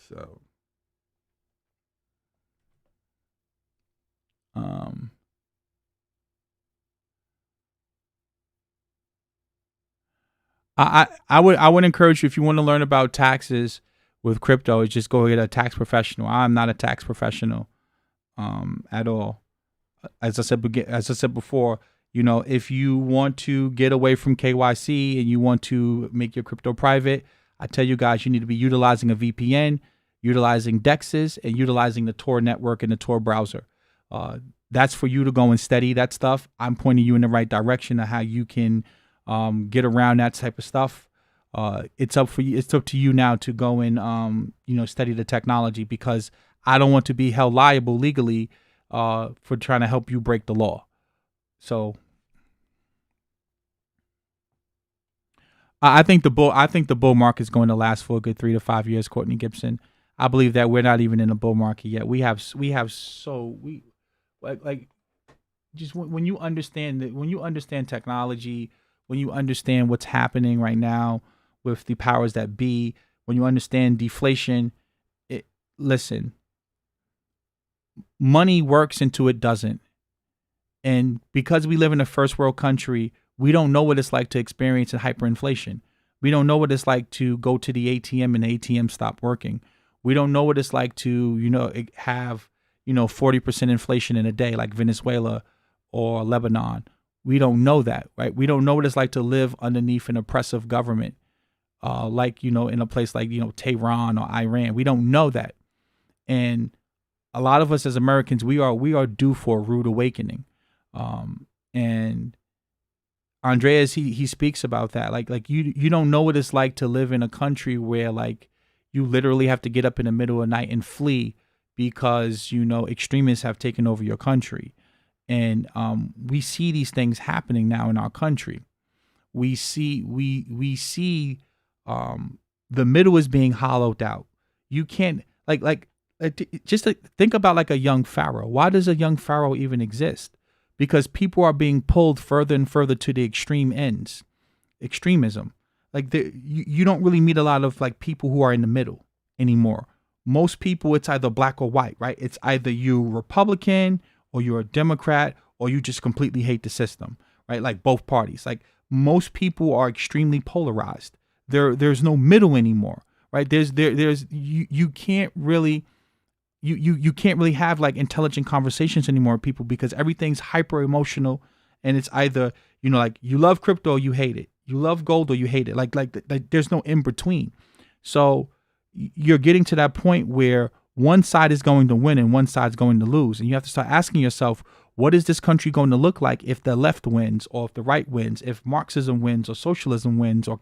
So, I would encourage you, if you want to learn about taxes with crypto, is just go get a tax professional. I'm not a tax professional at all. As I said before, if you want to get away from KYC and you want to make your crypto private, I tell you guys, you need to be utilizing a VPN, utilizing DEXs, and utilizing the Tor network and the Tor browser. That's for you to go and study that stuff. I'm pointing you in the right direction of how you can get around that type of stuff. It's up to you now to go and study the technology, because I don't want to be held liable legally for trying to help you break the law. So I think the bull market is going to last for a good 3 to 5 years, Courtney Gibson. I believe that we're not even in a bull market yet. Just when you understand technology, when you understand what's happening right now with the powers that be, when you understand deflation, listen, money works until it doesn't. And because we live in a first world country, we don't know what it's like to experience hyperinflation. We don't know what it's like to go to the ATM and the ATM stop working. We don't know what it's like to, have, 40% inflation in a day like Venezuela or Lebanon. We don't know that, right? We don't know what it's like to live underneath an oppressive government, in a place like, Tehran or Iran. We don't know that. And a lot of us as Americans, we are due for a rude awakening. And Andreas, he speaks about that. Like you don't know what it's like to live in a country where like you literally have to get up in the middle of the night and flee because, extremists have taken over your country. And we see these things happening now in our country. We see the middle is being hollowed out. You can't just think about like a young pharaoh. Why does a young pharaoh even exist? Because people are being pulled further and further to the extreme ends, extremism. Like you don't really meet a lot of like people who are in the middle anymore. Most people, it's either black or white, right? It's either you Republican or you're a Democrat, or you just completely hate the system, right? Like both parties. Like most people are extremely polarized. There's no middle anymore, right? You can't really have like intelligent conversations anymore with people, because everything's hyper emotional, and it's either like you love crypto or you hate it, you love gold or you hate it. Like there's no in between. So you're getting to that point where one side is going to win and one side's going to lose. And you have to start asking yourself, what is this country going to look like if the left wins, or if the right wins, if Marxism wins, or socialism wins, or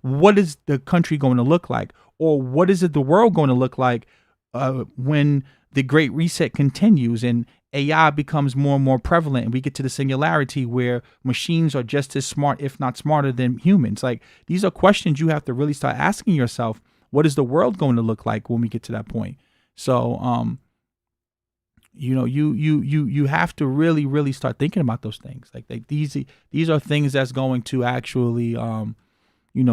what is the country going to look like? Or what is it the world going to look like when the Great Reset continues and AI becomes more and more prevalent, and we get to the singularity where machines are just as smart, if not smarter, than humans? Like, these are questions you have to really start asking yourself. What is the world going to look like when we get to that point? So, you have to really start thinking about those things. Like these are things that's going to actually,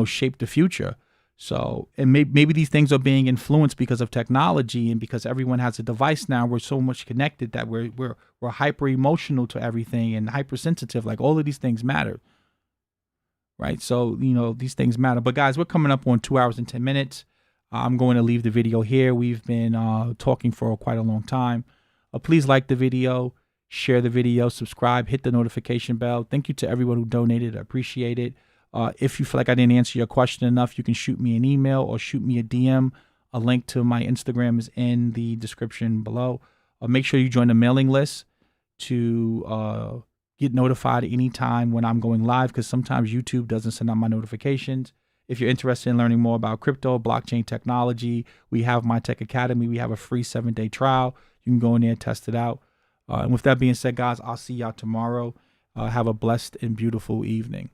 shape the future. So, and maybe these things are being influenced because of technology, and because everyone has a device now. We're so much connected that we're hyper emotional to everything and hypersensitive. Like, all of these things matter, right? So, these things matter. But guys, we're coming up on 2 hours and 10 minutes. I'm going to leave the video here. We've been talking for quite a long time. Please like the video, share the video, subscribe, hit the notification bell. Thank you to everyone who donated. I appreciate it. If you feel like I didn't answer your question enough, you can shoot me an email or shoot me a DM. A link to my Instagram is in the description below. Make sure you join the mailing list to get notified anytime when I'm going live, because sometimes YouTube doesn't send out my notifications. If you're interested in learning more about crypto, blockchain technology, we have My Tech Academy. We have a free 7-day trial. You can go in there and test it out. And with that being said, guys, I'll see y'all tomorrow. Have a blessed and beautiful evening.